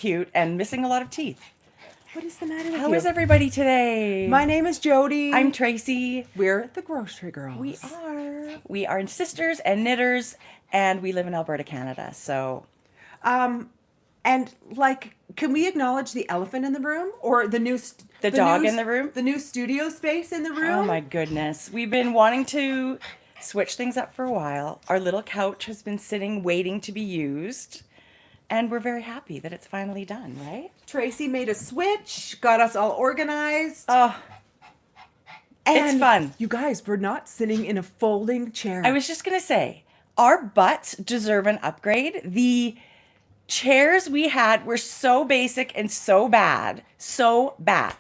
cute and missing a lot of teeth. What is the matter with you? How is everybody today? My name is Jodi. I'm Tracie. We're the Grocery Girls. We are. We are sisters and knitters, and we live in Alberta, Canada. So, and like, can we acknowledge the elephant in the room or the dog in the room? The new studio space in the room? Oh my goodness. We've been wanting to switch things up for a while. Our little couch has been sitting waiting to be used. And we're very happy that it's finally done, right? Tracie made a switch, got us all organized. Oh, it's fun. You guys, we're not sitting in a folding chair. I was just going to say, our butts deserve an upgrade. The chairs we had were so basic and so bad. So bad.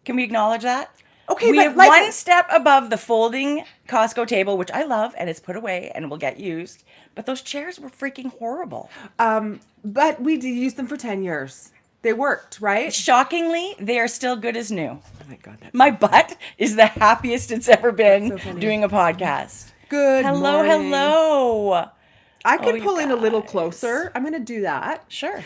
Can we acknowledge that? Okay, we but have like, one step above the folding Costco table, which I love, and it's put away and will get used. But those chairs were freaking horrible. But we did use them for 10 years. They worked, right? Shockingly, they are still good as new. Oh my God. My butt is the happiest it's ever been doing a podcast. Good morning. Hello. I could pull in a little closer. I'm going to do that. Sure.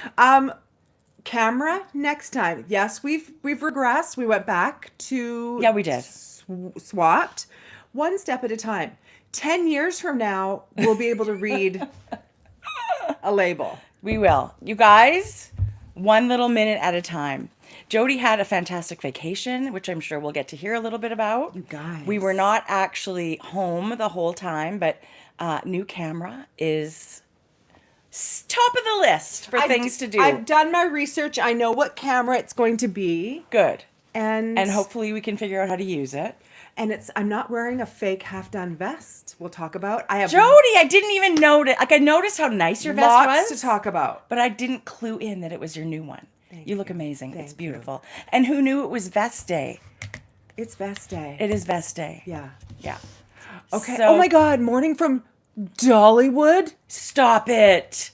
Camera next time. Yes, we've regressed. We went back to we did. SWATCH, one step at a time. 10 years from now, we'll be able to read a label. We will. You guys, one little minute at a time. Jodi had a fantastic vacation, which I'm sure we'll get to hear a little bit about. You guys. We were not actually home the whole time, but new camera is top of the list for things to do. I've done my research. I know what camera it's going to be. Good. And hopefully we can figure out how to use it. And I'm not wearing a fake half-done vest. We'll talk about. I have Jodi, I didn't even notice. Like, I noticed how nice your vest was. Lots to talk about. But I didn't clue in that it was your new one. You look amazing. Thank it's beautiful. You. And who knew it was Vest Day? It's Vest Day. It is Vest Day. Yeah. Yeah. Okay. So, oh my God. Morning from Dollywood. Stop it.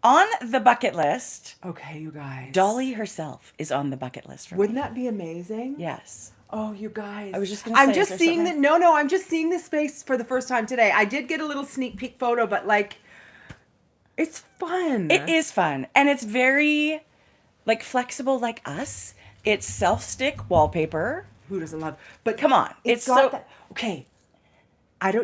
On the bucket list. Okay, you guys. Dolly herself is on the bucket list for Wouldn't me. that be amazing? Yes. Oh, you guys. I was just going to say. I'm just seeing that. No, I'm just seeing this space for the first time today. I did get a little sneak peek photo, but like, it's fun. It is fun. And it's very, like, flexible like us. It's self-stick wallpaper. Who doesn't love? But come on. It's got so... that. Okay.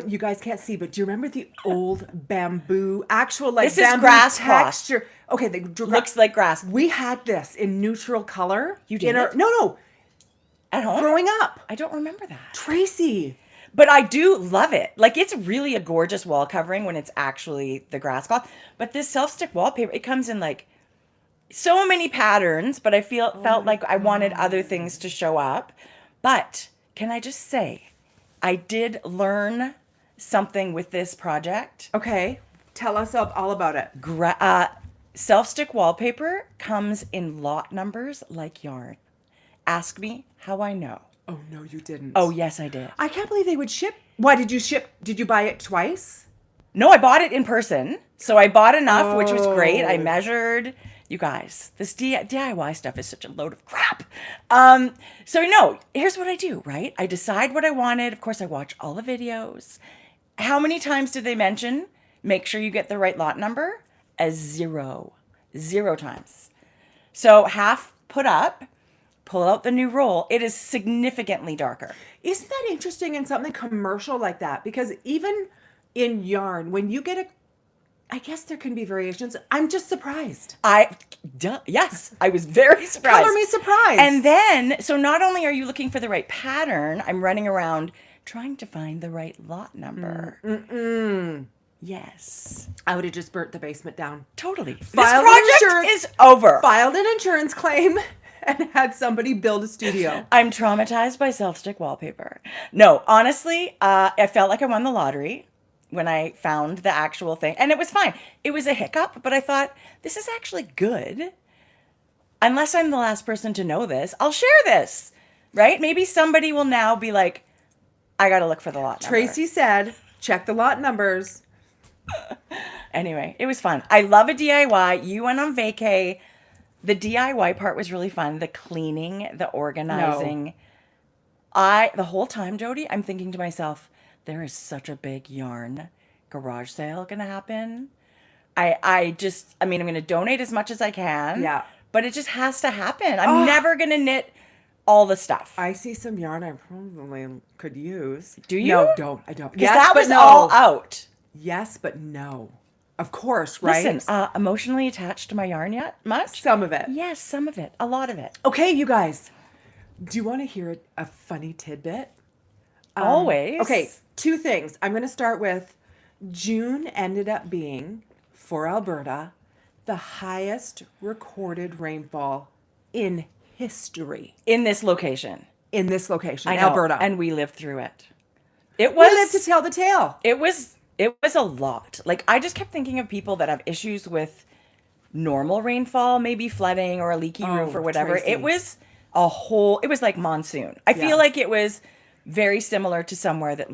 You guys can't see, but do you remember the old bamboo, actual like this bamboo is grass texture? Cloth. Okay. Looks like grass. We had this in neutral color. You did? No. At home? Growing up. I don't remember that. Tracie. But I do love it. Like, it's really a gorgeous wall covering when it's actually the grass cloth. But this self-stick wallpaper, it comes in like so many patterns, but I felt like I wanted other things to show up. But can I just say, I did learn something with this project. Okay. Tell us all about it. Self-stick wallpaper comes in lot numbers like yarn. Ask me how I know. Oh, no, you didn't. Oh, yes, I did. I can't believe they would ship. Why did you ship? Did you buy it twice? No, I bought it in person. So I bought enough, which was great. I measured. You guys, this DIY stuff is such a load of crap. So no, here's what I do, right? I decide what I wanted. Of course, I watch all the videos. How many times did they mention, make sure you get the right lot number? Zero times. So half put up, pull out the new roll. It is significantly darker. Isn't that interesting in something commercial like that? Because even in yarn, when you get I guess there can be variations. I'm just surprised. Yes, I was very surprised. Color me surprised. And then, so not only are you looking for the right pattern, I'm running around trying to find the right lot number. Yes. I would have just burnt the basement down. Totally. This project is over. Filed an insurance claim and had somebody build a studio. I'm traumatized by self-stick wallpaper. No, honestly, I felt like I won the lottery when I found the actual thing. And it was fine. It was a hiccup, but I thought, this is actually good. Unless I'm the last person to know this, I'll share this, right? Maybe somebody will now be like, I got to look for the lot number. Tracie said, check the lot numbers. Anyway, it was fun. I love a DIY. You went on vacay. The DIY part was really fun. The cleaning, the organizing. No. The whole time, Jodi, I'm thinking to myself, there is such a big yarn garage sale going to happen. I'm going to donate as much as I can. Yeah. but it just has to happen. I'm never going to knit all the stuff. I see some yarn I probably could use. Do you? No, don't. I don't. Because that was all out. Yes, but no. Of course, right? Listen, emotionally attached to my yarn yet? Much? Some of it. Yes, some of it. A lot of it. Okay, you guys. Do you want to hear a funny tidbit? Always. Okay, 2 things. I'm going to start with June ended up being, for Alberta, the highest recorded rainfall in history. In this location. In this location, I know, Alberta. and we lived through it. It was. We lived to tell the tale. It was a lot. Like, I just kept thinking of people that have issues with normal rainfall, maybe flooding or a leaky roof or whatever. Tracie. It was it was like monsoon. I feel like it was very similar to somewhere that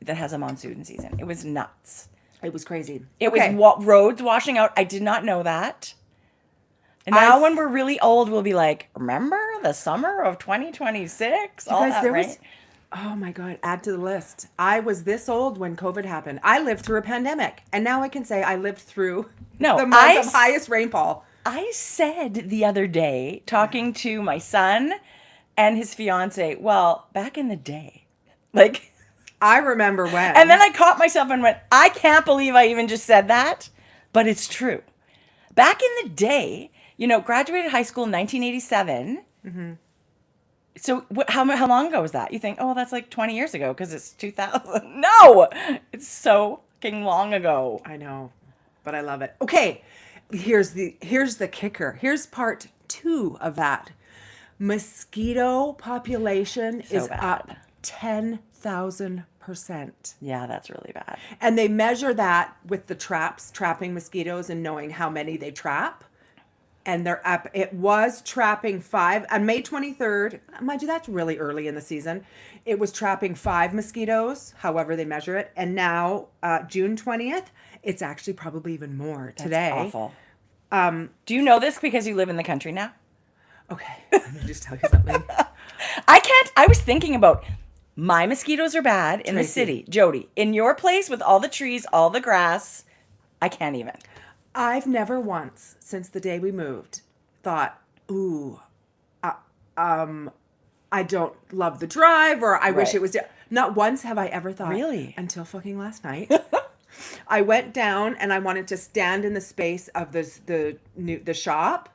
has a monsoon season. It was nuts. It was crazy. It was roads washing out. I did not know that. And now when we're really old, we'll be like, remember the summer of 2026? All Guys, that, there right? was, oh my God, add to the list. I was this old when COVID happened. I lived through a pandemic. And now I can say I lived through the month of highest rainfall. I said the other day, talking to my son and his fiance, well, back in the day, like... I remember when. And then I caught myself and went, I can't believe I even just said that, but it's true. Back in the day, graduated high school in 1987. Mm-hmm. So how long ago was that? You think, oh, that's like 20 years ago because it's 2000. No, it's so fucking long ago. I know, but I love it. Okay, here's the kicker. Here's part 2 of that. Mosquito population is up 10,000%. Yeah, that's really bad. And they measure that with the trapping mosquitoes and knowing how many they trap. And they're up. It was trapping 5 on May 23rd. Mind you, that's really early in the season. It was trapping 5 mosquitoes, however they measure it. And now, June 20th, it's actually probably even more today. That's awful. Do you know this because you live in the country now? Okay, let me just tell you something. I was thinking about my mosquitoes are bad in the Tracie. city. Jodi, in your place with all the trees, all the grass, I can't even. I've never once, since the day we moved, thought, ooh, I don't love the drive, or I wish it was... Not once have I ever thought... Really? Until fucking last night. I went down and I wanted to stand in the space of the shop,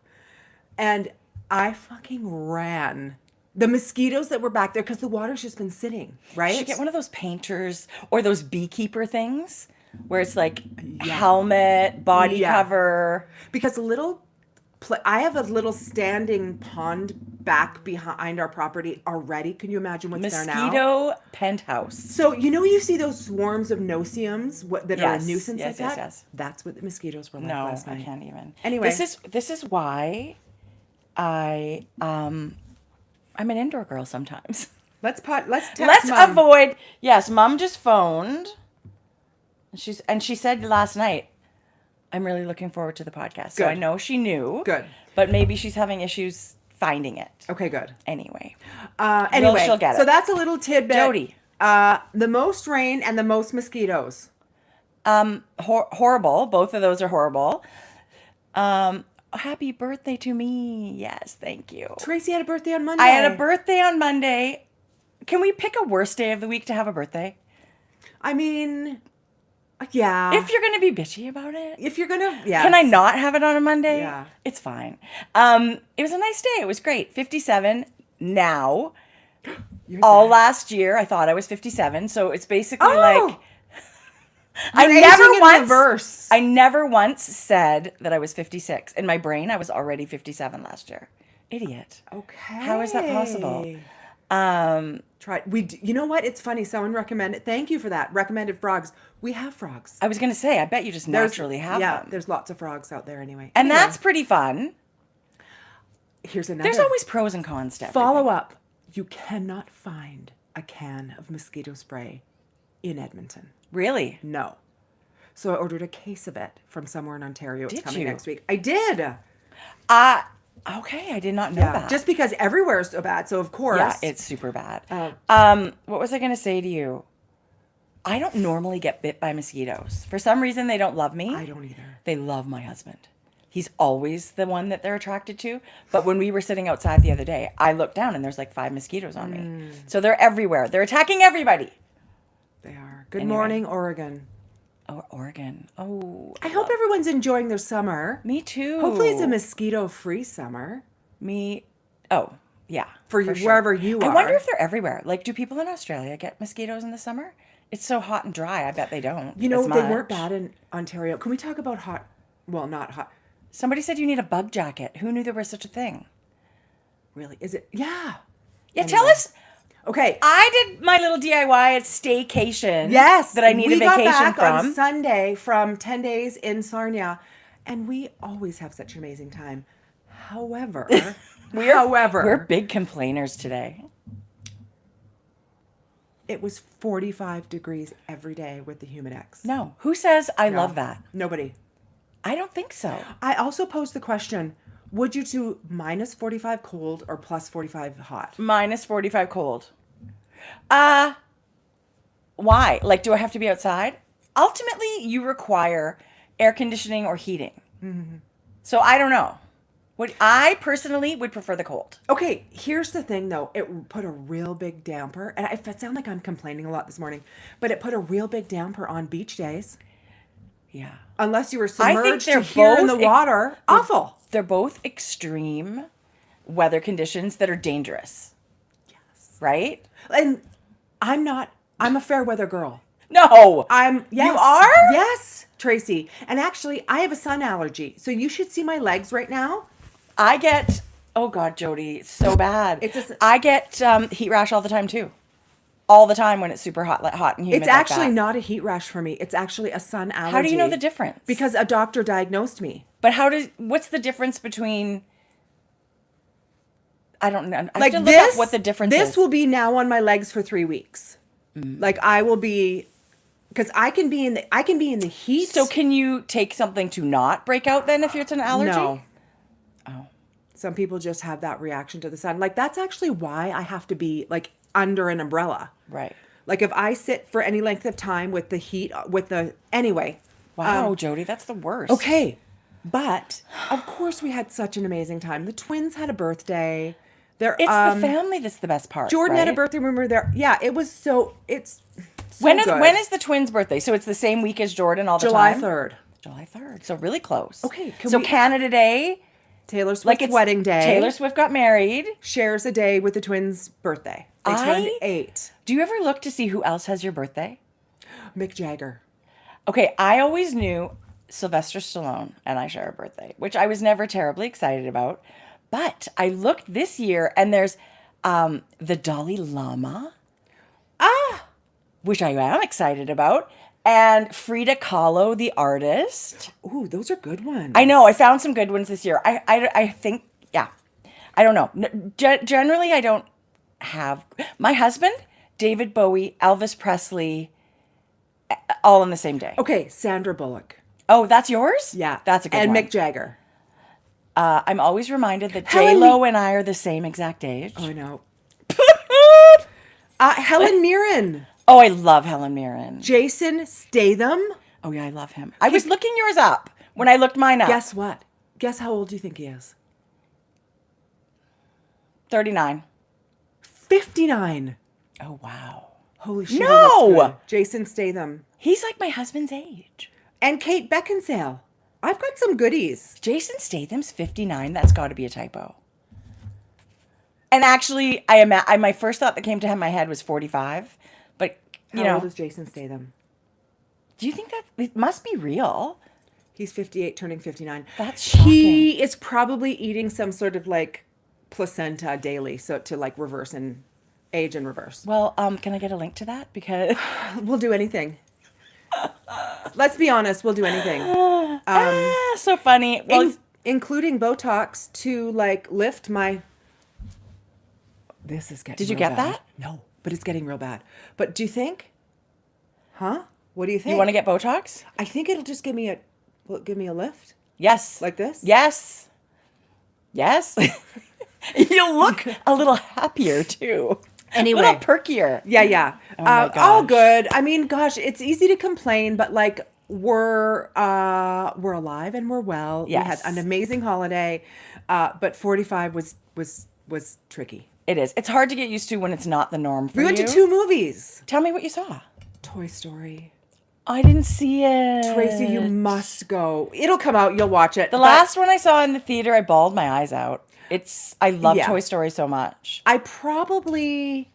and I fucking ran. The mosquitoes that were back there, because the water's just been sitting, right? You should get one of those painters or those beekeeper things where it's like helmet, body cover. Because I have a little standing pond back behind our property already. Can you imagine what's there now? Mosquito penthouse. So, you see those swarms of no-see-ums that are a nuisance like that? Yes. That's what the mosquitoes were like No, last night. I can't even. Anyway. This is why I'm an indoor girl sometimes. Let's text Let's Mom. avoid. Yes, Mom just phoned. And she said last night, I'm really looking forward to the podcast. So Good. I know she knew. Good. But maybe she's having issues finding it. Okay, good. Anyway. Anyway, she'll get it. So that's a little tidbit. Jodi. The most rain and the most mosquitoes. Horrible. Both of those are horrible. Happy birthday to me. Yes, thank you. Tracie had a birthday on Monday. I had a birthday on Monday. Can we pick a worst day of the week to have a birthday? I mean, yeah. If you're going to be bitchy about it. If you're going to, yeah. Can I not have it on a Monday? Yeah. It's fine. It was a nice day. It was great. 57 now. All last year, I thought I was 57. So it's basically like... I never once said that I was 56. In my brain, I was already 57 last year. Idiot. Okay. How is that possible? You know what? It's funny. Someone recommended. Thank you for that. Recommended frogs. We have frogs. I was going to say, I bet you just naturally have them. Yeah, there's lots of frogs out there anyway. And that's pretty fun. Here's another. There's always pros and cons to everything. Follow up. You cannot find a can of mosquito spray in Edmonton. Really? No. So I ordered a case of it from somewhere in Ontario. It's coming you? next week. I did. Okay, I did not know that. Just because everywhere is so bad. So of course. Yeah, it's super bad. What was I going to say to you? I don't normally get bit by mosquitoes. For some reason, they don't love me. I don't either. They love my husband. he's always the one that they're attracted to. But when we were sitting outside the other day, I looked down and there's like 5 mosquitoes on me. So they're everywhere. They're attacking everybody. They are. Good Anyway. morning, Oregon. Oh, Oregon. Oh, I hope everyone's enjoying their summer. me too. Hopefully it's a mosquito-free summer. Oh, yeah. For you, sure. wherever you are. I wonder if they're everywhere. Like, do people in Australia get mosquitoes in the summer? It's so hot and dry. I bet they don't. You know, as they weren't much. bad in Ontario. Can we talk about hot? Well, not hot. Somebody said you need a bug jacket. Who knew there was such a thing? Really? Is it? Yeah. Yeah, tell us. Okay. I did my little DIY at staycation. Yes. That I need a vacation we got back from. on Sunday from 10 days in Sarnia, and we always have such an amazing time. However, We're big complainers today. it was 45 degrees every day with the Humidex. No. Who says I No. love that? Nobody. I don't think so. I also posed the question, would you do minus 45 cold or plus 45 hot? Minus 45 cold. Why? Like, do I have to be outside? Ultimately, you require air conditioning or heating. Mm-hmm. So I don't know. I personally would prefer the cold. Okay, here's the thing though. It put a real big damper, and I sound like I'm complaining a lot this morning, but it put a real big damper on beach days. Yeah. Unless you were I think submerged they're here in both the water. Awful. They're both extreme weather conditions that are dangerous. Yes. Right? And I'm a fair weather girl. No. Yes. You are? Yes, Tracy. And actually, I have a sun allergy. So you should see my legs right now. I get, oh God, Jodi, it's so bad. I get heat rash all the time too. All the time when it's super hot and humid. It's actually not a heat rash for me. It's actually a sun allergy. How do you know the difference? Because a doctor diagnosed me. But what's the difference between, I don't know. I Like have to look up what the difference is. This will be now on my legs for 3 weeks. Like I will be, because I can be in the heat. So can you take something to not break out then if it's an allergy? No. Oh. Some people just have that reaction to the sun. Like that's actually why I have to be like under an umbrella. Right. Like if I sit for any length of time with the heat, anyway. Wow, Jodi, that's the worst. Okay. But of course we had such an amazing time. The twins had a birthday. It's the family that's the best part. Jordan had a right? birthday. Remember there? Yeah, it was so. It's so When good. is the twins' birthday? So it's the same week as Jordan all the July time? 3rd. July 3rd. So really close. Okay, So Canada Day. Taylor Swift's Like it's wedding day. Taylor Swift got married. shares a day with the twins' birthday. They turned 8. Do you ever look to see who else has your birthday? Mick Jagger. Okay, I always knew Sylvester Stallone and I share a birthday, which I was never terribly excited about. But I looked this year and there's the Dalai Lama, which I am excited about, and Frida Kahlo, the artist. Ooh, those are good ones. I know, I found some good ones this year. I think, yeah, I don't know. Generally, I don't have, my husband, David Bowie, Elvis Presley, all on the same day. Okay, Sandra Bullock. Oh, that's yours? Yeah. That's a good and one. Mick Jagger. I'm always reminded that Helen J-Lo and I are the same exact age. Oh, I know. Helen Mirren. Oh, I love Helen Mirren. Jason Statham. Oh, yeah, I love him. I was looking yours up when I looked mine up. Guess what? Guess how old do you think he is? 39. 59. Oh, wow. Holy shit. No! He looks good. Jason Statham. He's like my husband's age. And Kate Beckinsale. I've got some goodies. Jason Statham's 59. That's got to be a typo. And actually, my first thought that came to my head was 45. But, How old is Jason Statham? do you think that it must be real? He's 58, turning 59. That's shocking. He is probably eating some sort of like placenta daily, so to like reverse and age in reverse. Well, can I get a link to that? Because We'll do anything. Let's be honest, we'll do anything. so funny. Well, Including Botox to like lift my. This is getting. Did you real get bad. that? No, but it's getting real bad. But do you think? Huh? What do you think? you want to get Botox? I think it'll just give me a. Will it give me a lift Yes. like this? Yes. Yes. You'll look a little happier too. Anyway. A little perkier. Yeah, yeah. Oh my All gosh. good. I mean, gosh, it's easy to complain, but like we're alive and we're well. Yes. We had an amazing holiday, but 45 was tricky. It is. It's hard to get used to when it's not the norm for We you. went to 2 movies. Tell me what you saw. Toy Story. I didn't see it. Tracy, you must go. It'll come out. You'll watch it. The last one I saw in the theater, I bawled my eyes out. I love Yeah. Toy Story so much. I probably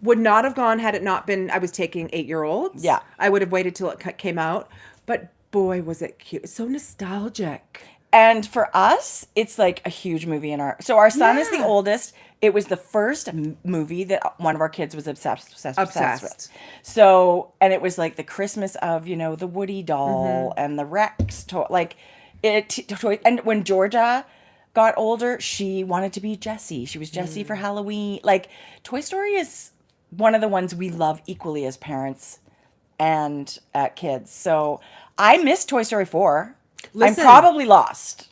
would not have gone had it not been, I was taking 8-year-olds. Yeah. I would have waited till it came out. But boy, was it cute. It's so nostalgic. And for us, it's like a huge movie in so our son is the Yeah. oldest. It was the first movie that one of our kids was obsessed Obsessed. with. So, and it was like the Christmas of, the Woody doll and the Rex toy. And when Georgia got older, she wanted to be Jessie. She was Jessie for Halloween. Like, Toy Story is one of the ones we love equally as parents and kids. So I miss Toy Story 4. Listen. I'm probably lost.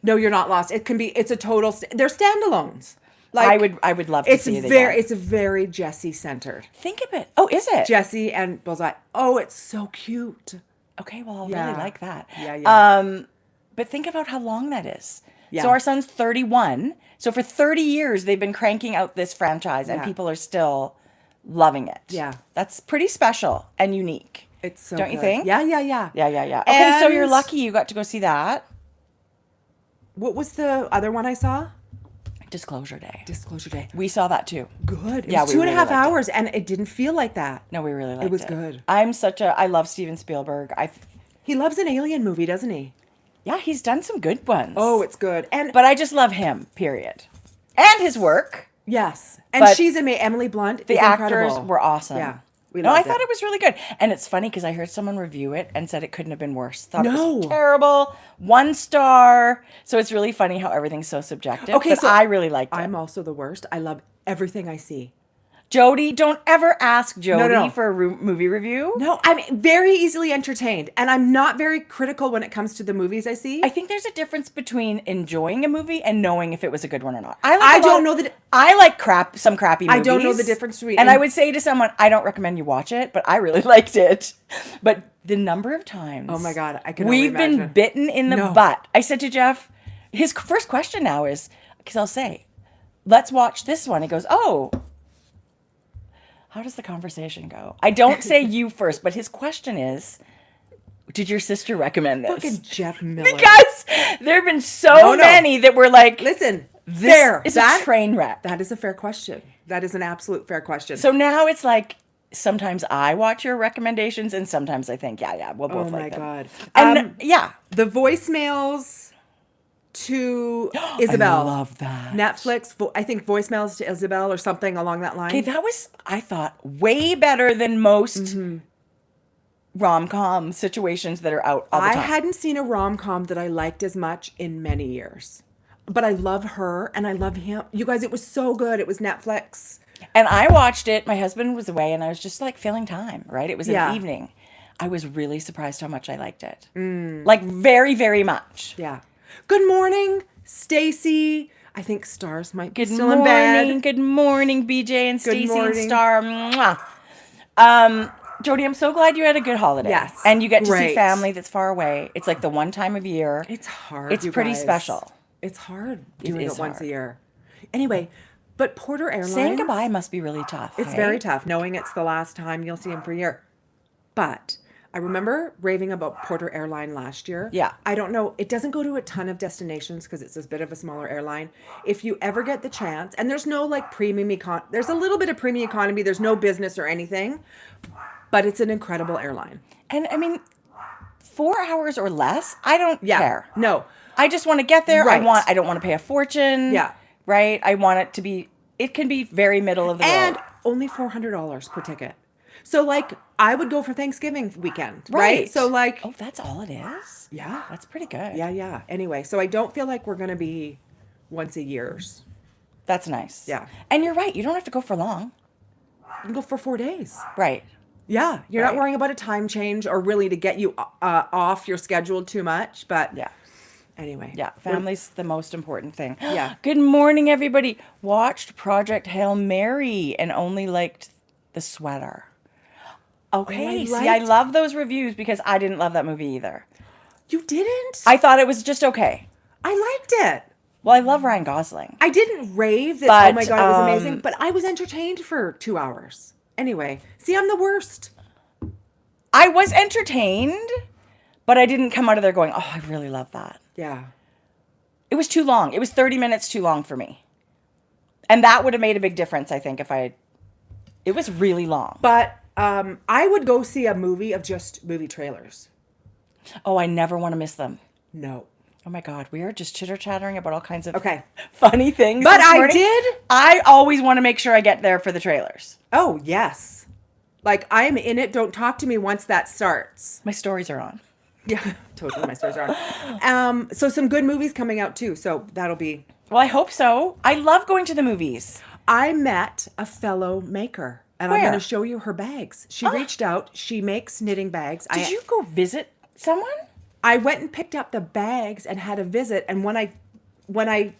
No, you're not lost. It's a total, they're standalones. Like, I would love to see it again. It's very Jessie centered. Think of it. Oh, is it? Jessie and Bullseye. Oh, it's so cute. Okay, well, I'll Yeah. really like that. Yeah. But think about how long that is. Yeah. So our son's 31. So for 30 years, they've been cranking out this franchise, and Yeah. people are still loving it. Yeah. That's pretty special and unique. It's so Don't you good. think? Yeah. Yeah. Okay, so you're And- lucky you got to go see that. What was the other one I saw? Disclosure Day. Disclosure Day. We saw that too. Good. It Yeah, was we 2.5 really liked it. hours, and it didn't feel like that. No, we really liked it. was good. I love Steven Spielberg. He loves an alien movie, doesn't he? Yeah, he's done some good ones. Oh, it's good. And But I just love him, period. And his work. yes, and But she's amazing. Emily Blunt. The is actors incredible. were awesome. Yeah, we No, I loved thought it was really good. And it's funny because I heard someone review it and said it couldn't have been worse. Thought it No. was terrible. 1 star. So it's really funny how everything's so subjective. Okay, but so I really liked it. I'm also the worst. I love everything I see. Jodi, don't ever ask Jodi No. for a movie review. No, I'm very easily entertained, and I'm not very critical when it comes to the movies I see. I think there's a difference between enjoying a movie and knowing if it was a good one or not. I don't know that- I like some crappy movies. I don't know the difference between- And I would say to someone, I don't recommend you watch it, but I really liked it. But the number of times, Oh my God, I can only we've been imagine. bitten in the No. butt. I said to Jeff, his first question now is, because I'll say, let's watch this one. He goes, oh. How does the conversation go? I don't say you first, but his question is, did your sister recommend this? Fucking Jeff Miller. Because there have been so No. many that were like, Listen, this fair. is a train wreck. That is a fair question. That is an absolute fair question. So now it's like, sometimes I watch your recommendations and sometimes I think, yeah, we'll both oh my like them. God. And yeah. The voicemails to Isabel. I love that. Netflix, I think voicemails to Isabel or something along that line. Okay, that was, I thought, way better than most rom-com situations that are out all the I time. hadn't seen a rom-com that I liked as much in many years. But I love her and I love him. You guys, it was so good. It was Netflix. And I watched it. My husband was away and I was just like filling time, right? It was in Yeah. the evening. I was really surprised how much I liked it. Like very, very much. Yeah. Good morning, Stacy. I think Stars might be Good still morning. in bed. Good morning, BJ and Stacey and morning. Star. Mwah. Jodi, I'm so glad you had a good holiday. Yes. And you get to see Great. family that's far away. It's like the one time of year. It's hard. It's you pretty guys. special. It's hard doing it is once hard. a year. Anyway, but Porter Airlines. Saying goodbye must be really tough. It's hey? very tough knowing it's the last time you'll see him for a year. But I remember raving about Porter Airline last year. Yeah. I don't know. It doesn't go to a ton of destinations because it's a bit of a smaller airline. If you ever get the chance, and there's no like premium there's a little bit of premium economy. There's no business or anything, but it's an incredible airline. And I mean, 4 hours or less, I don't care. No. I just want to get there. Right. I don't want to pay a fortune. Yeah. Right? I want it to be, it can be very middle of the And road. only $400 per ticket. So like I would go for Thanksgiving weekend, right? Right. So like, Oh, that's all it is? yeah. That's pretty good. Yeah. Anyway, so I don't feel like we're going to be once a year's. That's nice. Yeah. And you're right. You don't have to go for long. You can go for 4 days. Right. Yeah. You're not Right. worrying about a time change or really to get you off your schedule too much. But Yeah. anyway. Yeah. Family's the most important thing. Yeah. Good morning, everybody. Watched Project Hail Mary and only liked the sweater. Okay, see, I love those reviews because I didn't love that movie either. You didn't? I thought it was just okay. I liked it. Well, I love Ryan Gosling. I didn't rave that, But, oh my God, it was amazing, but I was entertained for 2 hours. Anyway, see, I'm the worst. I was entertained, but I didn't come out of there going, oh, I really love that. Yeah. It was too long. It was 30 minutes too long for me. And that would have made a big difference, I think, it was really long. But I would go see a movie of just movie trailers. Oh, I never want to miss them. No. Oh my God, we are just chitter-chattering about all kinds of Okay. funny things. But this I morning. did. I always want to make sure I get there for the trailers. Oh, yes. Like, I'm in it. Don't talk to me once that starts. My stories are on. Yeah, totally. My stores are on. So some good movies coming out too. So that'll be. Well, I hope so. I love going to the movies. I met a fellow maker, and I'm Where? going to show you her bags. She reached out. She makes knitting bags. Did you go visit someone? I went and picked up the bags and had a visit. And when I I'm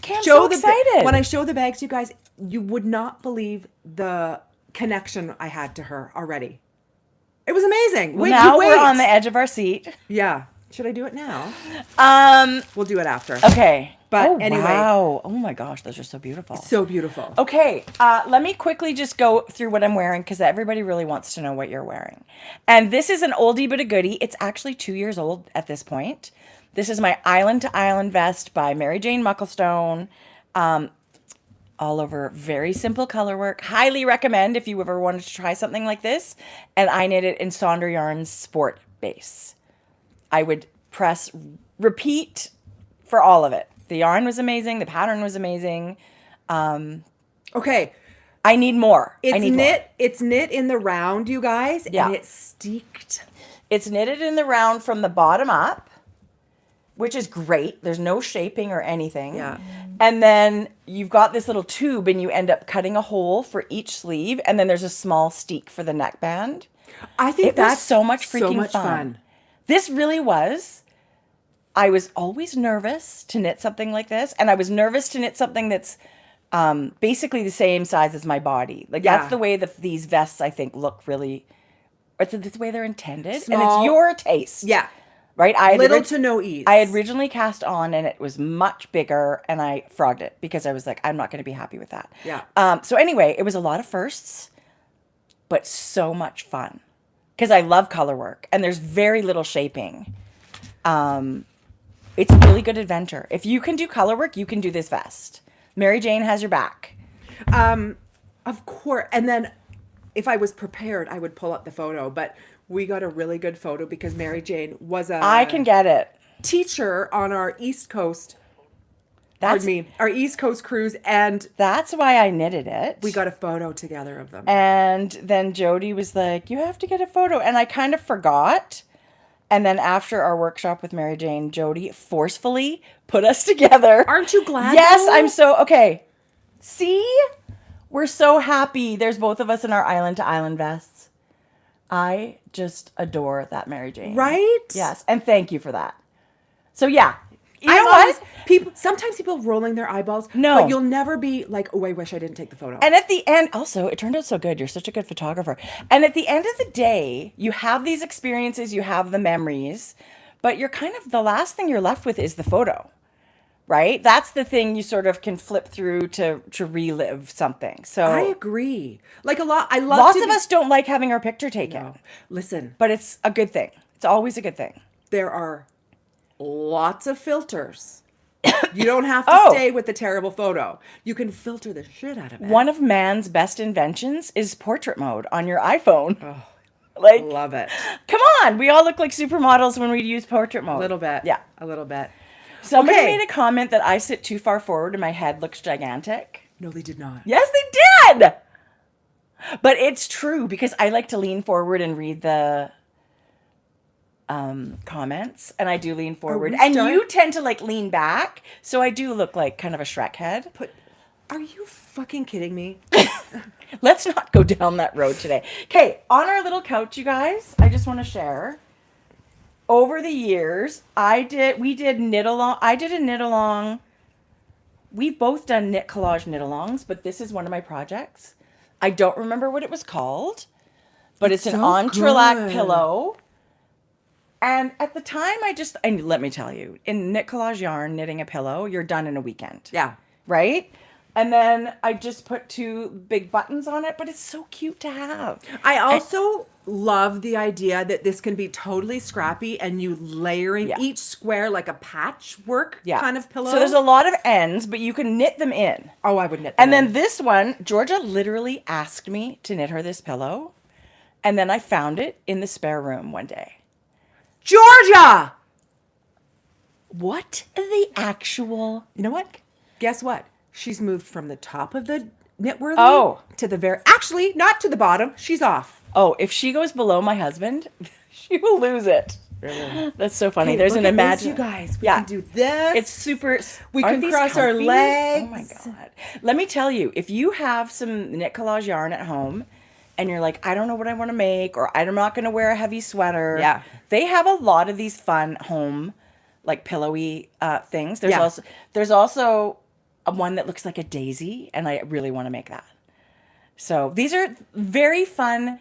show so excited. when I show the bags, you guys, you would not believe the connection I had to her already. It was amazing. Well, now we're on the edge of our seat. Yeah. Should I do it now? We'll do it after. Okay. But anyway. Wow. Oh my gosh, those are so beautiful. So beautiful. Okay, let me quickly just go through what I'm wearing because everybody really wants to know what you're wearing. And this is an oldie but a goodie. It's actually 2 years old at this point. This is my Island to Island vest by Mary Jane Mucklestone. All over very simple color work. Highly recommend if you ever wanted to try something like this. And I knit it in Sonder Yarn Sport base. I would press repeat for all of it. The yarn was amazing. The pattern was amazing. Okay. I need more. It's knit. It's knit in the round, you guys. Yeah. And it's steeked. It's knitted in the round from the bottom up, which is great. There's no shaping or anything. Yeah. And then you've got this little tube and you end up cutting a hole for each sleeve. And then there's a small steek for the neckband. I think that's so much freaking so much fun. This really was. I was always nervous to knit something like this. And I was nervous to knit something that's basically the same size as my body. Like that's the way that these vests, I think, look really, it's the way they're intended. Small. And it's your taste. Yeah. Right? Little to no ease. I had originally cast on and it was much bigger and I frogged it because I was like, I'm not going to be happy with that. Yeah. So anyway, it was a lot of firsts, but so much fun because I love color work and there's very little shaping. It's a really good adventure. If you can do color work, you can do this vest. Mary Jane has your back. Of course. And then if I was prepared, I would pull up the photo, but we got a really good photo because Mary Jane was I can get it. teacher on our East Coast, That's our East Coast cruise, and That's why I knitted it. we got a photo together of them. And then Jodi was like, you have to get a photo. And I kind of forgot. And then after our workshop with Mary Jane, Jodi forcefully put us together. Aren't you glad? Yes, though? I'm so, okay. See? We're so happy. There's both of us in our Island to Island vests. I just adore that Mary Jane. Right? Yes. And thank you for that. So yeah. You know I'm what? always, sometimes people rolling their eyeballs. No. But you'll never be like, oh, I wish I didn't take the photo. And at the end, also, it turned out so good. You're such a good photographer. And at the end of the day, you have these experiences, you have the memories, but you're kind of, the last thing you're left with is the photo, right? That's the thing you sort of can flip through to relive something. So I agree. Like I love lots of us don't like having our picture taken, No. Listen, but it's a good thing. It's always a good thing. there are lots of filters. You don't have to Oh. stay with the terrible photo. You can filter the shit out of it. One of man's best inventions is portrait mode on your iPhone. Oh, Like, love it. come on. We all look like supermodels when we use portrait mode. A little bit. Yeah. A little bit. Somebody Okay. made a comment that I sit too far forward and my head looks gigantic. No, they did not. Yes, they did. But it's true because I like to lean forward and read the comments, and I do lean forward. we And start- you tend to like lean back, so I do look like kind of a Shrek head. Are you fucking kidding me? Let's not go down that road today. Okay, on our little couch, you guys, I just want to share. Over the years, we did knit along. I did a knit along. We've both done knit collage knit alongs, but this is one of my projects. I don't remember what it was called. but it's an so entrelac good. pillow. And at the time, and let me tell you, in knit collage yarn, knitting a pillow, you're done in a weekend. Yeah. Right? And then I just put 2 big buttons on it, but it's so cute to have. I also love the idea that this can be totally scrappy and you layering each square like a patchwork kind of pillow. So there's a lot of ends, but you can knit them in. Oh, I would knit them And in. then this one, Georgia literally asked me to knit her this pillow. And then I found it in the spare room one day. Georgia! What the actual... You know what? Guess what? She's moved from the top of the knitworthy to the very... Actually, not to the bottom. She's off. Oh, if she goes below my husband, she will lose it. Really? That's so funny. Hey, There's look an at this, imagine. you guys. We can do this. It's super. We Aren't can these cross our comfy? legs. Oh my god! Let me tell you, if you have some knit collage yarn at home, and you're like, I don't know what I want to make, or I'm not going to wear a heavy sweater. Yeah. They have a lot of these fun home, like pillowy things. There's also a one that looks like a daisy, and I really want to make that. So these are very fun.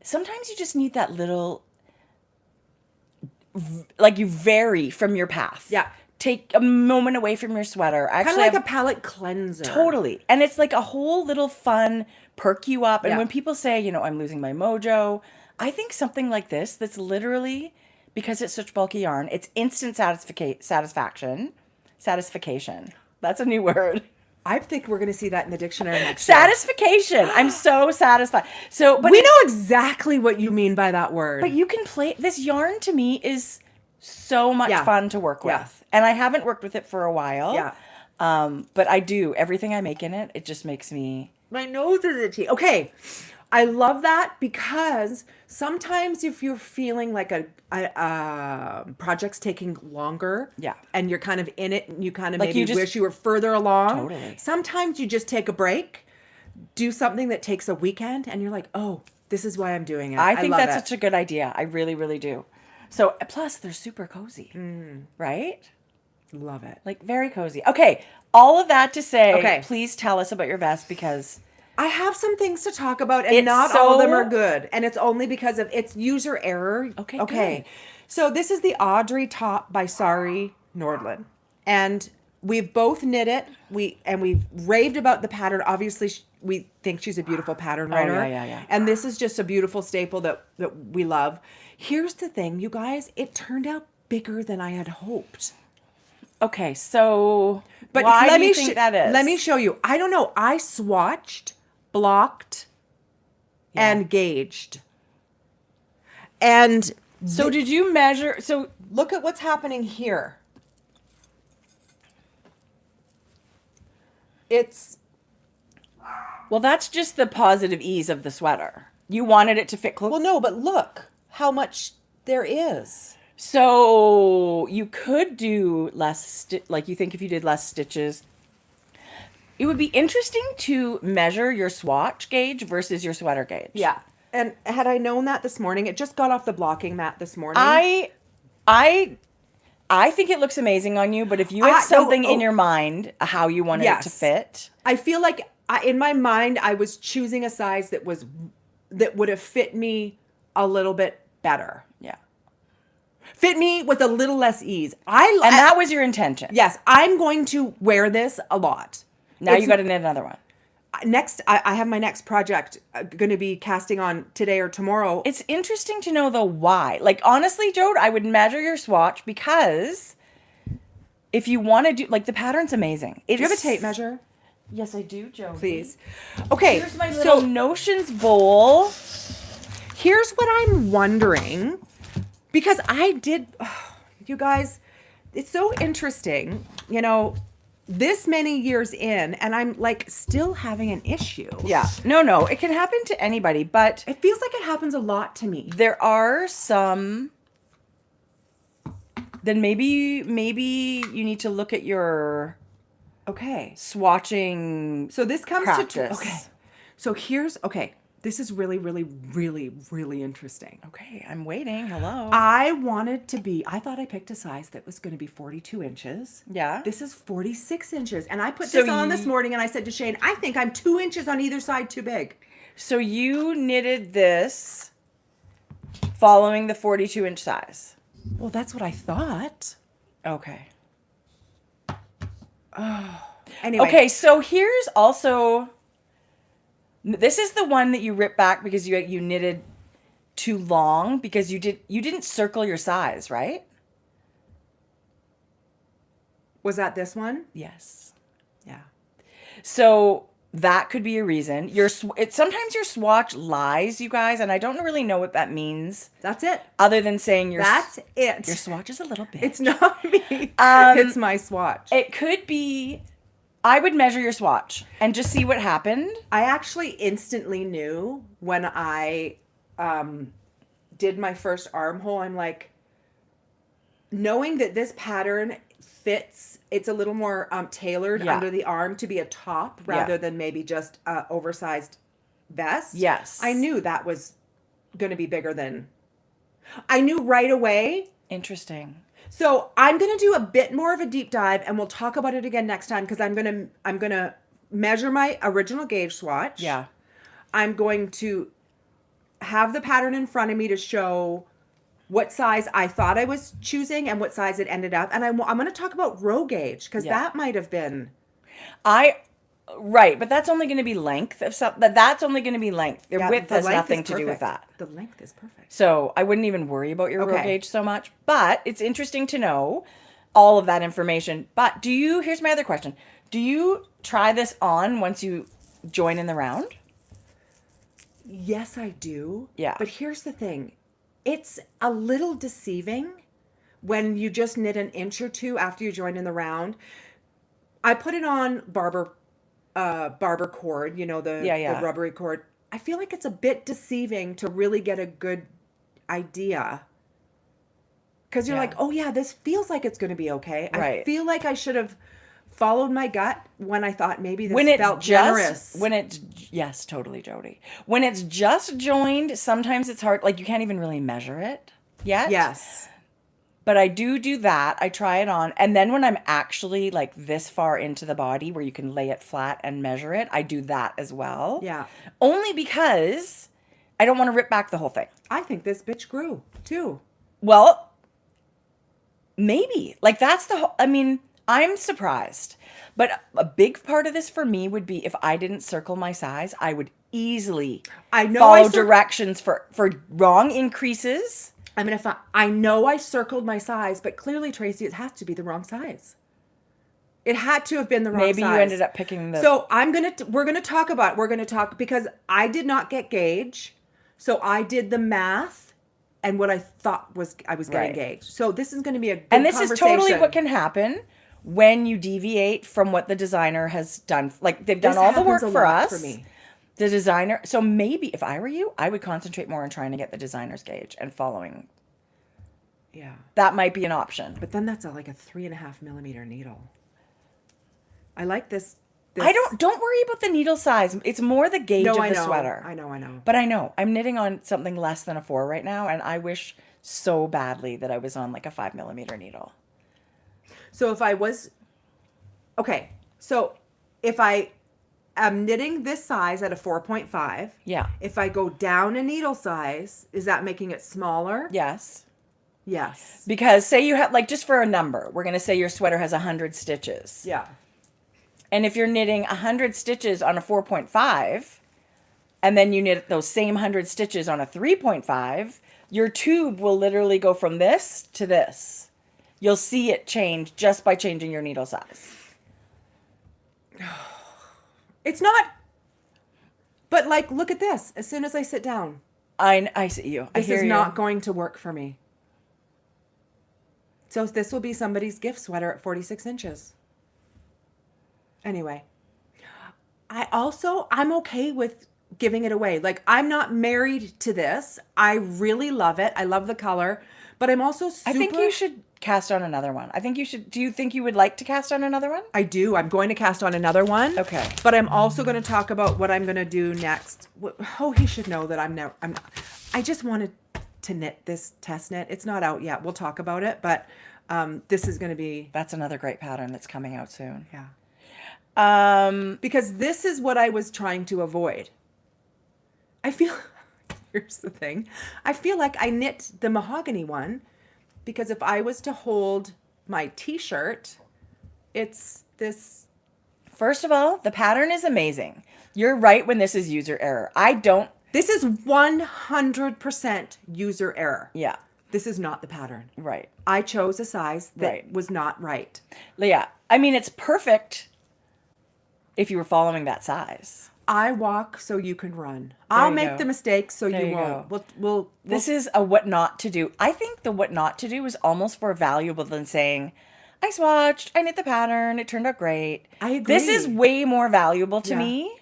Sometimes you just need that little, like you vary from your path. Yeah. Take a moment away from your sweater. Kind of like a palate cleanser. Totally. And it's like a whole little fun perk you up. And Yeah. when people say, you know, I'm losing my mojo, I think something like this that's literally, because it's such bulky yarn, it's instant satisfaction. That's a new word. I think we're going to see that in the dictionary next year. Satisfaction. I'm so satisfied. So, but we know exactly what you mean by that word. But you can play this yarn. To me is so much fun to work with, Yeah. and I haven't worked with it for a while. Yeah. But I do everything I make in it. It just makes me. My nose is itchy. Okay. I love that because sometimes if you're feeling like a project's taking longer, and you're kind of in it, and you kind of Like maybe you just- wish you were further along. Totally. Sometimes you just take a break, do something that takes a weekend, and you're like, oh, this is why I'm doing it. I think love that's it. such a good idea. I really, really do. So plus they're super cozy, right? Love it. Like very cozy. Okay, all of that to say, Okay. please tell us about your vest because. I have some things to talk about, and It's not all of them so- are good. And it's only because of it's user error. Okay, good. So this is the Audrey top by Sari Nordland, and we've both knit it. We've raved about the pattern. Obviously, we think she's a beautiful pattern writer. yeah. And this is just a beautiful staple that we love. Here's the thing, you guys. It turned out bigger than I had hoped. Okay, so But why let do me you think that is? Let me show you. I don't know. I swatched, blocked, and gauged. And So did you measure? So look at what's happening here. It's well, that's just the positive ease of the sweater. You wanted it to fit close. well, no, but look how much there is. So you could do less, like you think if you did less stitches, it would be interesting to measure your swatch gauge versus your sweater gauge. Yeah. And had I known that this morning, it just got off the blocking mat this morning. I think it looks amazing on you, but if you had something in your mind how you wanted it to fit. I feel like in my mind I was choosing a size that would have fit me a little bit better. Yeah. Fit me with a little less ease. And that was your intention. Yes, I'm going to wear this a lot. Now you got to knit another one. Next, I have my next project going to be casting on today or tomorrow. It's interesting to know the why. Like, honestly, Jode, I would measure your swatch because if you want to do, like, the pattern's amazing. Do you have a tape measure? Yes, I do, Jode. Please. Okay. Here's my little Notions bowl. Here's what I'm wondering, because you guys, it's so interesting, you know, this many years in, and I'm like still having an issue. Yeah. No, it can happen to anybody, but It feels like it happens a lot to me. there are some. Then maybe you need to look at your Okay. swatching. So this comes practice. So here's, this is really, really, really, really interesting. Okay, I'm waiting. Hello. I thought I picked a size that was going to be 42 inches. Yeah. This is 46 inches. And I put So this on this morning and I said to Shane, I think I'm 2 inches on either side too big. So you knitted this following the 42-inch size. Well, that's what I thought. Okay. Anyway. Okay, so here's also, this is the one that you ripped back because you knitted too long because you didn't circle your size, right? Was that this one? Yes. Yeah. So that could be a reason. Sometimes your swatch lies, you guys, and I don't really know what that means. That's it. Other than saying That's it. Your swatch is a little bit. It's not me. It's my swatch. It could be. I would measure your swatch and just see what happened. I actually instantly knew when I did my first armhole. I'm like, knowing that this pattern fits, it's a little more tailored under the arm to be a top rather than maybe just a oversized vest. Yes. I knew that was going to be bigger than, I knew right away. Interesting. So I'm going to do a bit more of a deep dive and we'll talk about it again next time because I'm going to measure my original gauge swatch. Yeah. I'm going to have the pattern in front of me to show what size I thought I was choosing and what size it ended up. And I'm going to talk about row gauge because that might have been. Right, but that's only going to be length of some. But that's only going to be length. Their width has nothing to do with that. The length is perfect. So I wouldn't even worry about your row gauge so much. But it's interesting to know all of that information. But here's my other question. Do you try this on once you join in the round? Yes, I do. Yeah. But here's the thing. It's a little deceiving when you just knit an inch or two after you join in the round. I put it on barber cord, the rubbery cord. I feel like it's a bit deceiving to really get a good idea. Because you're like, oh yeah, this feels like it's going to be okay. Right. I feel like I should have followed my gut when I thought maybe this felt generous. Yes, totally, Jodi. When it's just joined, sometimes it's hard. Like you can't even really measure it yet. Yes. But I do that. I try it on. And then when I'm actually like this far into the body where you can lay it flat and measure it, I do that as well. Yeah. Only because I don't want to rip back the whole thing. I think this bitch grew too. Well, maybe. Like that's I'm surprised. But a big part of this for me would be if I didn't circle my size, I would easily follow directions for wrong increases. I know I circled my size, but clearly, Tracie, it has to be the wrong size. It had to have been the wrong size. Maybe you ended up picking the... So we're going to talk because I did not get gauge. So I did the math and what I thought I was getting gauge. So this is going to be a good conversation. And this is totally what can happen when you deviate from what the designer has done. Like they've done all the work for us. For me. The designer. So maybe if I were you, I would concentrate more on trying to get the designer's gauge and following. Yeah. That might be an option. But then that's like a 3.5 millimeter needle. I like this. Don't worry about the needle size. It's more the gauge of the sweater. I know. But I know. I'm knitting on something less than a 4 right now, and I wish so badly that I was on like a 5 millimeter needle. So if I was... Okay. So if I am knitting this size at a 4.5... Yeah. If I go down a needle size, is that making it smaller? Yes. Yes. Because say you have, like just for a number, we're going to say your sweater has 100 stitches. Yeah. And if you're knitting 100 stitches on a 4.5, and then you knit those same 100 stitches on a 3.5, your tube will literally go from this to this. You'll see it change just by changing your needle size. It's not... But like, look at this. As soon as I sit down. I see you. This is not going to work for me. So this will be somebody's gift sweater at 46 inches. Anyway, I'm okay with giving it away. Like, I'm not married to this. I really love it. I love the color, but I'm also super... I think you should cast on another one. I think you should... Do you think you would like to cast on another one? I do. I'm going to cast on another one. Okay. But I'm also going to talk about what I'm going to do next. Oh, he should know that I just wanted to knit this test knit. It's not out yet. We'll talk about it, but this is going to be... That's another great pattern that's coming out soon. Yeah. Because this is what I was trying to avoid. I feel here's the thing. I feel like I knit the mahogany one because if I was to hold my t-shirt, it's this. First of all, the pattern is amazing. You're right when this is user error. This is 100% user error. Yeah. This is not the pattern. Right. I chose a size that was not right. Yeah. I mean, it's perfect if you were following that size. I walk so you can run. I'll make the mistakes so you won't. This is a what not to do. I think the what not to do is almost more valuable than saying, I swatched, I knit the pattern, it turned out great. I agree. This is way more valuable to me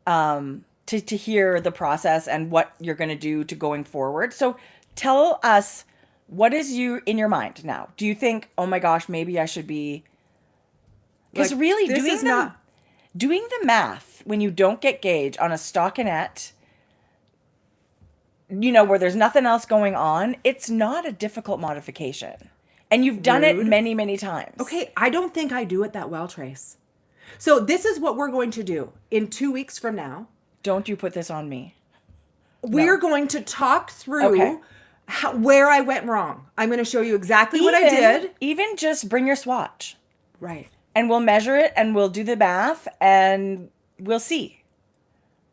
to hear the process and what you're going to do to going forward. So tell us, what is in your mind now? Do you think, oh my gosh, maybe I should be... Because really, doing the math when you don't get gauge on a stockinette, where there's nothing else going on, it's not a difficult modification. And you've done it many, many times. Okay, I don't think I do it that well, Trace. So this is what we're going to do. In 2 weeks from now... Don't you put this on me. We're going to talk through where I went wrong. I'm going to show you exactly what I did. Even just bring your swatch. Right. And we'll measure it and we'll do the math and we'll see.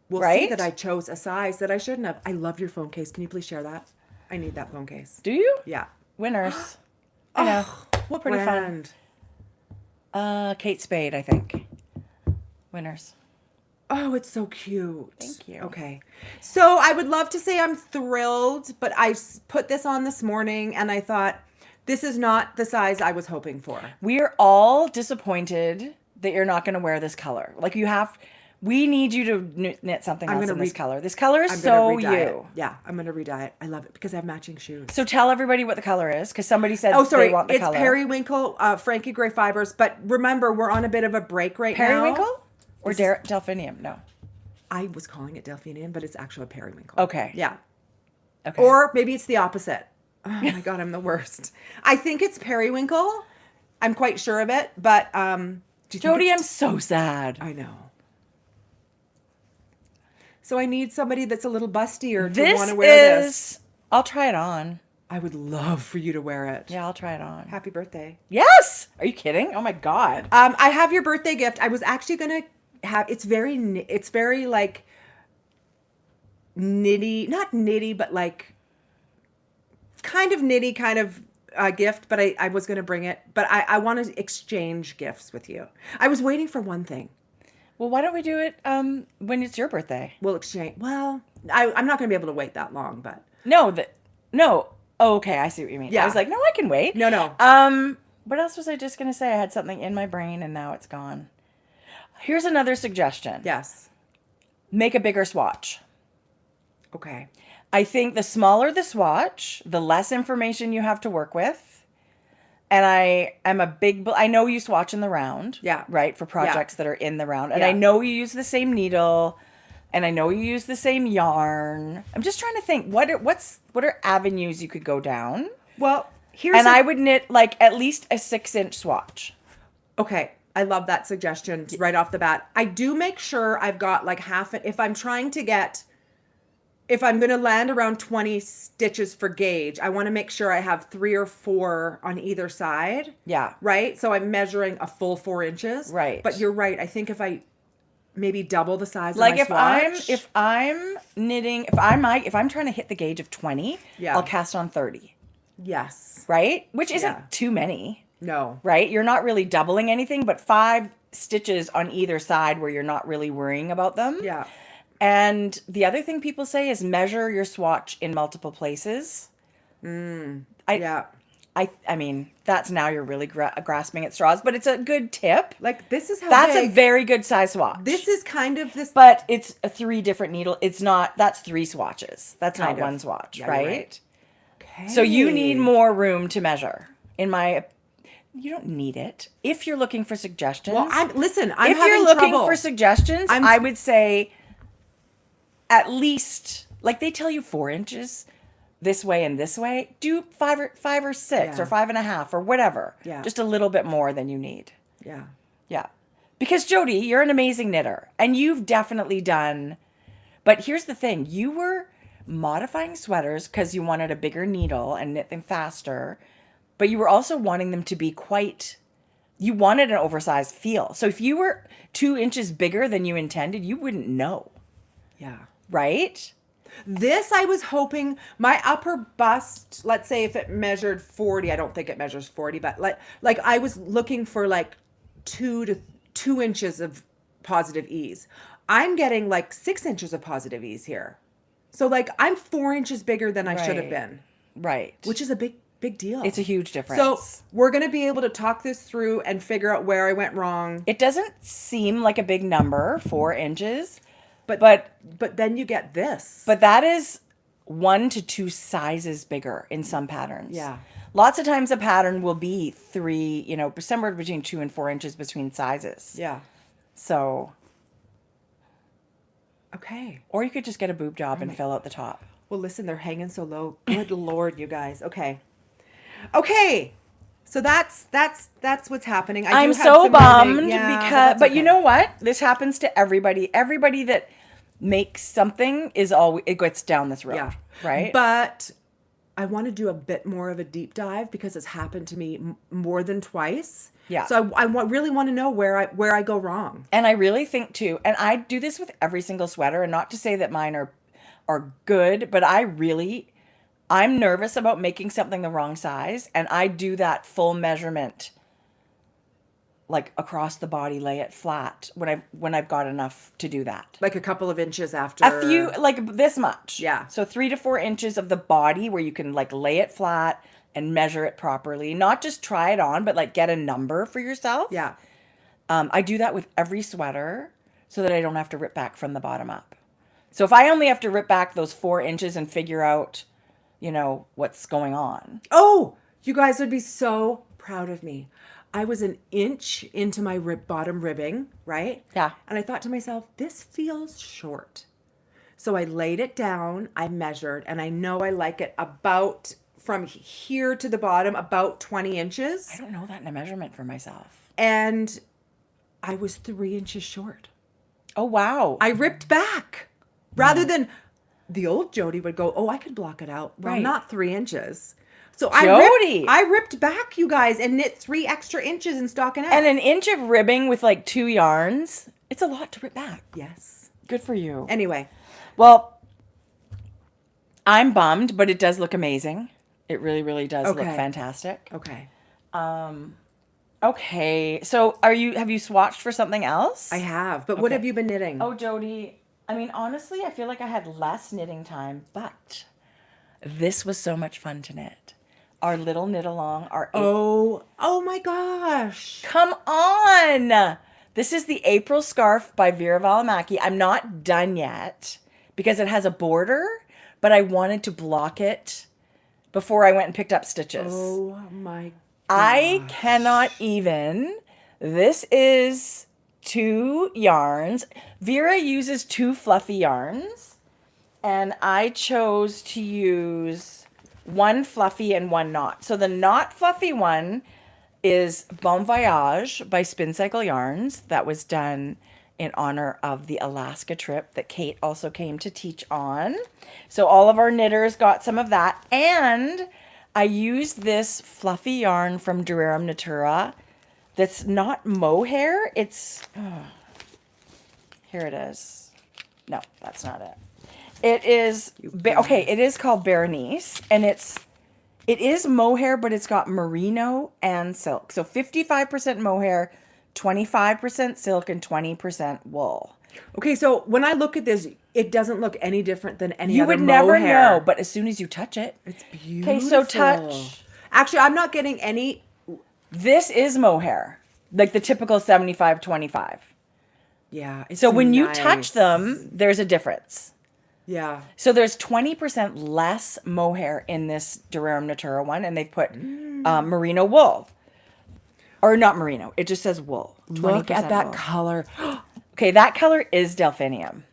We'll see that I chose a size that I shouldn't have. I love your phone case. Can you please share that? I need that phone case. Do you? Yeah. Winners. I know. Well, pretty fun. Kate Spade, I think. Winners. Oh, it's so cute. Thank you. Okay. So I would love to say I'm thrilled, but I put this on this morning and I thought, this is not the size I was hoping for. We're all disappointed that you're not going to wear this color. We need you to knit something else in this color. This color is so you. Yeah, I'm going to re-dye it. I love it because I have matching shoes. So tell everybody what the color is, because somebody said they want the color. It's Periwinkle, Frankie Grey Fibres. But remember, we're on a bit of a break now. Periwinkle? Or delphinium? No. I was calling it delphinium, but it's actually periwinkle. Okay. Yeah. Okay. Or maybe it's the opposite. Oh my God, I'm the worst. I think it's periwinkle. I'm quite sure of it, but Jodi, I'm so sad. I know. So I need somebody that's a little bustier to want to wear this. I'll try it on. I would love for you to wear it. Yeah, I'll try it on. Happy birthday. Yes! Are you kidding? Oh my God. I have your birthday gift. I was actually going to have, it's very like knitty, not knitty, but like kind of knitty kind of gift, but I was going to bring it, but I want to exchange gifts with you. I was waiting for one thing. Well, why don't we do it when it's your birthday? We'll exchange. Well, I'm not going to be able to wait that long, but. No. Oh, okay. I see what you mean. Yeah. I was like, no, I can wait. No. What else was I just going to say? I had something in my brain and now it's gone. Here's another suggestion. Yes. Make a bigger swatch. Okay. I think the smaller the swatch, the less information you have to work with. And I know you swatch in the round. Yeah. Right? For projects that are in the round. And Yeah. I know you use the same needle. And I know you use the same yarn. I'm just trying to think, what are avenues you could go down? Well, I would knit like at least a 6-inch swatch. Okay. I love that suggestion right off the bat. I do make sure I've got like if I'm going to land around 20 stitches for gauge, I want to make sure I have 3 or 4 on either side. Yeah. Right? So I'm measuring a full 4 inches. Right. But you're right. I think if I maybe double the size like of my swatch. if I'm knitting, if I'm trying to hit the gauge of 20, Yeah. I'll cast on 30. Yes. Right? Which isn't too many. No. Right? You're not really doubling anything, but 5 stitches on either side where you're not really worrying about them. Yeah. And the other thing people say is measure your swatch in multiple places. Yeah. I mean, that's now you're really grasping at straws, but it's a good tip. Like this is how That's a very good size swatch. This is kind of this. But it's a 3 different needle. That's 3 swatches. That's not one swatch, Yeah, right? Okay. So you need more room to measure. You don't need it. If you're looking for suggestions. Well, I'm if having you're looking trouble. for suggestions, I would say at least, like they tell you 4 inches this way and this way, do 5 or 6 or 5.5 or whatever. Yeah. Just a little bit more than you need. Yeah. Yeah. Because Jodi, you're an amazing knitter and you've definitely done, but here's the thing, you were modifying sweaters because you wanted a bigger needle and knit them faster, but you were also wanting them to be you wanted an oversized feel. So if you were 2 inches bigger than you intended, you wouldn't know. Yeah. Right? This, I was hoping, my upper bust, let's say if it measured 40, I don't think it measures 40, but like I was looking for like 2 inches of positive ease. I'm getting like 6 inches of positive ease here. So like I'm 4 inches bigger than I should have been. Right. Which is a big deal. It's a huge difference. So we're going to be able to talk this through and figure out where I went wrong. It doesn't seem like a big number, 4 inches. But then you get this. But that is 1 to 2 sizes bigger in some patterns. Yeah. Lots of times a pattern will be 3, somewhere between 2 and 4 inches between sizes. Yeah. So. Okay. Or you could just get a boob job and fill out the top. Well, listen, they're hanging so low. Good Lord, you guys. Okay. So that's what's happening. I'm so bummed because, but you know what? This happens to everybody. Everybody that makes something it gets down this road. Yeah. Right. But I want to do a bit more of a deep dive because it's happened to me more than twice. Yeah. So I really want to know where I go wrong. And I really think too, and I do this with every single sweater, and not to say that mine are good, but I'm nervous about making something the wrong size, and I do that full measurement, like across the body, lay it flat when I've got enough to do that. Like a couple of inches after. A few, like this much. Yeah. So 3 to 4 inches of the body where you can like lay it flat and measure it properly. Not just try it on, but like get a number for yourself. Yeah. I do that with every sweater so that I don't have to rip back from the bottom up. So if I only have to rip back those 4 inches and figure out, what's going on. Oh, you guys would be so proud of me. I was an inch into my bottom ribbing, right? Yeah. And I thought to myself, this feels short. So I laid it down, I measured, and I know I like it about from here to the bottom, about 20 inches. I don't know that in a measurement for myself. And I was 3 inches short. Oh, wow. I ripped back. Rather than the old Jodi would go, oh, I could block it out. Well, Right. not 3 inches. So Jodi! I ripped back, you guys, and knit 3 extra inches in stockinette. And an inch of ribbing with like 2 yarns, it's a lot to rip back. Yes. Good for you. Anyway. Well, I'm bummed, but it does look amazing. It really, really does look fantastic. Okay. Okay. So have you swatched for something else? I have. But what have you been knitting? Oh, Jodi. I mean, honestly, I feel like I had less knitting time, but this was so much fun to knit. Our little knit along, Oh my gosh. Come on. This is the April scarf by Vera Valimaki. I'm not done yet because it has a border, but I wanted to block it before I went and picked up stitches. Oh my gosh. I cannot even. This is 2 yarns. Vera uses 2 fluffy yarns, and I chose to use 1 fluffy and 1 knot. So the not fluffy one is Bon Voyage by Spin Cycle Yarns. That was done in honor of the Alaska trip that Kate also came to teach on. So all of our knitters got some of that. And I used this fluffy yarn from Durarium Natura that's not mohair. It's, here it is. No, that's not it. It is, it is called Berenice, and it is mohair, but it's got merino and silk. So 55% mohair, 25% silk, and 20% wool. Okay, so when I look at this, it doesn't look any different than any You other would never mohair. know, but as soon as you touch it. It's beautiful. Okay, so touch. Actually, I'm not getting any. This is mohair, like the typical 75-25. Yeah. It's So when you nice. touch them, there's a difference. Yeah. So there's 20% less mohair in this Durarium Natura one, and they've put merino wool. Or not merino, it just says wool. Look at that wool. color. Okay, that color is delphinium.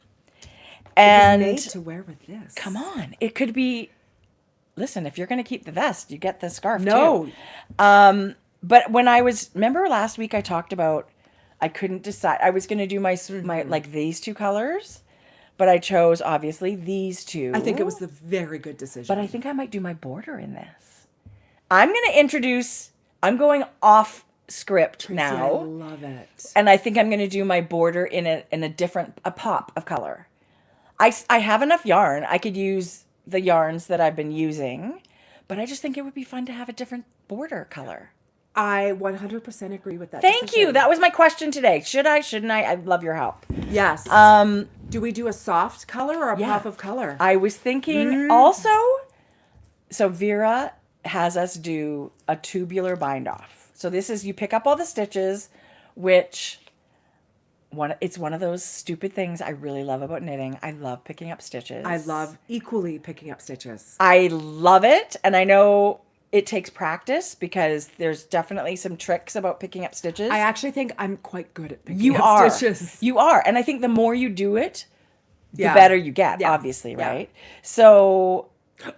And It's made to wear with this. come on, it could be, listen, if you're going to keep the vest, you get the scarf No. too. But when remember last week I talked about, I couldn't decide. I was going to do my like these 2 colors, but I chose obviously these two. I think it was a very good decision. But I think I might do my border in this. I'm going off script Tracie, now. I love it. And I think I'm going to do my border in a pop of color. I have enough yarn. I could use the yarns that I've been using, but I just think it would be fun to have a different border color. I 100% agree with that. Thank you. That was my question today. Should I, shouldn't I? I'd love your help. Yes. Do we do a soft color or a pop of color? I was thinking also, so Vera has us do a tubular bind off. So this is, you pick up all the stitches, which it's one of those stupid things I really love about knitting. I love picking up stitches. I love equally picking up stitches. I love it. And I know it takes practice because there's definitely some tricks about picking up stitches. I actually think I'm quite good at picking up stitches. You are. And I think the more you do it, the better you get, obviously, right? So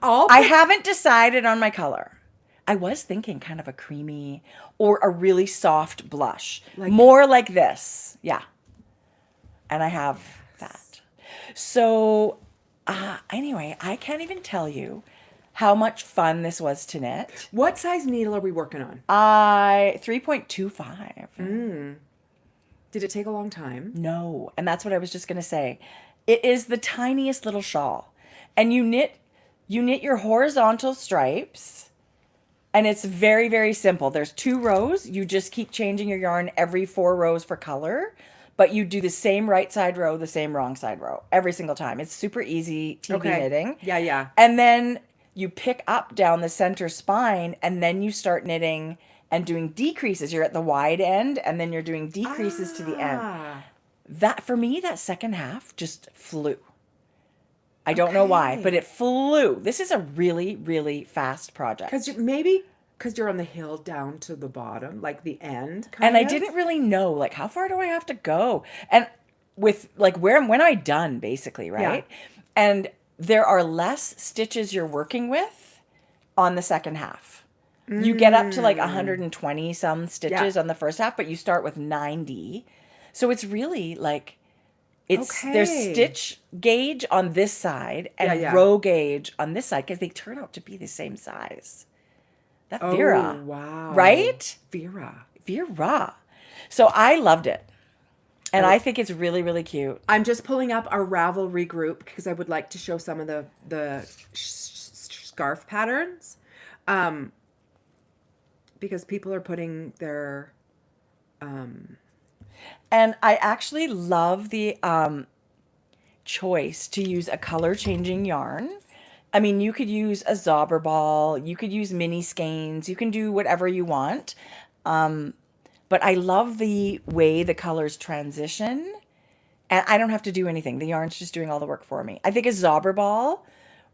I haven't decided on my color. I was thinking kind of a creamy or a really soft blush. More like this. Yeah. And I have that. So anyway, I can't even tell you how much fun this was to knit. What size needle are we working on? 3.25. Did it take a long time? No. And that's what I was just going to say. It is the tiniest little shawl. And you knit your horizontal stripes. And it's very, very simple. There's 2 rows. You just keep changing your yarn every 4 rows for color. But you do the same right side row, the same wrong side row every single time. It's super easy TV knitting. Yeah. And then you pick up down the center spine and then you start knitting and doing decreases. You're at the wide end and then you're doing decreases to the end. That, for me, that second half just flew. I don't know why, but it flew. This is a really, really fast project. Because you're on the hill down to the bottom, like the end. And I didn't really know, like, how far do I have to go? And with, like, when am I done, basically, right? Yeah. And there are less stitches you're working with on the second half. You get up to, like, 120 some stitches on the first half, but you start with 90. So it's really, like, there's stitch gauge on this side and row gauge on this side because they turn out to be the same size. That Vera. Oh, wow. Right? Vera. So I loved it. And I think it's really, really cute. I'm just pulling up our Ravelry group because I would like to show some of the scarf patterns. Because people are putting their... And I actually love the choice to use a color-changing yarn. I mean, you could use a zobber ball, you could use mini skeins, you can do whatever you want. But I love the way the colors transition. And I don't have to do anything. The yarn's just doing all the work for me. I think a zobber ball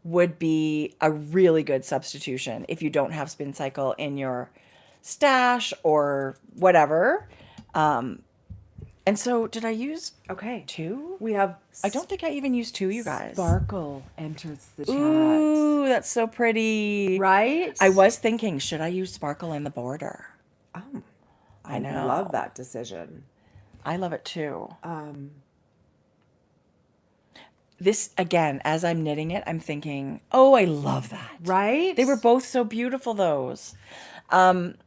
would be a really good substitution if you don't have Spin Cycle in your stash or whatever. And so did I use 2? We have... I don't think I even used 2, you guys. Sparkle enters the chat. Ooh, that's so pretty. Right? I was thinking, should I use sparkle in the border? Oh, I know. I love that decision. I love it too. This, again, as I'm knitting it, I'm thinking, oh, I love that. Right? They were both so beautiful, those.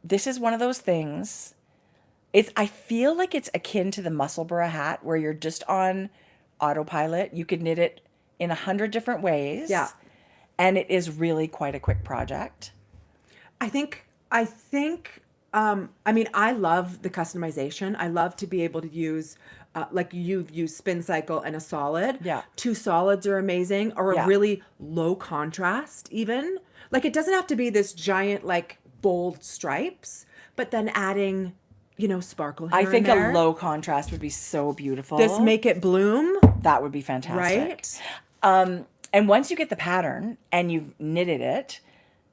This is one of those things... I feel like it's akin to the Musselburgh hat where you're just on autopilot. You could knit it in 100 different ways. Yeah. And it is really quite a quick project. I mean, I love the customization. I love to be able to use, like you've used Spin Cycle and a solid. Yeah. 2 solids are amazing, or a really low contrast even. Like it doesn't have to be this giant, like bold stripes, but then adding... sparkle here I think and there. a low contrast would be so beautiful. This Make It Bloom. That would be fantastic. Right? And once you get the pattern and you've knitted it,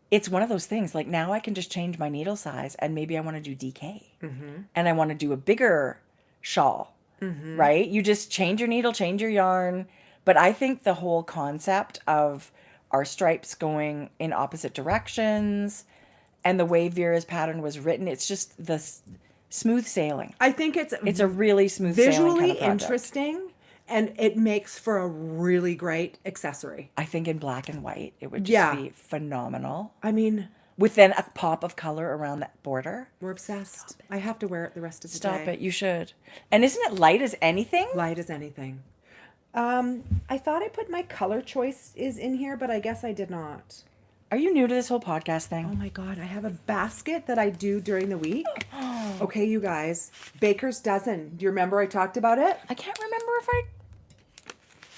it's one of those things. Like now I can just change my needle size and maybe I want to do DK. And I want to do a bigger shawl, right? You just change your needle, change your yarn. But I think the whole concept of our stripes going in opposite directions and the way Vera's pattern was written, it's just the... smooth sailing. I think it's a really smooth sailing visually kind of project. interesting, And it makes for a really great accessory. I think in black and white, it would just be phenomenal. I mean, with then a pop of color around that border. We're obsessed. I have to wear it the rest of the day. Stop it. You should. And isn't it light as anything? Light as anything. I thought I put my color choices in here, but I guess I did not. Are you new to this whole podcast thing? Oh my God. I have a basket that I do during the week. Okay, you guys. Baker's Dozen. Do you remember I talked about it? I can't remember if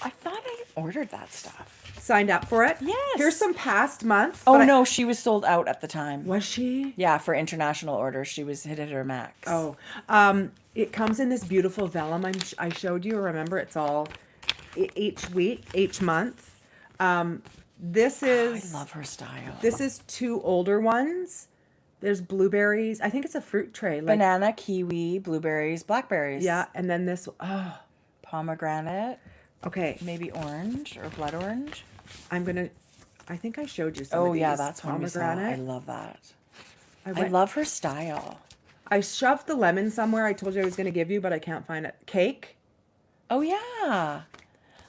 I thought I ordered that stuff. Signed up for it? Yes. Here's some past months. Oh, no. She was sold out at the time. Was she? Yeah, for international orders. She was hit at her max. Oh. It comes in this beautiful vellum I showed you. Remember, it's all each week, each month. This is... I love her style. This is 2 older ones. There's blueberries. I think it's a fruit tray. Like, banana, kiwi, blueberries, blackberries. yeah, and then this... Oh. Pomegranate. Okay. Maybe orange or blood orange. I think I showed you some of Oh, these. yeah, that's one we saw. Pomegranate. I love that. I love her style. I shoved the lemon somewhere I told you I was going to give you, but I can't find it. Cake. Oh, yeah. I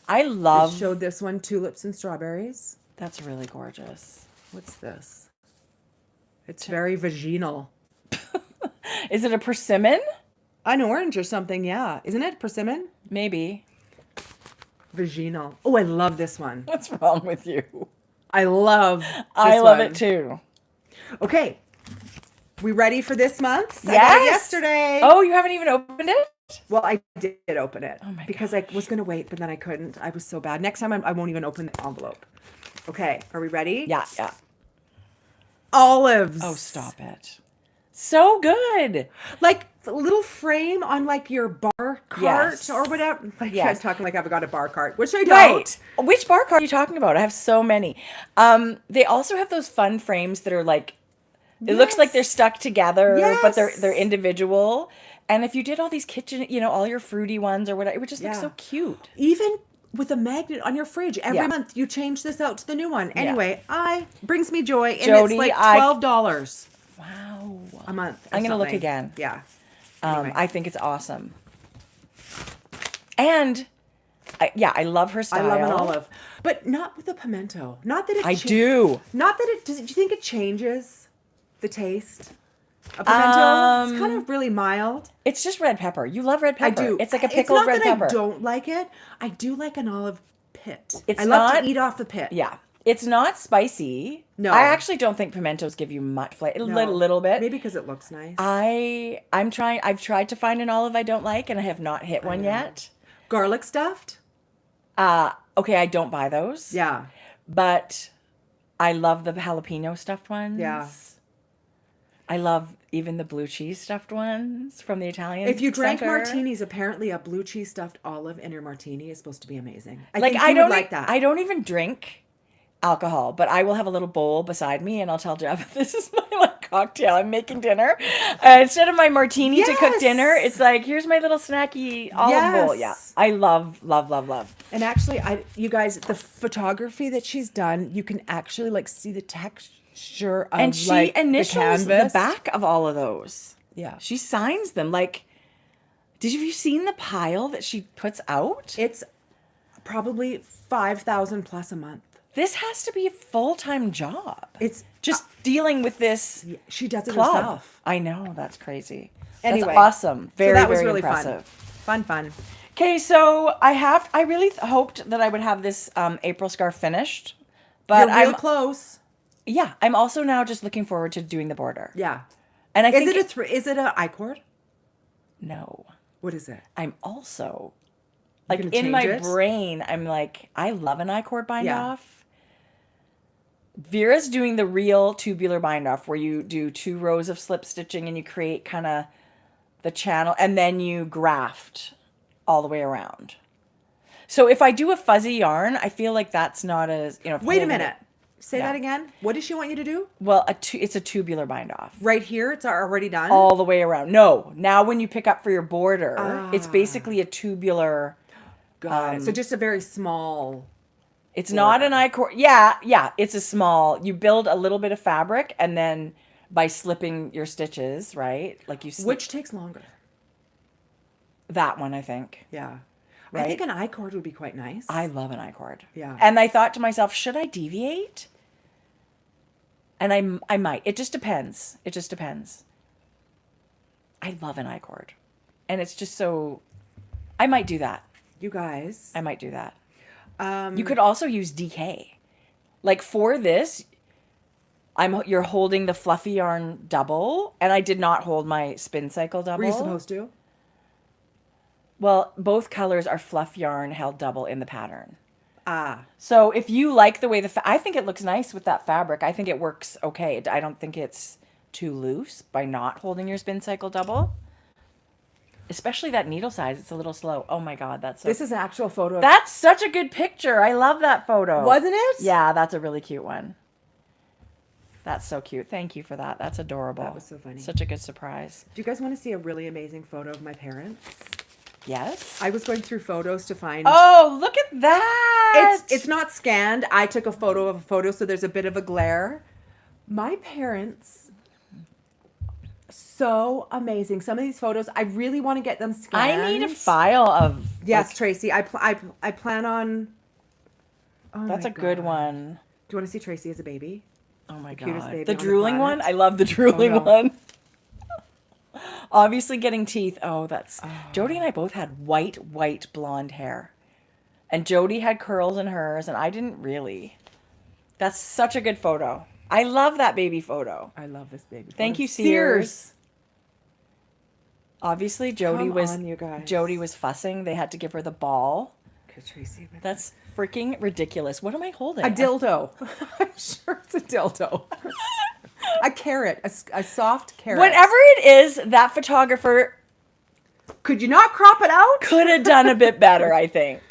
I love... showed this one, tulips and strawberries. That's really gorgeous. What's this? It's very vaginal. Is it a persimmon? An orange or something, yeah. Isn't it persimmon? Maybe. Vaginal. Oh, I love this one. What's wrong with you? I love this I love one. it too. Okay. We ready for this month? Yes. I got it yesterday. Oh, you haven't even opened it? Well, I did open it. Oh my because I was going to wait, but then I couldn't. I was so bad. Next time I won't even open the envelope. Okay. Are we ready? Yeah, yeah. Olives. Oh, stop it. So good. Like a little frame on like your bar cart Yes. or whatever. Like, Yes. I'm talking like I've got a bar cart, which I don't. Right. Which bar card are you talking about? I have so many. They also have those fun frames that are like, it looks like they're stuck together, but they're Yes. individual. And if you did all these kitchen, all your fruity ones or whatever, it would just look so cute. Even with a magnet on your fridge, every Yeah. month you change this out to the new one. Anyway, brings me joy, and Jodi, it's like $12 Wow. a month. I'm gonna look something. again. Yeah. Anyway. I think it's awesome. And I love her style. I love an olive, but not with a pimento. Not that it. I do. Not that it. Do you think it changes the taste? A pimento. It's kind of really mild. It's just red pepper. You love red pepper. I do. It's like a pickled red It's not pepper. that I don't like it. I do like an olive pit. It's I love not- to eat off the pit. Yeah. It's not spicy. No. I actually don't think pimentos give you much flavor. A little bit. Maybe because it looks nice. I'm trying. I've tried to find an olive I don't like, and I have not hit one yet. Garlic stuffed. Okay, I don't buy those. Yeah. But I love the jalapeno stuffed ones. Yeah. I love even the blue cheese stuffed ones from the Italian. If you drank center. martinis, apparently a blue cheese stuffed olive in your martini is supposed to be amazing. I Like think I you don't would like that. I don't even drink alcohol, but I will have a little bowl beside me, and I'll tell Jeff, "This is my cocktail. I'm making dinner. Instead of my martini to cook Yes. dinner, it's like here's my little snacky olive bowl." Yeah, Yes. I love. And actually, you guys, the photography that she's done, you can actually like see the texture of And she like, initials the the canvas. back of all of those. Yeah. She signs them. Like, have you seen the pile that she puts out? It's probably 5,000 plus a month. This has to be a full-time job. It's Just dealing with this she does it club. herself. I know, that's crazy. Anyway, that's awesome. Very, so that was very really impressive. fun. Okay, so I really hoped that I would have this April scarf finished, but You're real I'm close. yeah, I'm also now just looking forward to doing the border. Yeah. And I Is think it is it a I-cord? no. What is it? I'm also You're like gonna in my change it? brain, I'm like, I love an I-cord bind Yeah. off. Vera's doing the real tubular bind off where you do 2 rows of slip stitching and you create kind of the channel and then you graft all the way around. So if I do a fuzzy yarn, I feel like that's not as, Wait a holding minute. it- Say Yeah. that again. What does she want you to do? Well, it's a tubular bind off. Right here, it's already done. All the way around. No, now when you pick up for your border, it's basically a tubular. Got it. So just a very small. It's not an I-cord. Yeah, it's a small. You build a little bit of fabric and then by slipping your stitches, right? Like you slip Which takes longer. that one, I think. Yeah. right? I think an I-cord would be quite nice. I love an I-cord. Yeah. And I thought to myself, should I deviate? And I might. It just depends. It just depends. I love an I-cord. And it's just so... I might do that. You guys. I might do that. You could also use DK. Like for this, you're holding the fluffy yarn double, and I did not hold my spin cycle double. Were you supposed to? Well, both colors are fluff yarn held double in the pattern. Ah. So if you like the way I think it looks nice with that fabric. I think it works okay. I don't think it's too loose by not holding your spin cycle double. Especially that needle size. It's a little slow. Oh my God, that's so... This is an actual photo. That's such a good picture. I love that photo. Wasn't it? Yeah, that's a really cute one. That's so cute. Thank you for that. That's adorable. That was so funny. Such a good surprise. Do you guys want to see a really amazing photo of my parents? Yes. I was going through photos to find... Oh, look at that. It's not scanned. I took a photo of a photo, so there's a bit of a glare. My parents... So amazing. Some of these photos, I really want to get them scanned. I need a file of... Yes, like, Tracie. I plan on... Oh that's my a good God. one. Do you want to see Tracie as a baby? Oh my cutest God. baby The on the drooling one? planet. I love the drooling no. one. Obviously getting teeth. Oh, that's... Jodi and I both had white blonde hair. And Jodi had curls in hers, and I didn't really. That's such a good photo. I love that baby photo. I love this baby. Thank photo. you, Sears. Obviously, Jodi Come was on, you guys. Jodi was fussing. They had to give her the ball. Okay, Tracie. That's freaking ridiculous. What am I holding? A dildo. I'm sure it's a dildo. A carrot. A soft carrot. Whatever it is, that photographer Could you not crop it out? could have done a bit better, I think.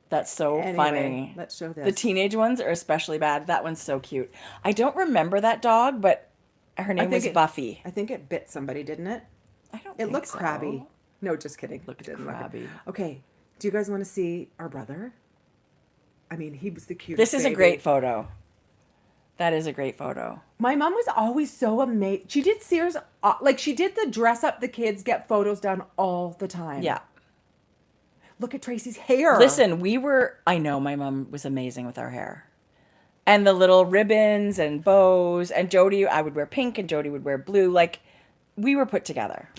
That's so Anyway, funny. let's show this. The teenage ones are especially bad. That one's so cute. I don't remember that dog, but her name was Buffy. I think it bit somebody, didn't it? I don't It think looked so. crabby. No, just kidding. Looked It didn't crabby. Okay. Do you guys want to see our brother? I mean, he was the cutest This is a baby. great photo. That is a great photo. My mom was always so amazed. She did Sears, like she did the dress up the kids, get photos done all the time. Yeah. Look at Tracie's hair. Listen, I know my mom was amazing with our hair. And the little ribbons and bows. And Jodi, I would wear pink and Jodi would wear blue. Like, we were put together.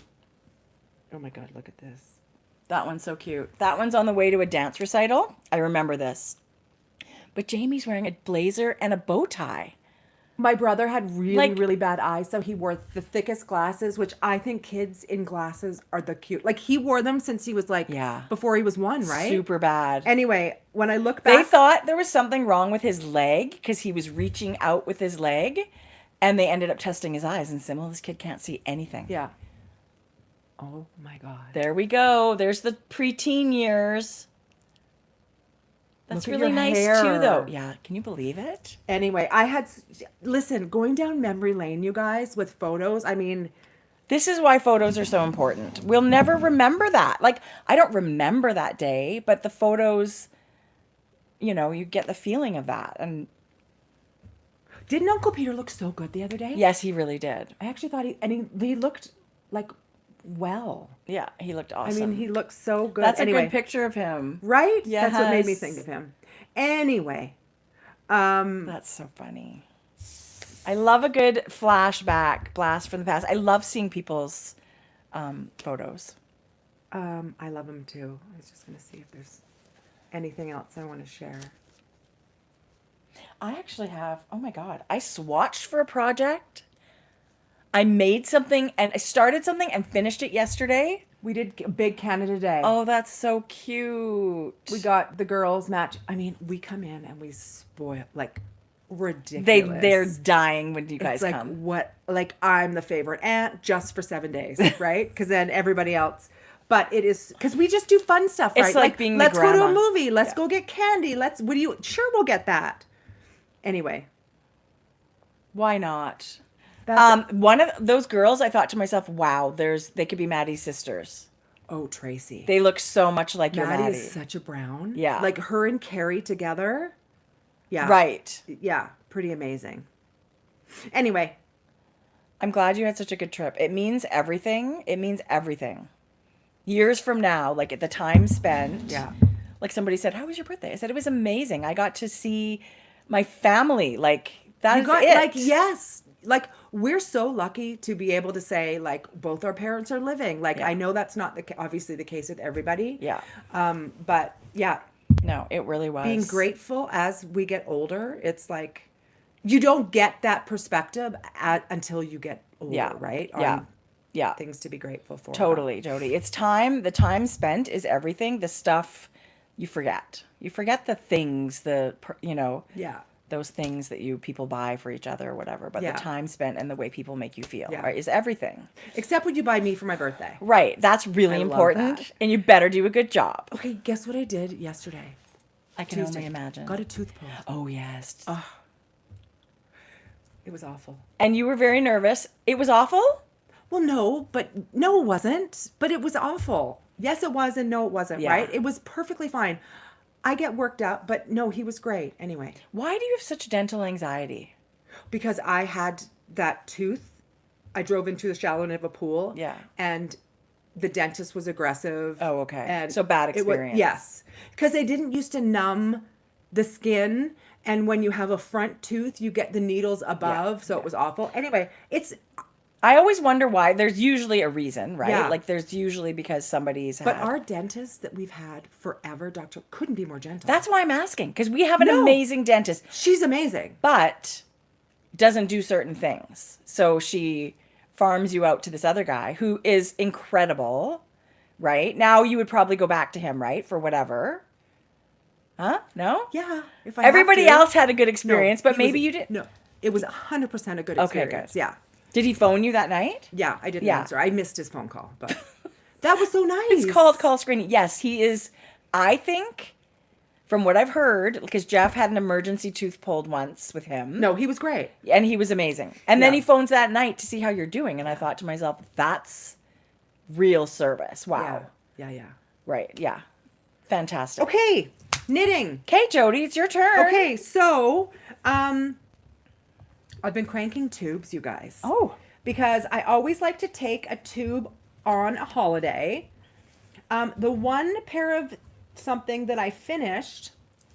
Oh my God, look at this. That one's so cute. That one's on the way to a dance recital. I remember this. But Jamie's wearing a blazer and a bow tie. My brother had really, Like- really bad eyes, so he wore the thickest glasses, which I think kids in glasses are the cute. Like he wore them since he was like, Yeah. before he was one, right? Super bad. Anyway, when I look They back, thought there was something wrong with his leg because he was reaching out with his leg. And they ended up testing his eyes and said, well, this kid can't see anything. yeah. Oh my God. There we go. There's the preteen years. That's Look at really your nice hair. too, though. Yeah. Can you believe it? Anyway, listen, going down memory lane, you guys, with photos. I mean, This is why photos are so important. We'll never remember that. Like, I don't remember that day, but the photos, you know, you get the feeling of that. And didn't Uncle Peter look so good the other day? yes, he really did. I actually thought he looked like well. Yeah, he looked I awesome. mean, he looked so good. That's anyway, a good picture of him. right? That's what made me Yes. think of him. Anyway, That's so funny. I love a good flashback, blast from the past. I love seeing people's photos. I love him too. I was just gonna see if there's anything else I want to share. I actually have, oh my God, I swatched for a project. I made something and I started something and finished it yesterday. We did a big Canada Day. Oh, that's so cute. We got the girls match. I mean, we come in and we spoil like ridiculous. They're dying when you guys it's like come. what? Like I'm the favorite aunt just for 7 days, right? Because then everybody else. But it is because we just do fun stuff, It's right? like being the let's go to a grandma. movie. Let's Yeah. go get candy. Sure, we'll get that. Anyway, Why not? that's One of those girls, I thought to myself, wow, they could be Maddie's sisters. oh Tracie. They look so much like your Maddie Maddie. is such a brown. Yeah. like her and Carrie together. Yeah, Right. Yeah, pretty amazing. Anyway, I'm glad you had such a good trip. It means everything. It means everything. years from now, like at the time spent. Yeah. Like somebody said, "How was your birthday?" I said, "It was amazing. I got to see my family." Like that You is got it. like, yes, like we're so lucky to be able to say like both our parents are living. Like I know that's not obviously the case with everybody. Yeah. But yeah, No, it really was. being grateful as we get older, it's like you don't get that perspective until you get older, Yeah. right? Yeah. Yeah. Things to be grateful for. Totally, Jodi. It's time. The time spent is everything. The stuff you forget. You forget the things, Yeah. those things that people buy for each other or whatever. But Yeah. the time spent and the way people make you feel, Yeah. right, is everything. Except when you buy me for my birthday. Right. That's really I love important. that. And you better do a good job. Okay, guess what I did yesterday? I can only imagine. Got a tooth pulled. Oh, yes. It was awful. And you were very nervous. It was awful? Well, no, it wasn't. But it was awful. Yes, it was, and no, it wasn't, Yeah. right? It was perfectly fine. I get worked up, but no, he was great anyway. Why do you have such dental anxiety? Because I had that tooth. I drove into the shallow end of a pool. Yeah. And the dentist was aggressive. Oh, okay. And So bad it was- experience. yes. Because they didn't used to numb the skin. And when you have a front tooth, you get the needles above. So it was awful. Anyway, I always wonder why. There's usually a reason, right? Yeah. Like there's usually because somebody's but had. our dentist that we've had forever, Doctor, couldn't be more gentle. That's why I'm asking, because we have an No. amazing dentist, She's amazing. but doesn't do certain things. So she farms you out to this other guy who is incredible, right? Now you would probably go back to him, right? For whatever. Huh? No? Yeah. If I Everybody have to. else had a good experience, No, but he maybe was- you didn't. No, it was 100% a good Okay, experience. good. Yeah. Did he phone you that night? Yeah, I didn't Yeah. answer. I missed his phone call, but that was so nice. It's called call screening. Yes, he is. I think, from what I've heard, because Jeff had an emergency tooth pulled once with him. No, he was great. And he was amazing. And then Yeah. he phones that night to see how you're doing. And I thought to myself, that's real service. Wow. Yeah. Right. Yeah. Fantastic. Okay, knitting. Okay, Jodi, it's your turn. Okay, so I've been cranking tubes, you guys. Oh. Because I always like to take a tube on a holiday. The one pair of something that I finished,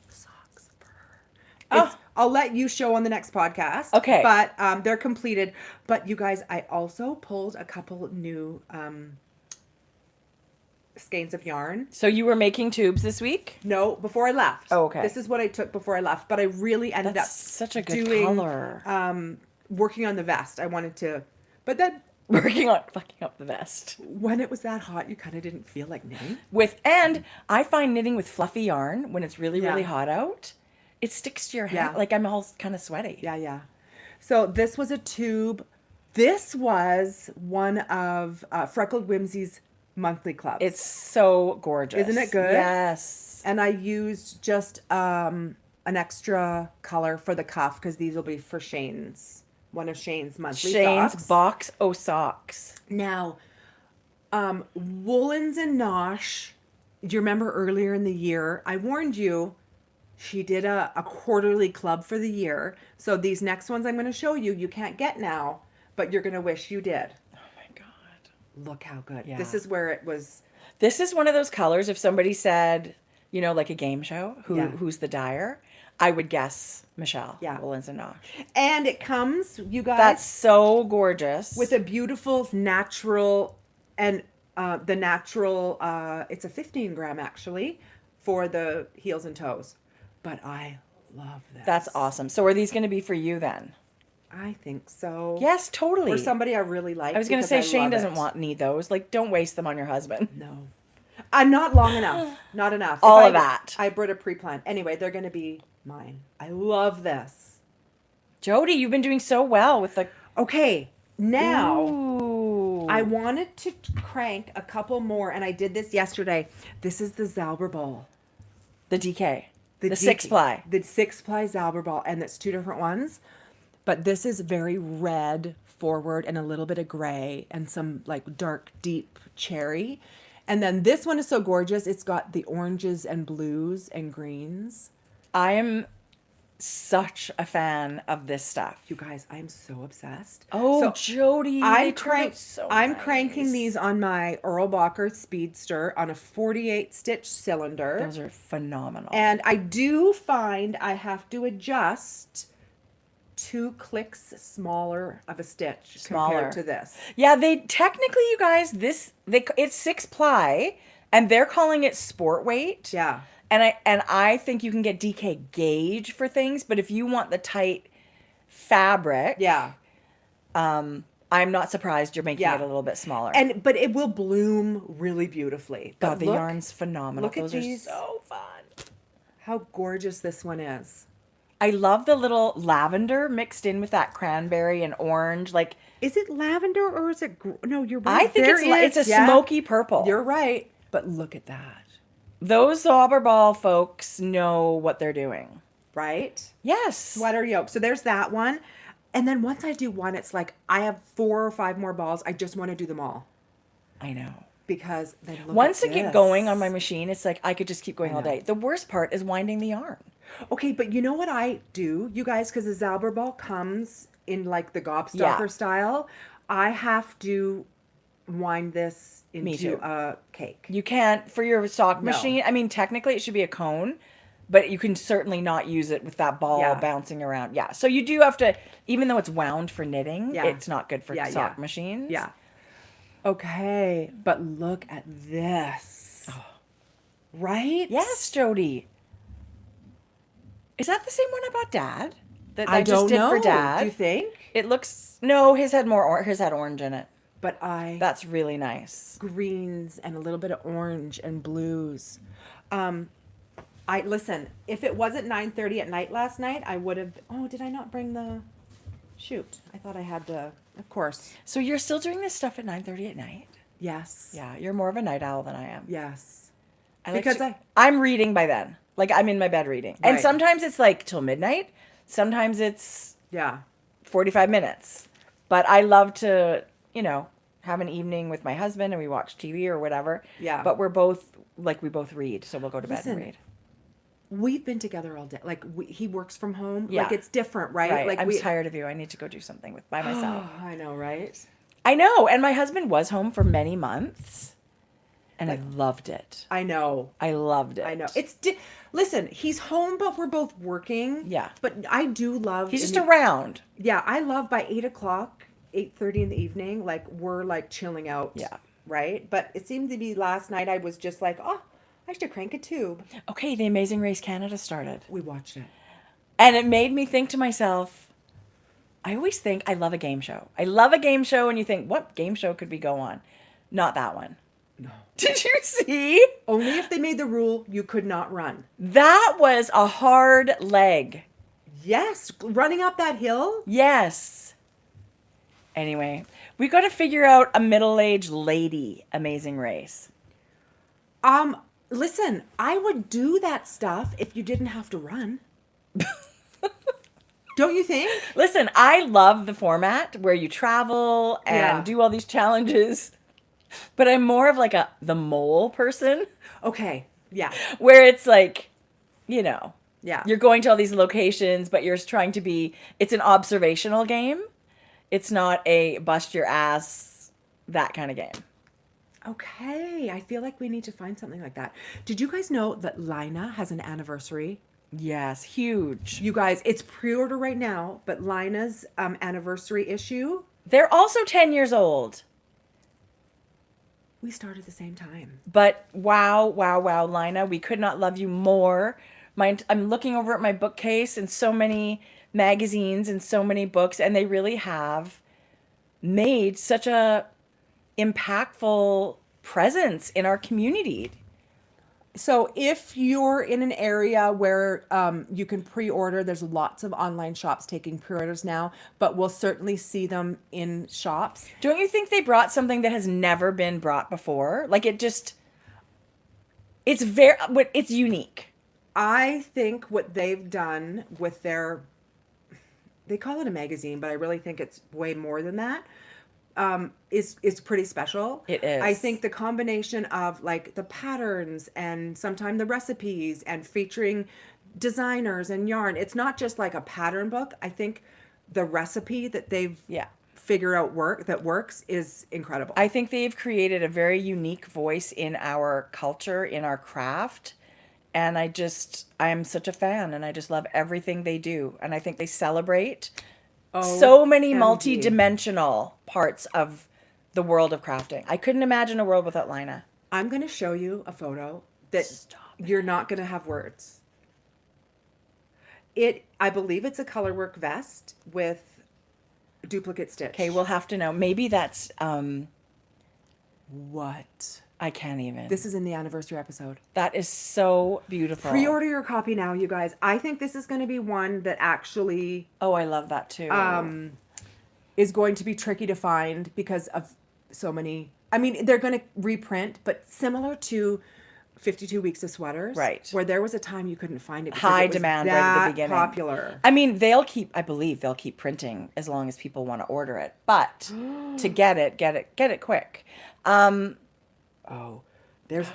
socks for her. I'll let you show on the next podcast. Okay. But they're completed. But you guys, I also pulled a couple new skeins of yarn. So you were making tubes this week? No, before I left. Oh, okay. This is what I took before I left. But I really ended That's up such a good doing, color. working on the vest. I wanted to, but then Working on fucking up the vest. when it was that hot, you kind of didn't feel like knitting. And I find knitting with fluffy yarn when it's really, really Yeah. hot out, it sticks to your hand. Yeah. Like I'm all kind of sweaty. Yeah. So this was a tube. This was one of Freckled Whimsy's monthly clubs. It's so gorgeous. Isn't it good? Yes. And I used just an extra color for the cuff because these will be for Shane's, one of Shane's monthly Shane's socks. box o' socks. Now, Woolens and Nosh, do you remember earlier in the year, I warned you, she did a quarterly club for the year. So these next ones I'm going to show you, you can't get now, but you're going to wish you did. Oh my God. Look how good. Yeah. This is where it was. This is one of those colors. If somebody said, like a game show, who's the dyer, I would guess Michelle. Yeah. Woolens and Nosh. And it comes, you guys, That's so gorgeous. with a beautiful natural, and the natural, it's a 15 gram actually for the heels and toes. But I love this. That's awesome. So are these going to be for you then? I think so. Yes, totally. Or somebody I really like. I was going to say Shane love doesn't it. need those. Like, don't waste them on your husband. No. I'm not long enough. Not enough. All If of that. I Britta pre-planned. Anyway, they're going to be mine. I love this. Jodi, you've been doing so well with the... Okay, now Ooh. I wanted to crank a couple more, and I did this yesterday. This is the Zauber ball. The DK. The DK 6-ply. The 6-ply Zauber ball, and it's two different ones. But this is very red forward and a little bit of gray and some like dark, deep cherry. And then this one is so gorgeous. It's got the oranges and blues and greens. I am such a fan of this stuff. You guys, I'm so obsessed. Oh, So Jodi, I'm they turned out so cranking nice. these on my Erlbacher Speedster on a 48 stitch cylinder. Those are phenomenal. And I do find I have to adjust 2 clicks smaller of a stitch compared to this. Yeah, they technically, you guys, it's 6-ply, and they're calling it sport weight. Yeah. And I think you can get DK gauge for things, but if you want the tight fabric, Yeah. I'm not surprised you're making it a little bit smaller. But it will bloom really beautifully. God, But the yarn's phenomenal. look at Those these. are so fun. How gorgeous this one is. I love the little lavender mixed in with that cranberry and orange. Like, Is it lavender or is it? No, you're right. I think it's a smoky purple. You're right. But look at that. Those Zauberball folks know what they're doing. Right? Yes. Sweater yoke. So there's that one. And then once I do one, it's like I have 4 or 5 more balls. I just want to do them all. I know. Because then look Once at I get this. going on my machine, it's like I could just keep going all know. day. The worst part is winding the yarn. Okay, but you know what I do, you guys, because the Zauberball comes in like the Gobstopper style. I have to wind this Me too. into a cake. You can't, for your sock No. machine, I mean, technically it should be a cone, but you can certainly not use it with that ball bouncing around. Yeah. So you do have to, even though it's wound for knitting, it's not good for sock machines. Yeah. Okay, but look at this. Oh. Right? Yes, Jodi. Is that the same one I bought Dad? That I just don't did know. for Dad? Do you think? It looks, no, his had his had orange in it. But That's really nice. greens and a little bit of orange and blues. Listen, if it wasn't 9:30 at night last night, I would have. Oh, did I not bring the? Shoot, I thought I had the. Of course. So you're still doing this stuff at 9:30 at night? Yes. Yeah, you're more of a night owl than I am. Yes. I'm reading by then. Like, I'm in my bed reading. And Right. sometimes it's like till midnight. Sometimes it's Yeah. 45 minutes. But I love to, have an evening with my husband and we watch TV or whatever. Yeah. But we both read. So we'll go to bed and Listen, read. We've been together all day. Like he works from home. Yeah. Like it's different, right? Right. Like I'm tired of you. I need to go do something by myself. I know, right? I know. And my husband was home for many months. And I loved it. I know. I loved it. I know. Listen, he's home, but we're both working. Yeah. But I do love. He's just around. Yeah, I love by 8:00, 8:30 in the evening. Like we're like chilling out. Yeah. Right. But it seemed to be last night. I was just like, oh, I should crank a tube. Okay, The Amazing Race Canada started. We watched it. And it made me think to myself, I always think I love a game show. I love a game show, and you think, what game show could we go on? Not that one. No. Did you see? Only if they made the rule you could not run. That was a hard leg. Yes, running up that hill. Yes. Anyway, we got to figure out a middle-aged lady Amazing Race. Listen, I would do that stuff if you didn't have to run. Don't you think? Listen, I love the format where you travel and do all these challenges, but I'm more of like the mole person. Okay. Yeah. Where it's like, Yeah. you're going to all these locations, but you're trying to it's an observational game. It's not a bust your ass, that kind of game. Okay. I feel like we need to find something like that. Did you guys know that Lina has an anniversary? Yes, huge. You guys, it's pre-order right now, but Lina's anniversary issue. They're also 10 years old. We started at the same time. But wow, Lina, we could not love you more. I'm looking over at my bookcase and so many magazines and so many books, and they really have made such a impactful presence in our community. So if you're in an area where you can pre-order, there's lots of online shops taking pre-orders now, but we'll certainly see them in shops. Don't you think they brought something that has never been brought before? Like it's unique. I think what they've done with they call it a magazine, but I really think it's way more than that, is pretty special. It is. I think the combination of like the patterns and sometimes the recipes and featuring designers and yarn. It's not just like a pattern book. I think the recipe that they've figured out that works is incredible. I think they've created a very unique voice in our culture, in our craft. And I am such a fan, and I just love everything they do. And I think they celebrate so many multi-dimensional parts of the world of crafting. I couldn't imagine a world without Lina. I'm going to show you a photo that you're not going to have words. I believe it's a colorwork vest with duplicate stitch. Okay, we'll have to know. Maybe that's what? I can't even. This is in the anniversary episode. That is so beautiful. Pre-order your copy now, you guys. I think this is going to be one that actually... Oh, I love that too. Is going to be tricky to find because of so many... I mean, they're going to reprint, but similar to 52 Weeks of Sweaters. Right. Where there was a time you couldn't find it. High demand right at the beginning. Popular. I mean, I believe they'll keep printing as long as people want to order it. But to get it quick.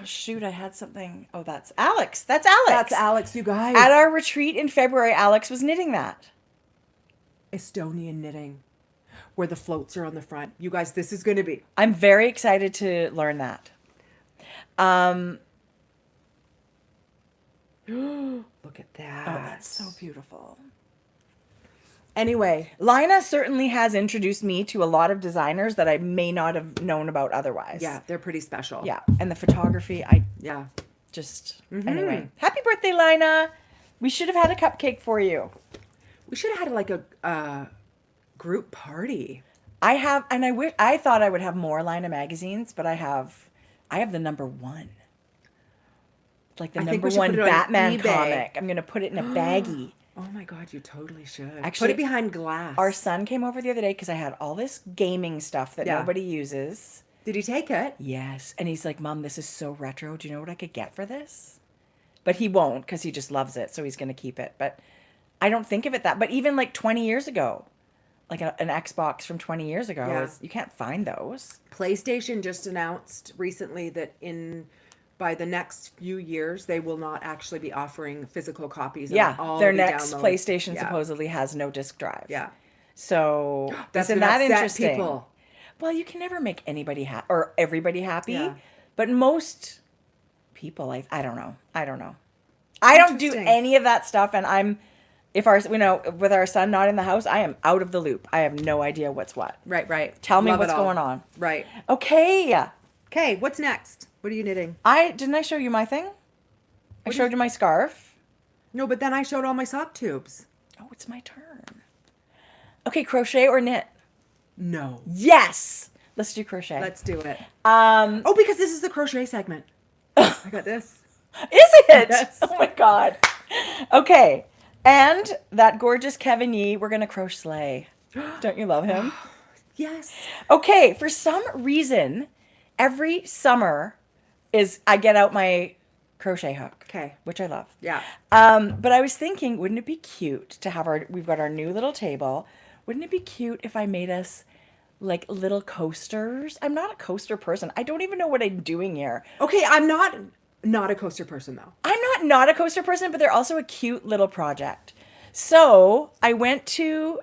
Shoot, I had something. Oh, that's Alex. That's Alex, you guys. At our retreat in February, Alex was knitting that. Estonian knitting, where the floats are on the front. You guys, this is going to be... I'm very excited to learn that. Look at that. Oh, that's so beautiful. Anyway, Lina certainly has introduced me to a lot of designers that I may not have known about otherwise. Yeah, they're pretty special. Yeah, and the photography, Anyway. Happy birthday, Lina. We should have had a cupcake for you. We should have had like a group party. I thought I would have more Lina magazines, but I have the number one. Like the number one Batman comic. I'm going to put it in a baggie. Oh my God, you totally should. Actually, put it behind glass. Our son came over the other day because I had all this gaming stuff that nobody uses. Did he take it? Yes. And he's like, Mom, this is so retro. Do you know what I could get for this? But he won't because he just loves it. So he's going to keep it. But I don't think of it that. But even like 20 years ago, like an Xbox from 20 years ago, you can't find those. PlayStation just announced recently that by the next few years, they will not actually be offering physical copies. Their next PlayStation supposedly has no disc drive. Yeah. So isn't that interesting? People. Well, you can never make anybody happy or everybody happy, but most people, I don't know. I don't do any of that stuff, and with our son not in the house, I am out of the loop. I have no idea what's what. Right. Tell me what's going on. Right. Okay, what's next? What are you knitting? Didn't I show you my thing? I showed you my scarf. No, but then I showed all my sock tubes. Oh, it's my turn. Okay, crochet or knit? No. Yes. Let's do crochet. Let's do it. Because this is the crochet segment. I got this. Is it? Yes. Oh my God. Okay. And that gorgeous Kevin Yee, we're going to crochet. Don't you love him? Yes. Okay. For some reason, every summer I get out my crochet hook. Okay. Which I love. Yeah. But I was thinking, wouldn't it be cute to have we've got our new little table. Wouldn't it be cute if I made us like little coasters? I'm not a coaster person. I don't even know what I'm doing here. Okay. I'm not a coaster person though. I'm not a coaster person, but they're also a cute little project. So I went to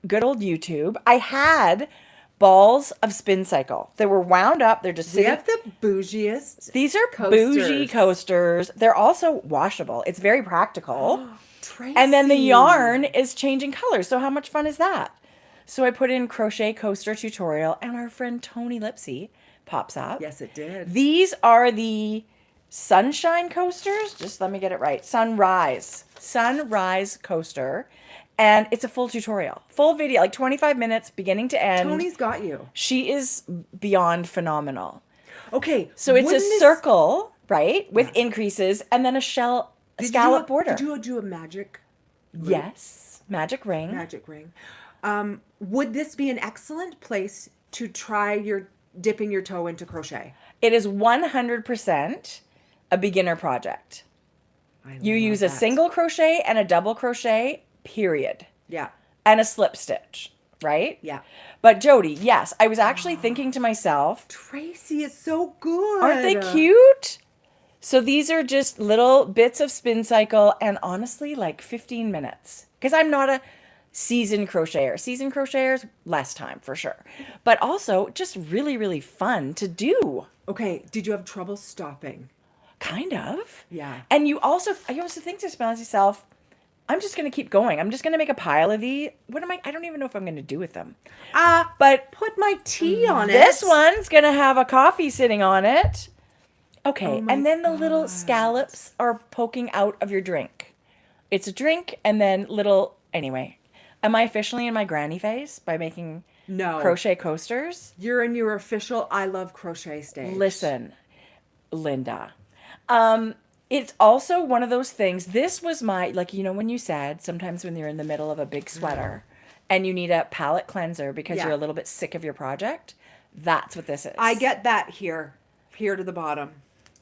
good old YouTube. I had balls of Spin Cycle that were wound up. They're just sitting. We have the bougiest. These are bougie coasters. They're also washable. It's very practical. Tracie. And then the yarn is changing colors. So how much fun is that? So I put in crochet coaster tutorial, and our friend Tony Lipsy pops up. Yes, it did. These are the Sunshine coasters. Just let me get it right. Sunrise coaster. And it's a full tutorial, full video, like 25 minutes, beginning to end. Tony's got you. She is beyond phenomenal. Okay. So it's a circle, right, with increases, and then a scallop border. Did you do a magic ring? Yes. Magic ring. Magic ring. Would this be an excellent place to try dipping your toe into crochet? It is 100% a beginner project. You use a single crochet and a double crochet, period. Yeah. And a slip stitch, right? Yeah. But Jodi, yes, I was actually thinking to myself, Tracie is so good. Aren't they cute? So these are just little bits of spin cycle and honestly like 15 minutes. Because I'm not a seasoned crocheter. Seasoned crocheters, less time for sure. But also just really, really fun to do. Okay, did you have trouble stopping? Kind of. Yeah. And you also think to yourself, I'm just going to keep going. I'm just going to make a pile of these. I don't even know if I'm going to do with them. But Put my tea on it. this one's going to have a coffee sitting on it. Okay, Oh my and then the little scallops are poking out of your drink. It's a drink and then anyway. Am I officially in my granny phase by making crochet coasters? You're in your official I love crochet stage. Listen, Linda. It's also one of those things. This was my, when you said sometimes when you're in the middle of a big sweater and you need a palette cleanser because you're a little bit sick of your project, that's what this is. I get that here to the bottom.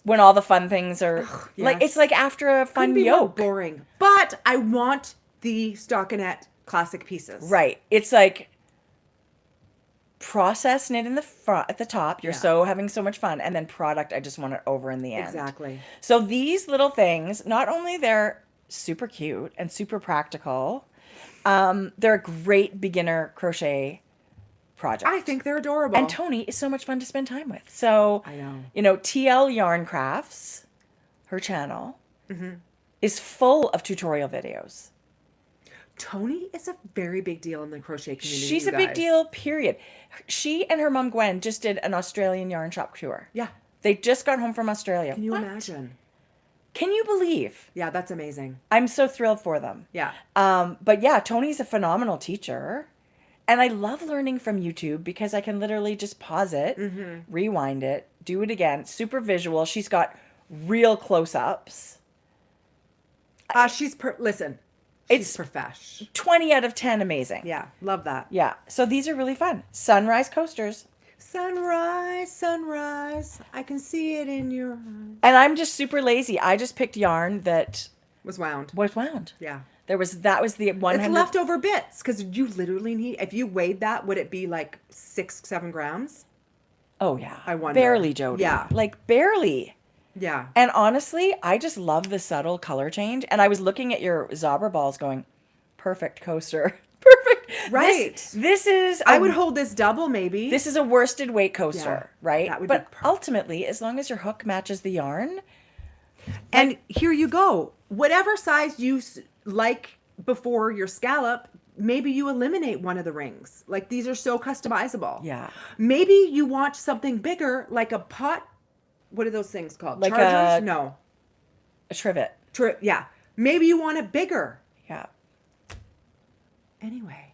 When all the fun things are yes. it's like after a fun Couldn't be yoke. more boring. But I want the stockinette classic pieces. Right. It's like process knit in the front at the top. You're so having so much fun, and then product. I just want it over in the end. Exactly. So these little things, not only they're super cute and super practical, they're a great beginner crochet project. I think they're adorable. And Tony is so much fun to spend time with. So, I know. TL Yarn Crafts, her channel, is full of tutorial videos. Tony is a very big deal in the crochet community. She's a big deal, period. She and her mom Gwen just did an Australian yarn shop tour. Yeah. They just got home from Australia. Can you imagine? Can you believe? Yeah, that's amazing. I'm so thrilled for them. Yeah. But yeah, Tony's a phenomenal teacher. And I love learning from YouTube because I can literally just pause it, rewind it, do it again. Super visual. She's got real close-ups. Listen, It's she's profesh. 20 out of 10 amazing. Yeah, love that. Yeah. So these are really fun. Sunrise coasters. Sunrise, sunrise. I can see it in your eyes. And I'm just super lazy. I just picked yarn that Was wound. was wound. Yeah. That was the 100. It's leftover bits because you literally need, if you weighed that, would it be like 6-7 grams? Oh yeah. I wonder. Barely, Jodi. Yeah. Like barely. Yeah. And honestly, I just love the subtle color change. And I was looking at your Zobber balls going, perfect coaster. Perfect. Right. This is... I would hold this double maybe. This is a worsted weight coaster, right? That would but be ultimately, as long as your hook matches the yarn... And here you go. Whatever size you like before your scallop, maybe you eliminate one of the rings. Like these are so customizable. Yeah. Maybe you want something bigger, like a pot. What are those things called? Like Chargers? No. A trivet. Yeah. Maybe you want it bigger. Yeah. Anyway.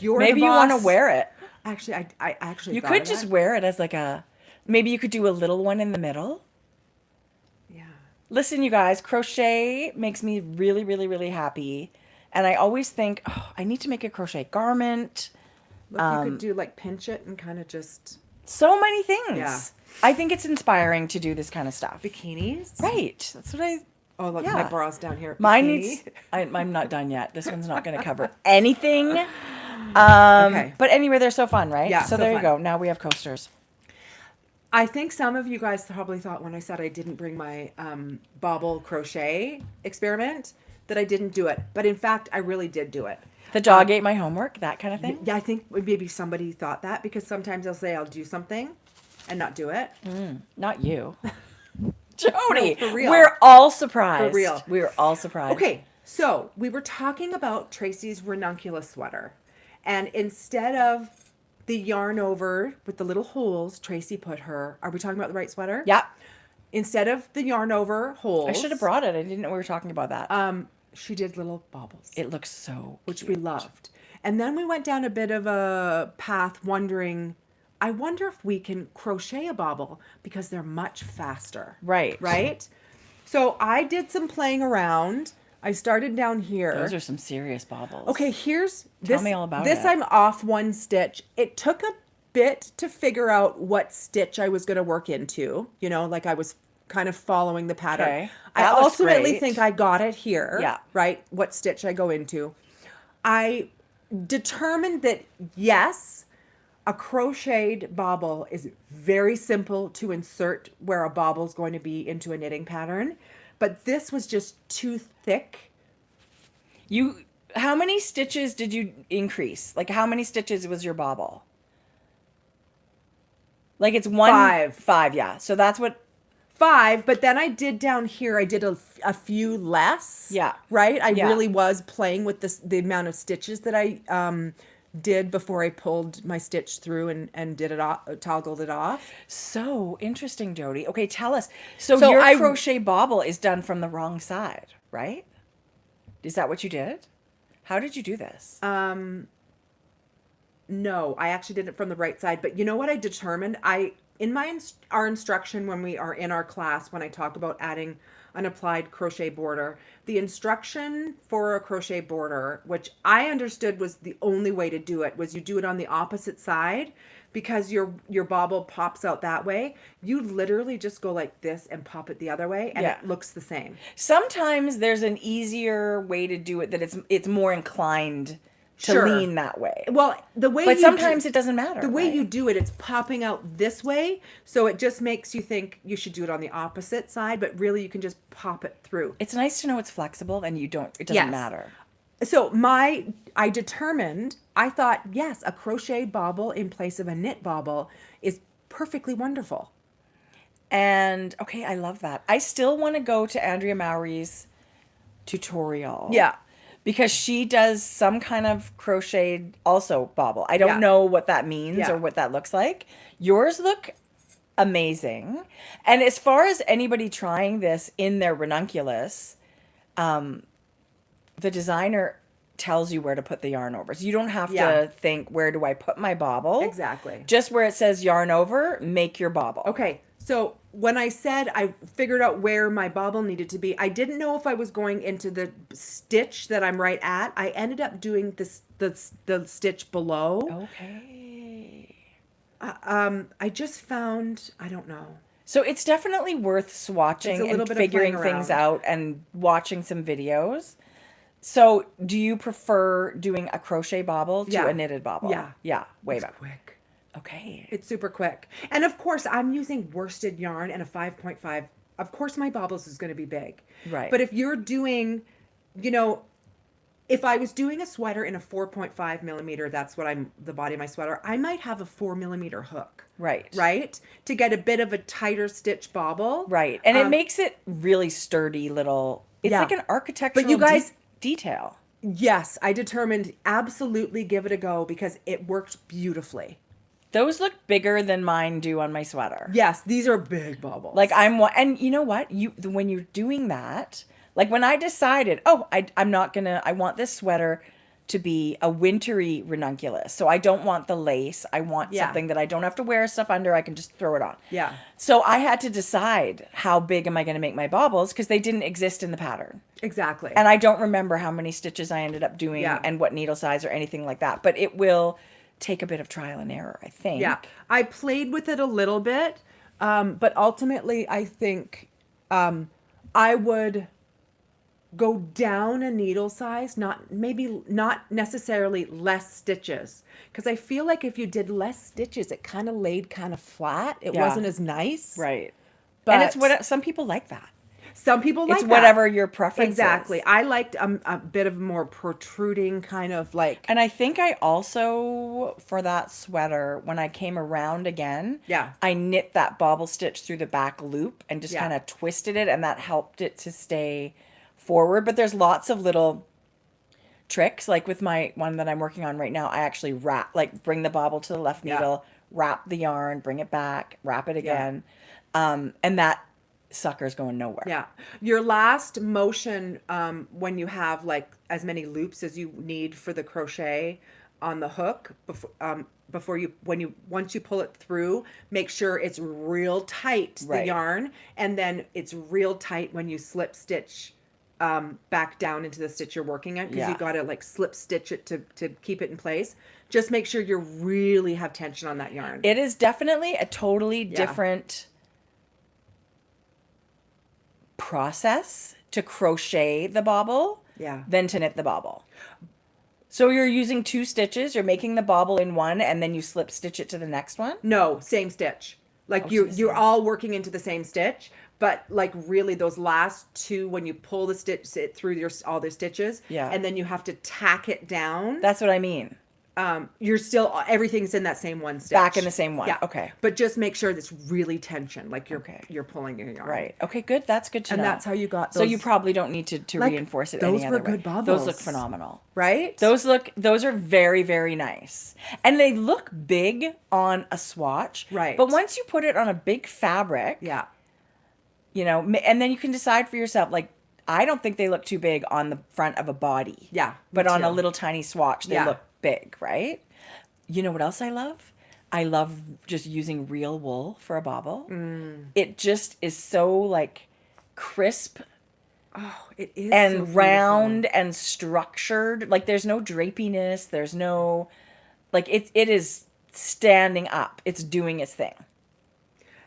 Maybe you want to wear it. Actually, I actually You thought could of just that. wear it as like a... Maybe you could do a little one in the middle. Yeah. Listen, you guys, crochet makes me really, really, really happy. And I always think, I need to make a crochet garment. Look, you could do like pinch it and kind of just... So many things. Yeah. I think it's inspiring to do this kind of stuff. Bikinis? Right. That's what I... Oh, look, Yeah. my bra's down here. Mine Bikini. needs... I'm not done yet. This one's not going to cover anything. Okay. But anyway, they're so fun, right? Yeah, So so there you fun. go. Now we have coasters. I think some of you guys probably thought when I said I didn't bring my bobble crochet experiment that I didn't do it. But in fact, I really did do it. The dog ate my homework, that kind of thing. Yeah, I think maybe somebody thought that because sometimes they'll say I'll do something and not do it. Not you. Jodi, No, for real. we're all surprised. For real. We're all surprised. Okay, so we were talking about Tracie's Ranunculus sweater. And instead of the yarn over with the little holes, Tracie put her... Are we talking about the right sweater? Yeah. Instead of the yarn over holes... I should have brought it. I didn't know we were talking about that. She did little baubles. It looks so Which cute. we loved. And then we went down a bit of a path wondering, I wonder if we can crochet a bauble because they're much faster. Right. Right? So I did some playing around. I started down here. Those are some serious baubles. Okay, here's Tell this. me all about this it. I'm off one stitch. It took a bit to figure out what stitch I was going to work into. You know, like I was kind of following the pattern. Okay. I That looks ultimately great. think I got it here. Yeah. Right? What stitch I go into. I determined that yes, a crocheted bobble is very simple to insert where a bobble is going to be into a knitting pattern, but this was just too thick. How many stitches did you increase? Like, how many stitches was your bobble? Like, it's five, yeah. So that's what. 5, but then I did down here, I did a few less. Yeah. Right? I really was playing with the amount of stitches that I did before I pulled my stitch through and did it off, toggled it off. So interesting, Jodi. Okay, tell us. So your crochet bobble is done from the wrong side, right? Is that what you did? How did you do this? No, I actually did it from the right side. But you know what I determined? Our instruction when we are in our class, when I talk about adding an applied crochet border, the instruction for a crochet border, which I understood was the only way to do it, was you do it on the opposite side because your bobble pops out that way. You literally just go like this and pop it the other way and it looks the same. Sometimes there's an easier way to do it that it's more inclined to lean that way. Well, but sometimes it doesn't matter. The way you do it, it's popping out this way, so it just makes you think you should do it on the opposite side, but really you can just pop it through. It's nice to know it's flexible and it doesn't matter. So I thought, yes, a crochet bobble in place of a knit bobble is perfectly wonderful. And okay, I love that. I still want to go to Andrea Mowry's tutorial. Yeah. Because she does some kind of crocheted also bobble. I don't know what that means or what that looks like. Yours look amazing. And as far as anybody trying this in their ranunculus, the designer tells you where to put the yarn over. So you don't have to think, where do I put my bobble? Exactly. Just where it says yarn over, make your bobble. Okay. So when I said I figured out where my bobble needed to be, I didn't know if I was going into the stitch that I'm right at. I ended up doing the stitch below. Okay. I just found, I don't know. So it's definitely worth swatching and figuring things out and watching some videos. So do you prefer doing a crochet bobble to a knitted bobble? Yeah. Yeah. Way better. quick. Okay. It's super quick. And of course, I'm using worsted yarn and a 5.5. Of course, my bobbles is going to be big. Right. But if you're doing, if I was doing a sweater in a 4.5 millimeter, that's what the body of my sweater, I might have a 4 millimeter hook. Right. Right? To get a bit of a tighter stitch bobble. Right. And it makes it really sturdy little, it's like an architectural detail. Yes, I determined absolutely give it a go because it worked beautifully. Those look bigger than mine do on my sweater. Yes, these are big bubbles. Like and you know what? When you're doing that, like when I decided, I want this sweater to be a wintry ranunculus. So I don't want the lace. I want something that I don't have to wear stuff under. I can just throw it on. Yeah. So I had to decide how big am I going to make my bobbles because they didn't exist in the pattern. Exactly. And I don't remember how many stitches I ended up doing and what needle size or anything like that. But it will take a bit of trial and error, I think. Yeah. I played with it a little bit, but ultimately I think I would go down a needle size, not necessarily less stitches. Because I feel like if you did less stitches, it kind of laid kind of flat. It wasn't as nice. Right. But and it's what some people like that. Some people like it's whatever your preference exactly. is. I liked a bit of more protruding kind of like. And I think I also, for that sweater, when I came around again, I knit that bobble stitch through the back loop and just kind of twisted it, and that helped it to stay forward. But there's lots of little tricks. Like with my one that I'm working on right now, I actually bring the bobble to the left needle, wrap the yarn, bring it back, wrap it again. And that sucker's going nowhere. Yeah. Your last motion, when you have like as many loops as you need for the crochet on the hook, once you pull it through, make sure it's real tight, the yarn, and then it's real tight when you slip stitch back down into the stitch you're working at, because you got to like slip stitch it to keep it in place. Just make sure you really have tension on that yarn. It is definitely a totally different process to crochet the bobble than to knit the bobble. So you're using 2 stitches, you're making the bobble in one, and then you slip stitch it to the next one? No, same stitch. Like you're all working into the same stitch, but like really those last 2, when you pull the stitch through all the stitches, and then you have to tack it down. That's what I mean. You're still, everything's in that same one stitch. Back in the same one. Yeah. Okay. But just make sure it's really tension, like you're pulling your yarn. Right. Okay, good. That's good to know. And that's how you got those. So you probably don't need to like, reinforce it any other way. Those were good bobbles. Those look phenomenal. Right? Those are very, very nice. And they look big on a swatch. Right. But once you put it on a big fabric. Yeah. You know, and then you can decide for yourself, like, I don't think they look too big on the front of a body. Yeah. But on a little tiny swatch, they look big, right? You know what else I love? I love just using real wool for a bobble. It just is so like crisp. Oh, it is. And so round and structured. Like there's no drapiness. There's no, like it is standing up. It's doing its thing.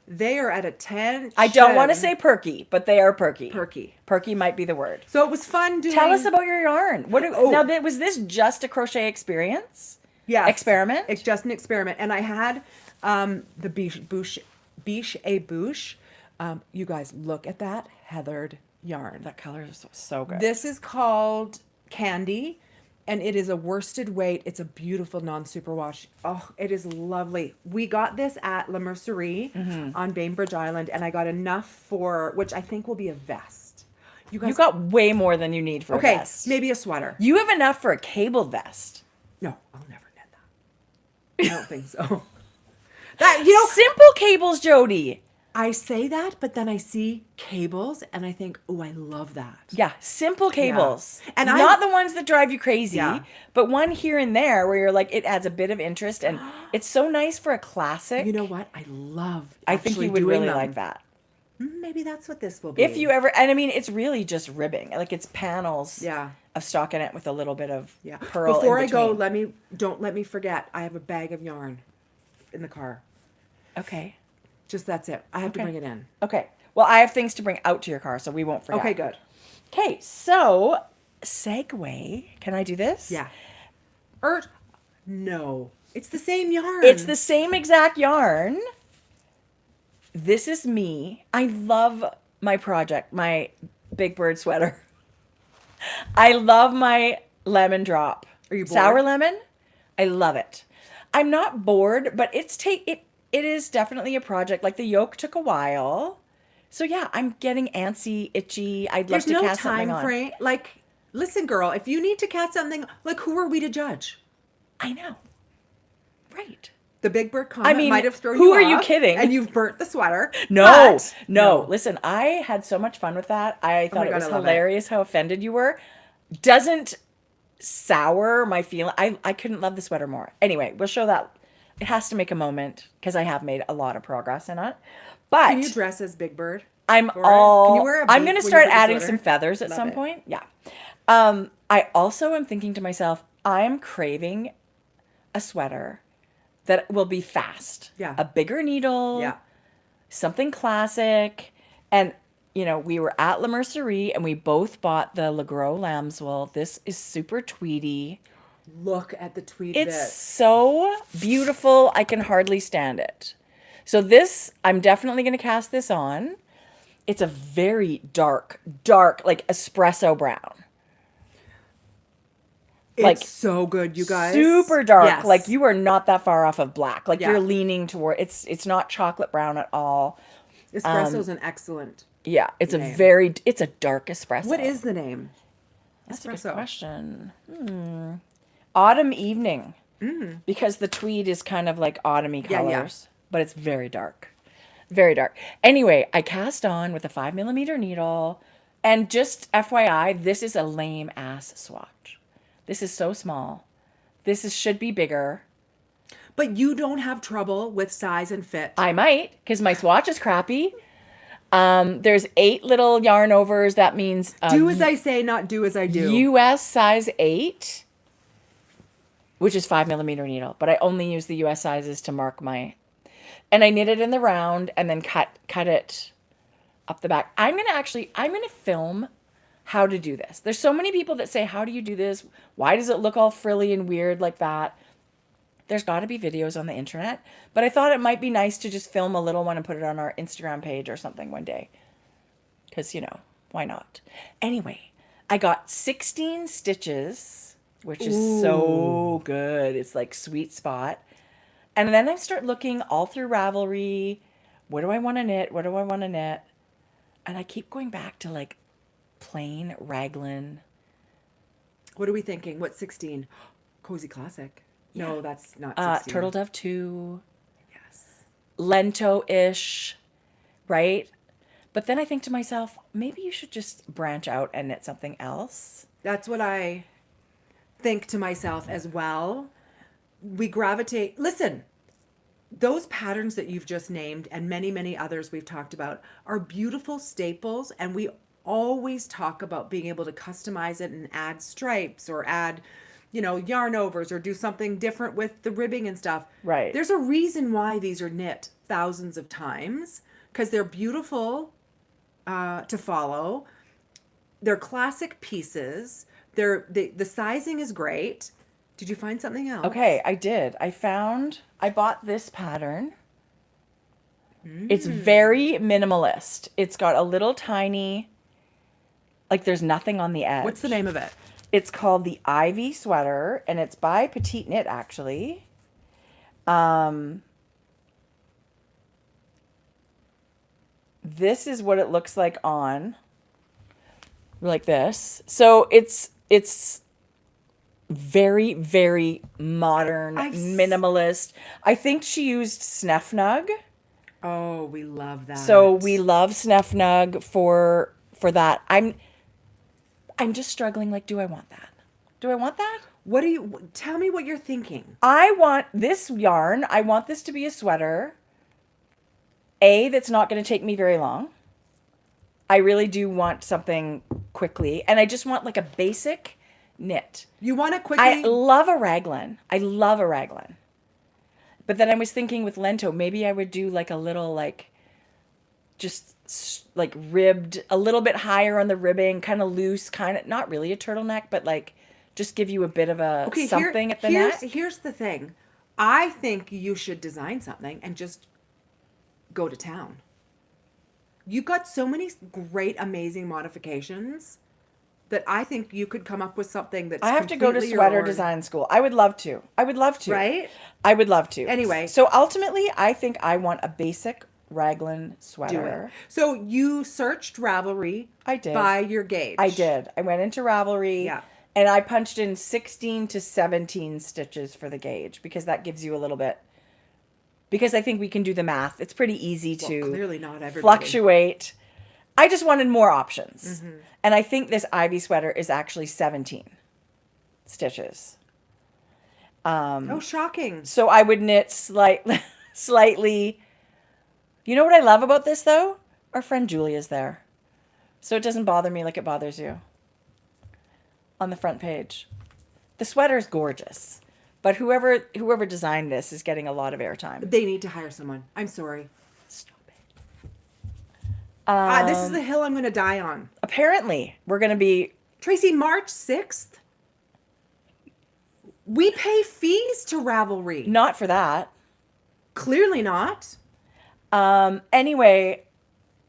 They are at a 10. I don't want to say perky, but they are perky. Perky. Perky might be the word. So it was fun doing. Tell us about your yarn. Now, was this just a crochet experience? Yeah. Experiment? It's just an experiment. And I had the Biche et Bouche. You guys, look at that heathered yarn. That color is so good. This is called Candy. And it is a worsted weight. It's a beautiful non-superwash. Oh, it is lovely. We got this at La Mercerie on Bainbridge Island, and I got enough for, which I think will be a vest. You got way more than you need for a vest. Maybe a sweater. You have enough for a cable vest. No, I'll never knit that. I don't think so. Simple cables, Jodi. I say that, but then I see cables and I think, oh, I love that. Yeah, simple cables. Yeah. And not the ones that drive you crazy, Yeah. but one here and there where you're like, it adds a bit of interest, and it's so nice for a classic. You know what? I love I think you would really like that. Maybe that's what this will be. If you ever, and I mean, it's really just ribbing. Like it's panels Yeah. of stockinette with a little bit of Yeah. pearl Before in I go, between. don't let me forget, I have a bag of yarn in the car. Okay. Just that's it. I have to Okay. bring it in. Okay. Well, I have things to bring out to your car, so we won't forget. Okay, good. Okay, so segue. Can I do this? Yeah. No. It's the same yarn. It's the same exact yarn. This is me. I love my project, my Big Bird sweater. I love my lemon drop. Are you bored? Sour lemon? I love it. I'm not bored, but it is definitely a project. Like the yoke took a while. So yeah, I'm getting antsy, itchy. I'd love to cast something on. There's no time frame. Like, listen, girl, if you need to cast something, like, who are we to judge? I know. Right. The Big Bird comment might have thrown you who are you off, kidding? And you've burnt the sweater. No. No. Listen, I had so much fun with that. I thought it was I love hilarious how offended you were. Doesn't sour my feeling. I couldn't love the sweater more. Anyway, we'll show that. It has to make a moment because I have made a lot of progress in it. But Can you dress as Big Bird? I'm Can you wear a I'm beak going to when you start put the adding sweater? some feathers at Love some it. point. Yeah. I also am thinking to myself, I'm craving a sweater that will be fast. Yeah. A bigger needle. Yeah. Something classic. And, you know, we were at La Mercerie and we both bought the Le Gros lambswool. This is super tweedy. Look at the tweed It's bit. so beautiful. I can hardly stand it. So this, I'm definitely going to cast this on. It's a very dark, like espresso brown. It's like, so good, you guys. Super dark. Yes. Like you are not that far off of black. Like Yeah. you're leaning toward, it's not chocolate brown at all. Espresso's an excellent. Yeah, it's name. it's a dark espresso. What is the name? That's a Espresso. good question. Autumn evening. Because the tweed is kind of like autumny Yeah, colors, but it's very dark. Very dark. Anyway, I cast on with a 5mm needle, and just FYI, this is a lame ass swatch. This is so small. Should be bigger. But you don't have trouble with size and fit. I might, because my swatch is crappy. There's 8 little yarn overs. That means do as I say, not do as I do. US size 8, which is 5mm needle. But I only use the US sizes to mark my, and I knit it in the round and then cut it up the back. I'm gonna film how to do this. There's so many people that say, how do you do this? Why does it look all frilly and weird like that? There's got to be videos on the internet, but I thought it might be nice to just film a little one and put it on our Instagram page or something one day. Because, why not? Anyway, I got 16 stitches, which is so good. It's like sweet spot. And then I start looking all through Ravelry. What do I want to knit? What do I want to knit? And I keep going back to like plain raglan. What are we thinking? What's 16? Cozy Classic. Yeah. No, that's not 16. Turtle Dove 2. Yes. Lento-ish, right? But then I think to myself, maybe you should just branch out and knit something else. That's what I think to myself as well. We gravitate. Listen, those patterns that you've just named and many, many others we've talked about are beautiful staples. And we always talk about being able to customize it and add stripes or add, yarn overs or do something different with the ribbing and stuff. Right. There's a reason why these are knit thousands of times, because they're beautiful to follow. They're classic pieces. The sizing is great. Did you find something else? Okay, I did. I bought this pattern. It's very minimalist. It's got a little tiny, like there's nothing on the edge. What's the name of it? It's called the Ivy Sweater, and it's by Petite Knit, actually. This is what it looks like on. Like this. So it's very, very modern, minimalist. I think she used Snefnug. Oh, we love that. So we love Snefnug for that. I'm just struggling. Like, do I want that? Do I want that? Tell me what you're thinking. I want this yarn. I want this to be a sweater. That's not going to take me very long. I really do want something quickly. And I just want like a basic knit. You want it quickly? I love a raglan. But then I was thinking with Lento, maybe I would do like a little just like ribbed, a little bit higher on the ribbing, kind of loose, kind of not really a turtleneck, but like just give you a bit of a something at the neck. Here's the thing. I think you should design something and just go to town. You've got so many great, amazing modifications that I think you could come up with something that's I have to go to sweater design school. I would love to. Right? I would love to. Anyway. So ultimately, I think I want a basic raglan sweater. Do it. So you searched Ravelry. I did. By your gauge. I did. I went into Ravelry. Yeah. And I punched in 16 to 17 stitches for the gauge because that gives you a little bit. Because I think we can do the math. It's pretty easy to clearly not everybody. Fluctuate. I just wanted more options. Mm-hmm. And I think this Ivy sweater is actually 17 stitches. Oh, shocking. So I would knit slightly. You know what I love about this, though? Our friend Julia's there. So it doesn't bother me like it bothers you. On the front page. The sweater is gorgeous. But whoever designed this is getting a lot of airtime. They need to hire someone. I'm sorry. Stop it. This is the hill I'm going to die on. Apparently, we're going to be... Tracie, March 6th? We pay fees to Ravelry. Not for that. Clearly not. Anyway,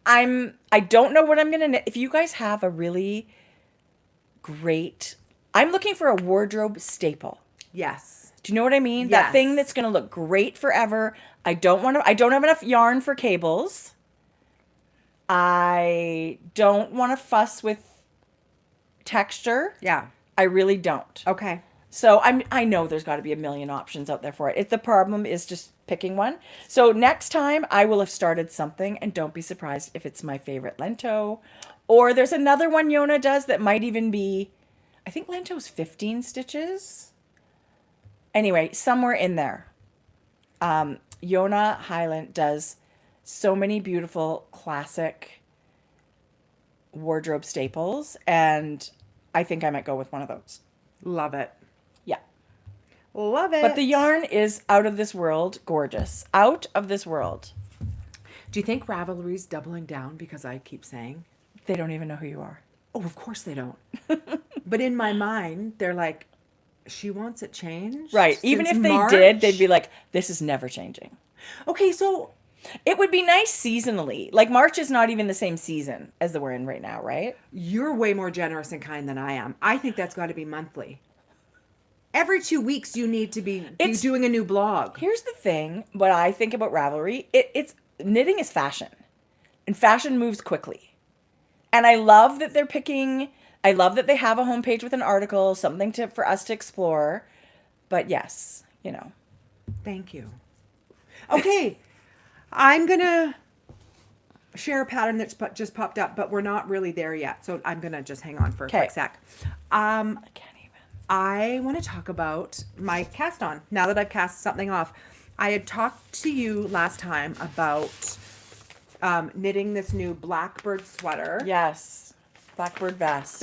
I don't know what I'm going to knit. If you guys have a really great... I'm looking for a wardrobe staple. Yes. Do you know what I mean? Yes. That thing that's going to look great forever. I don't have enough yarn for cables. I don't want to fuss with texture. Yeah. I really don't. Okay. So I know there's got to be a million options out there for it. The problem is just picking one. So next time I will have started something, and don't be surprised if it's my favorite Lento. Or there's another one Yona does that might even be, I think Lento's 15 stitches. Anyway, somewhere in there. Yona Highland does so many beautiful classic wardrobe staples, and I think I might go with one of those. Love it. Yeah. Love it. But the yarn is out of this world gorgeous. Out of this world. Do you think Ravelry's doubling down because I keep saying? They don't even know who you are. Oh, of course they don't. But in my mind, they're like, she wants it changed. Right. Even since if they March? did, they'd be like, this is never changing. Okay, so It would be nice seasonally. Like March is not even the same season as the we're in right now, right? you're way more generous and kind than I am. I think that's got to be monthly. Every 2 weeks, you need to be doing a new blog. Here's the thing, what I think about Ravelry, it's knitting is fashion. And fashion moves quickly. And I love that they're picking, I love that they have a homepage with an article, something for us to explore. But yes, you know. Thank you. Okay, I'm going to share a pattern that's just popped up, but we're not really there yet. So I'm going to just hang on for a quick sec. I can't even. I want to talk about my cast on. Now that I've cast something off, I had talked to you last time about knitting this new Blackbird sweater. Yes. Blackbird Vest.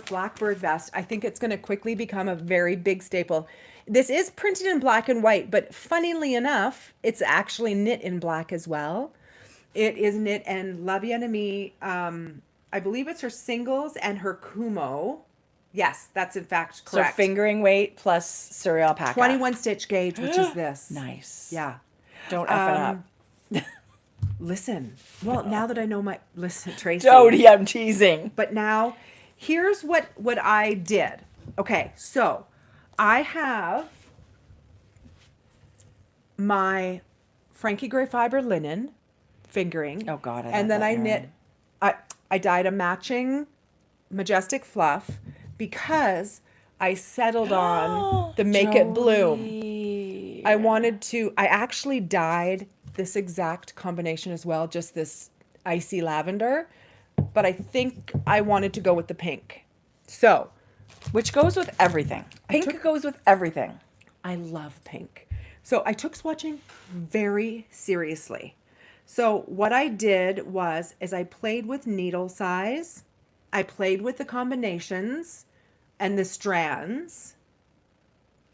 Blackbird Vest. I think it's going to quickly become a very big staple. This is printed in black and white, but funnily enough, it's actually knit in black as well. It is knit in La Vie Ennemie. I believe it's her singles and her Kumo. Yes, that's in fact correct. So fingering weight plus Surrey alpaca. 21 stitch gauge, which is this. Nice. Yeah. Don't F it up. Listen. Well, now that I know listen, Tracie. Jodi, I'm teasing. But now, here's what I did. Okay, so I have my Frankie Grey Fibre linen fingering. Oh God, and then I knit. I dyed a matching majestic fluff because I settled on the Make It Bloom. I actually dyed this exact combination as well, just this icy lavender, but I think I wanted to go with the pink. So, which goes with everything. Pink goes with everything. I love pink. So I took swatching very seriously. So what I did is I played with needle size, I played with the combinations and the strands,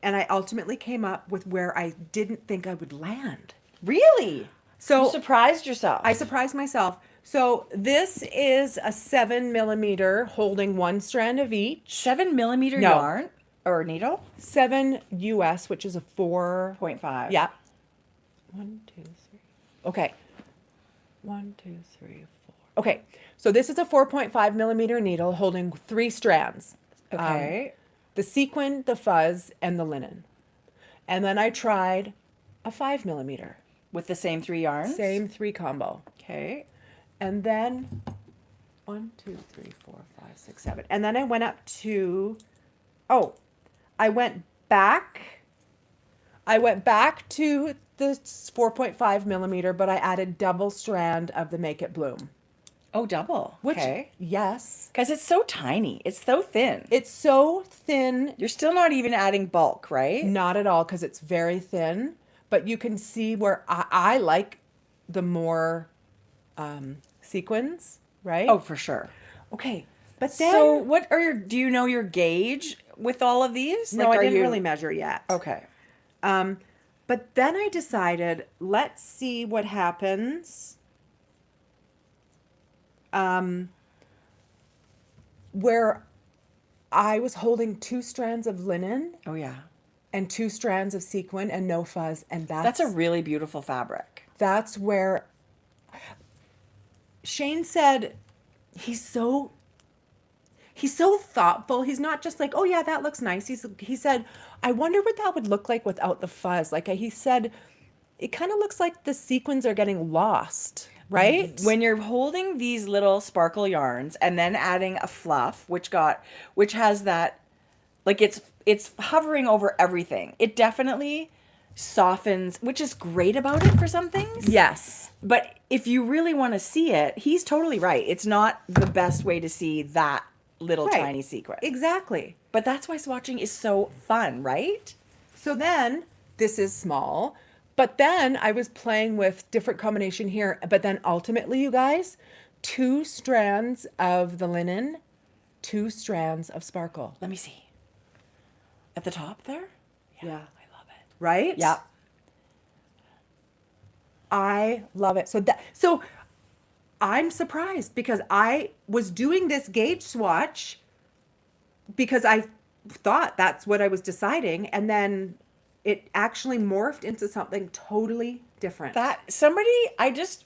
and I ultimately came up with where I didn't think I would land. Really? So you surprised yourself. I surprised myself. So this is a 7 millimeter holding one strand of each. 7 millimeter yarn or needle? 7 US, which is a 4.5. Yeah. 1, 2, 3. Okay. 1, 2, 3, 4. Okay. So this is a 4.5 millimeter needle holding 3 strands. Okay. The sequin, the fuzz, and the linen. And then I tried a 5 millimeter. With the same 3 yarns? Same 3 combo. Okay. And then 1, 2, 3, 4, 5, 6, 7. And then I went up to, I went back to the 4.5 millimeter, but I added double strand of the Make It Bloom. Oh, double. Okay. Yes. Because it's so tiny. It's so thin. It's so thin. You're still not even adding bulk, right? Not at all, because it's very thin. But you can see where I like the more sequins, right? Oh, for sure. Okay. But then... So do you know your gauge with all of these? No, I didn't really measure yet. Okay. But then I decided, let's see what happens where I was holding 2 strands of linen. Oh, yeah. And 2 strands of sequin and no fuzz. And that's a really beautiful fabric. That's where Shane said he's so thoughtful. He's not just like, oh yeah, that looks nice. He said, I wonder what that would look like without the fuzz. Like he said, it kind of looks like the sequins are getting lost, right? When you're holding these little sparkle yarns and then adding a fluff, which has that, like it's hovering over everything. It definitely softens, which is great about it for some things. Yes. But if you really want to see it, he's totally right. It's not the best way to see that little tiny sequin. Exactly. But that's why swatching is so fun, right? So then, this is small, but then I was playing with different combination here, but then ultimately, you guys, 2 strands of the linen, 2 strands of sparkle. Let me see. At the top there? Yeah. I love it. Right? Yeah. I love it. So I'm surprised because I was doing this gauge swatch because I thought that's what I was deciding. And then it actually morphed into something totally different. I just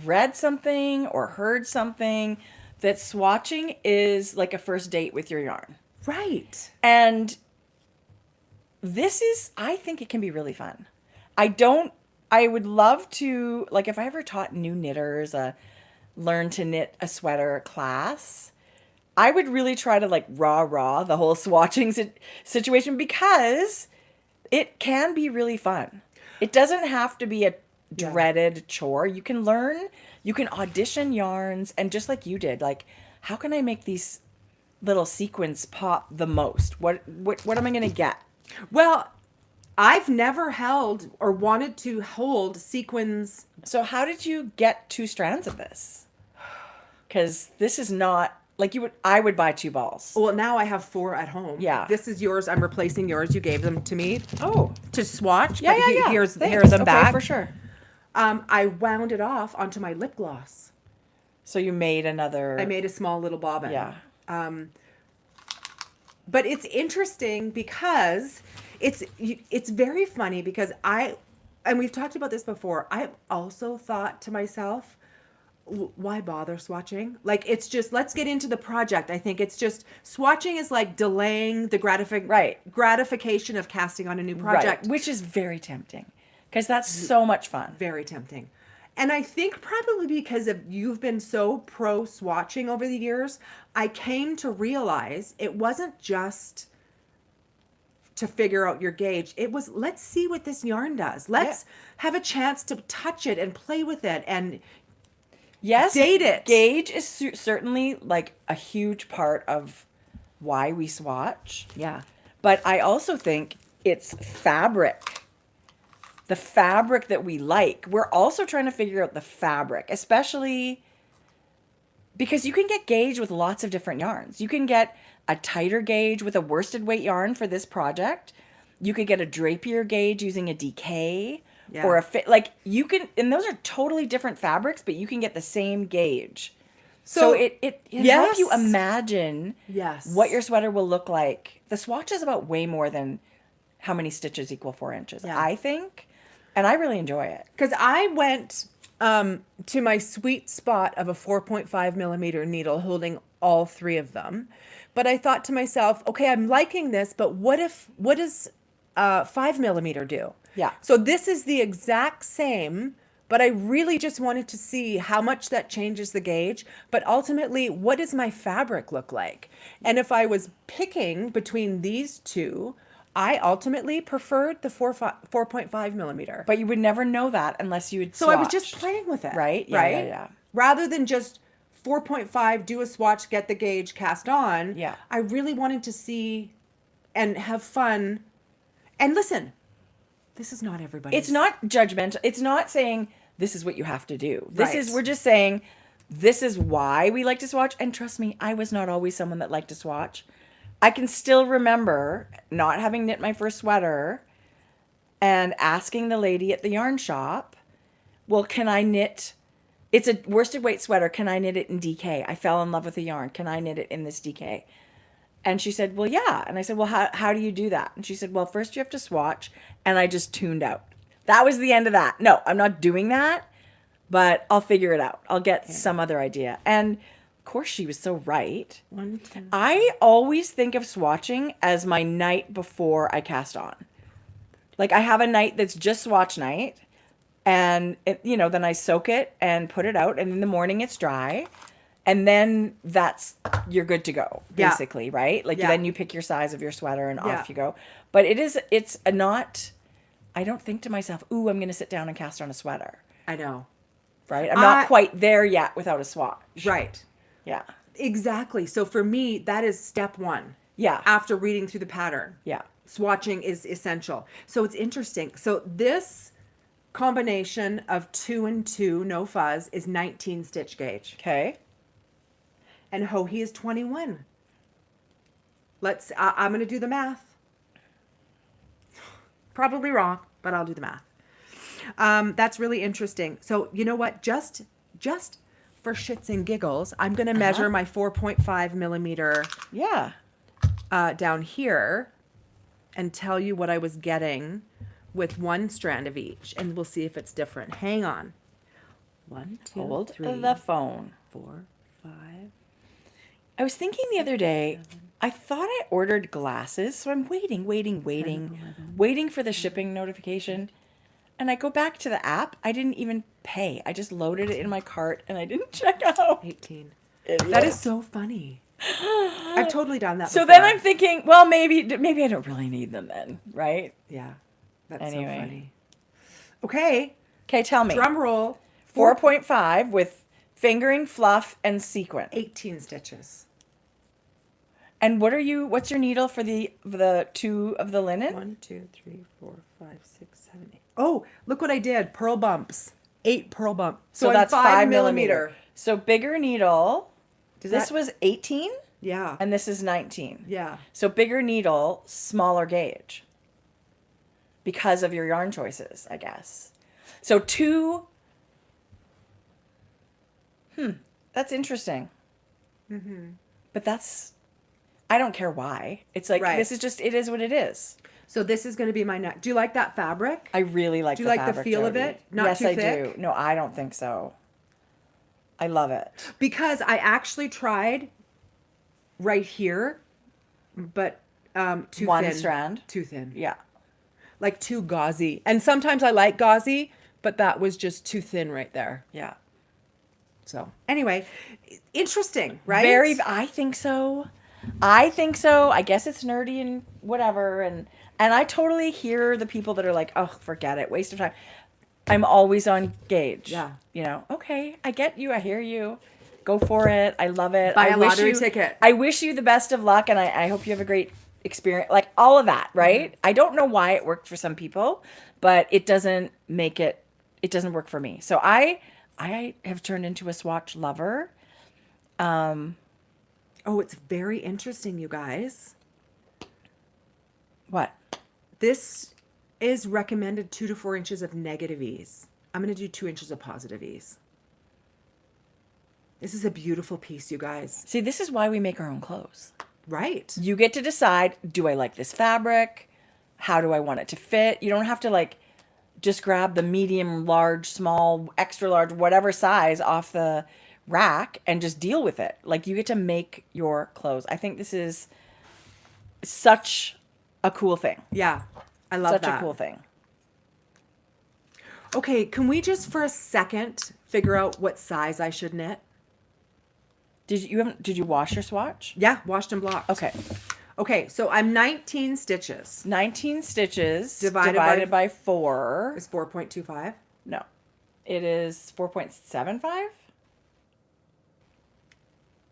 read something or heard something that swatching is like a first date with your yarn. Right. And I think it can be really fun. I would love to, like, if I ever taught new knitters learn to knit a sweater class, I would really try to like rah the whole swatching situation because it can be really fun. It doesn't have to be a dreaded chore. You can learn, you can audition yarns, and just like you did, like, how can I make these little sequins pop the most? What am I going to get? Well, I've never held or wanted to hold sequins. So how did you get 2 strands of this? Because this is not like I would buy 2 balls. Well, now I have 4 at home. Yeah. This is yours. I'm replacing yours. You gave them to me. Oh. To swatch. Yeah, but yeah. Here's Thanks. them back. For sure. I wound it off onto my lip gloss. So you made another... I made a small little bobbin. Yeah. But it's interesting because it's very funny because and we've talked about this before, I've also thought to myself, why bother swatching? Like, it's just, let's get into the project. I think it's just, swatching is like delaying the gratification of casting on a new project. Right. Which is very tempting because that's so much fun. Very tempting. And I think probably because you've been so pro swatching over the years, I came to realize it wasn't just to figure out your gauge. It was, let's see what this yarn does. Let's have a chance to touch it and play with it and date it. Gauge is certainly like a huge part of why we swatch. Yeah. But I also think it's fabric. The fabric that we like. We're also trying to figure out the fabric, especially because you can get gauge with lots of different yarns. You can get a tighter gauge with a worsted weight yarn for this project. You could get a drapier gauge using a DK or a fit. Like, you can, and those are totally different fabrics, but you can get the same gauge. So it helps you imagine what your sweater will look like. The swatch is about way more than how many stitches equal 4 inches, I think. And I really enjoy it. Because I went to my sweet spot of a 4.5 millimeter needle holding all 3 of them. But I thought to myself, okay, I'm liking this, but what does 5 millimeter do? Yeah. So this is the exact same, but I really just wanted to see how much that changes the gauge. But ultimately, what does my fabric look like? And if I was picking between these two, I ultimately preferred the 4.5 millimeter. But you would never know that unless you had So I was just playing with it. Right? Yeah, right? yeah. Rather than just 4.5, do a swatch, get the gauge, cast on. Yeah. I really wanted to see and have fun. And listen, this is not everybody. It's not judgmental. It's not saying this is what you have to do. We're just saying this is why we like to swatch. And trust me, I was not always someone that liked to swatch. I can still remember not having knit my first sweater and asking the lady at the yarn shop, well, can I knit? It's a worsted weight sweater. Can I knit it in DK? I fell in love with the yarn. Can I knit it in this DK? And she said, well, yeah. And I said, well, how do you do that? And she said, well, first you have to swatch. And I just tuned out. That was the end of that. No, I'm not doing that, but I'll figure it out. I'll get some other idea. And of course, she was so right. I always think of swatching as my night before I cast on. Like, I have a night that's just swatch night. And, then I soak it and put it out. And in the morning, it's dry. And then you're good to go, basically, right? Like, then you pick your size of your sweater and off you go. But I don't think to myself, ooh, I'm going to sit down and cast on a sweater. I know. Right? I'm not quite there yet without a swatch. Right. Yeah. Exactly. So for me, that is step 1. Yeah. After reading through the pattern. Yeah. Swatching is essential. So it's interesting. So this combination of 2 and 2, no fuzz, is 19 stitch gauge. Okay. And Hohi is 21. I'm going to do the math. Probably wrong, but I'll do the math. That's really interesting. So you know what? Just for shits and giggles, I'm going to measure my 4.5 millimeter Yeah. down here and tell you what I was getting with one strand of each, and we'll see if it's different. Hang on. 1, 2, Hold 3, the phone. 4, 5. I was thinking the other day, I thought I ordered glasses, so I'm waiting for the shipping notification. And I go back to the app. I didn't even pay. I just loaded it in my cart and I didn't check out. 18. Idiot. That is so funny. I've totally done that So before. then I'm thinking, well, maybe I don't really need them then, right? Yeah. That's Anyway. so funny. Okay. Okay, tell me. Drum roll. 4.5 with fingering, fluff, and sequin. 18 stitches. And what's your needle for the two of the linen? 1, 2, 3, 4, 5, 6, 7, 8. Oh, look what I did. Pearl bumps. 8 pearl bumps. So I'm that's 5 millimeter. millimeter. So bigger needle. This that- was 18 Yeah. and this is 19. Yeah. So bigger needle, smaller gauge. Because of your yarn choices, I guess. So that's interesting. Mm-hmm. But I don't care why. It's like, Right. this is just, it is what it is. So this is going to be my neck. Do you like that fabric? I really like Do the you like the fabric, feel of Jodi. it? Not yes, too I thick? do. No, I don't think so. I love it. Because I actually tried right here, but too One thin. strand? Too thin. Yeah. Like too gauzy. And sometimes I like gauzy, but that was just too thin right there. Yeah. So anyway, interesting, right? I think so. I guess it's nerdy and whatever. And I totally hear the people that are like, oh, forget it. Waste of time. I'm always on gauge. Yeah. You know, okay, I get you. I hear you. Go for it. I love it. Buy I a wish lottery you, ticket. I wish you the best of luck, and I hope you have a great experience. Like all of that, right? Mm-hmm. I don't know why it worked for some people, but it doesn't work for me. So I have turned into a swatch lover. Oh, it's very interesting, you guys. What? This is recommended 2 to 4 inches of negative ease. I'm going to do 2 inches of positive ease. This is a beautiful piece, you guys. See, this is why we make our own clothes. Right. You get to decide, do I like this fabric? How do I want it to fit? You don't have to like just grab the medium, large, small, extra large, whatever size off the rack and just deal with it. Like you get to make your clothes. I think this is such a cool thing. Yeah. I love Such that. a cool thing. Okay, can we just for a second figure out what size I should knit? Did you wash your swatch? Yeah, washed and blocked. Okay. Okay, so I'm 19 stitches. 19 stitches Divided by 4. It's 4.25. No. It is 4.75?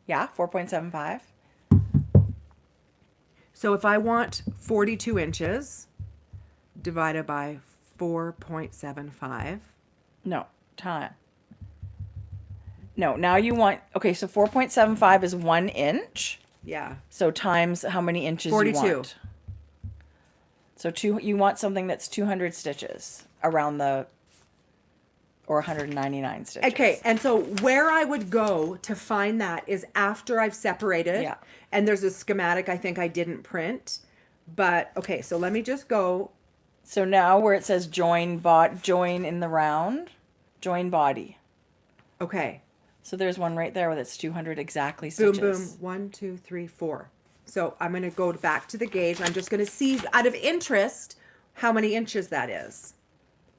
Yeah, 4.75. So if I want 42 inches divided by 4.75. No, time. No, now you want, okay, so 4.75 is 1 inch. Yeah. So times how many inches 42. you want. So you want something that's 200 stitches around or 199 stitches. Okay, and so where I would go to find that is after I've separated. Yeah. And there's a schematic I think I didn't print. But, okay, so let me just go. So now where it says join in the round, join body. Okay. So there's one right there where it's 200 exactly Boom, stitches. boom. 1, 2, 3, 4. So I'm going to go back to the gauge. I'm just going to see out of interest how many inches that is.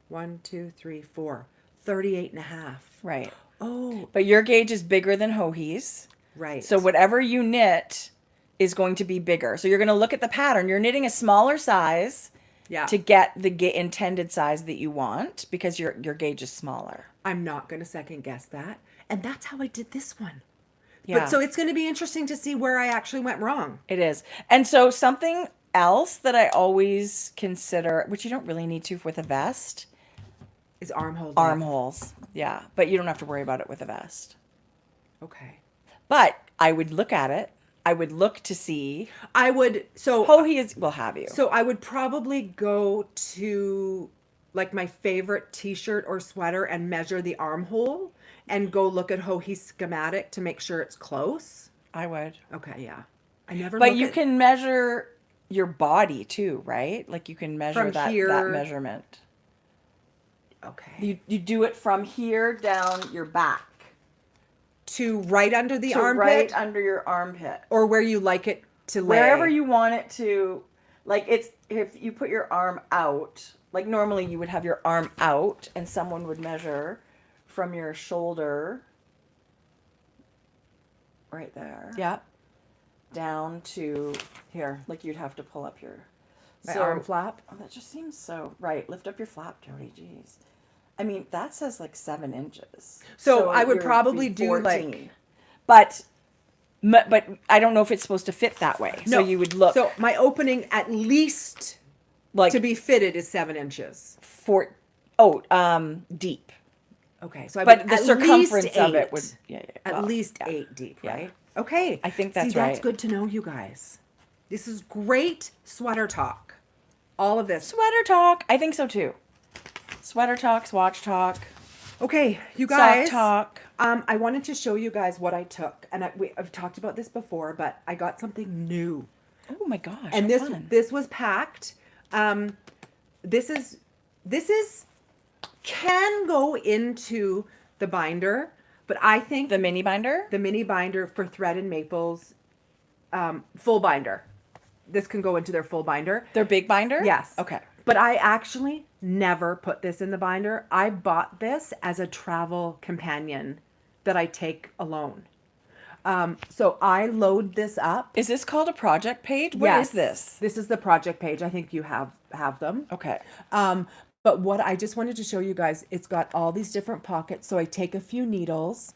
1, 2, 3, 4. 38 and a half. Right. Oh, But your gauge is bigger than Hohi's. right. So whatever you knit is going to be bigger. So you're going to look at the pattern. You're knitting a smaller size yeah. to get the intended size that you want because your gauge is smaller. I'm not going to second guess that. And that's how I did this one. Yeah. But so it's going to be interesting to see where I actually went wrong. It is. And so something else that I always consider, which you don't really need to with a vest, Is armhole depth. armholes. Yeah. But you don't have to worry about it with a vest. Okay. But I would look at it. I would look to see. I would, so Hohi will have you. I would probably go to like my favorite t-shirt or sweater and measure the armhole and go look at Hohi's schematic to make sure it's close? I would. Okay, yeah. I never But look you at, can measure your body too, right? Like you can measure From that here. measurement. okay. You do it from here down your back. To right under the To armpit right under your armpit. or where you like it to lay? Wherever you want it to, like it's, if you put your arm out, like normally you would have your arm out and someone would measure from your shoulder, right there, Yeah. down to, Here. like you'd have to pull up your My arm flap. Oh, that just seems so right. Lift up your flap, Jodi. Jeez. I mean, that says like 7 inches. So I would you're probably be do 14. like, but I don't know if it's supposed to fit that way. So you would look So my opening at least like to be fitted is 7 inches. deep. Okay. So I But would the at circumference least of 8. it would At least yeah. 8 deep, Yeah. right? Okay. I think that's See, that's right. good to know, you guys. This is great sweater talk. All of this. Sweater talk. I think so too. Sweater talk, swatch talk, Okay, you sock guys. talk. I wanted to show you guys what I took, and I've talked about this before, but I got something new. Oh my gosh. And how this fun. this was packed. This is can go into the binder, but I think the mini binder. the mini binder for Thread and Maples, full binder. This can go into their full binder. Their big binder? Yes. Okay. But I actually never put this in the binder. I bought this as a travel companion that I take alone. So I load this up. Is this called a project page? What is Yes, this? This is the project page. I think you have them. Okay. But what I just wanted to show you guys, it's got all these different pockets. So I take a few needles.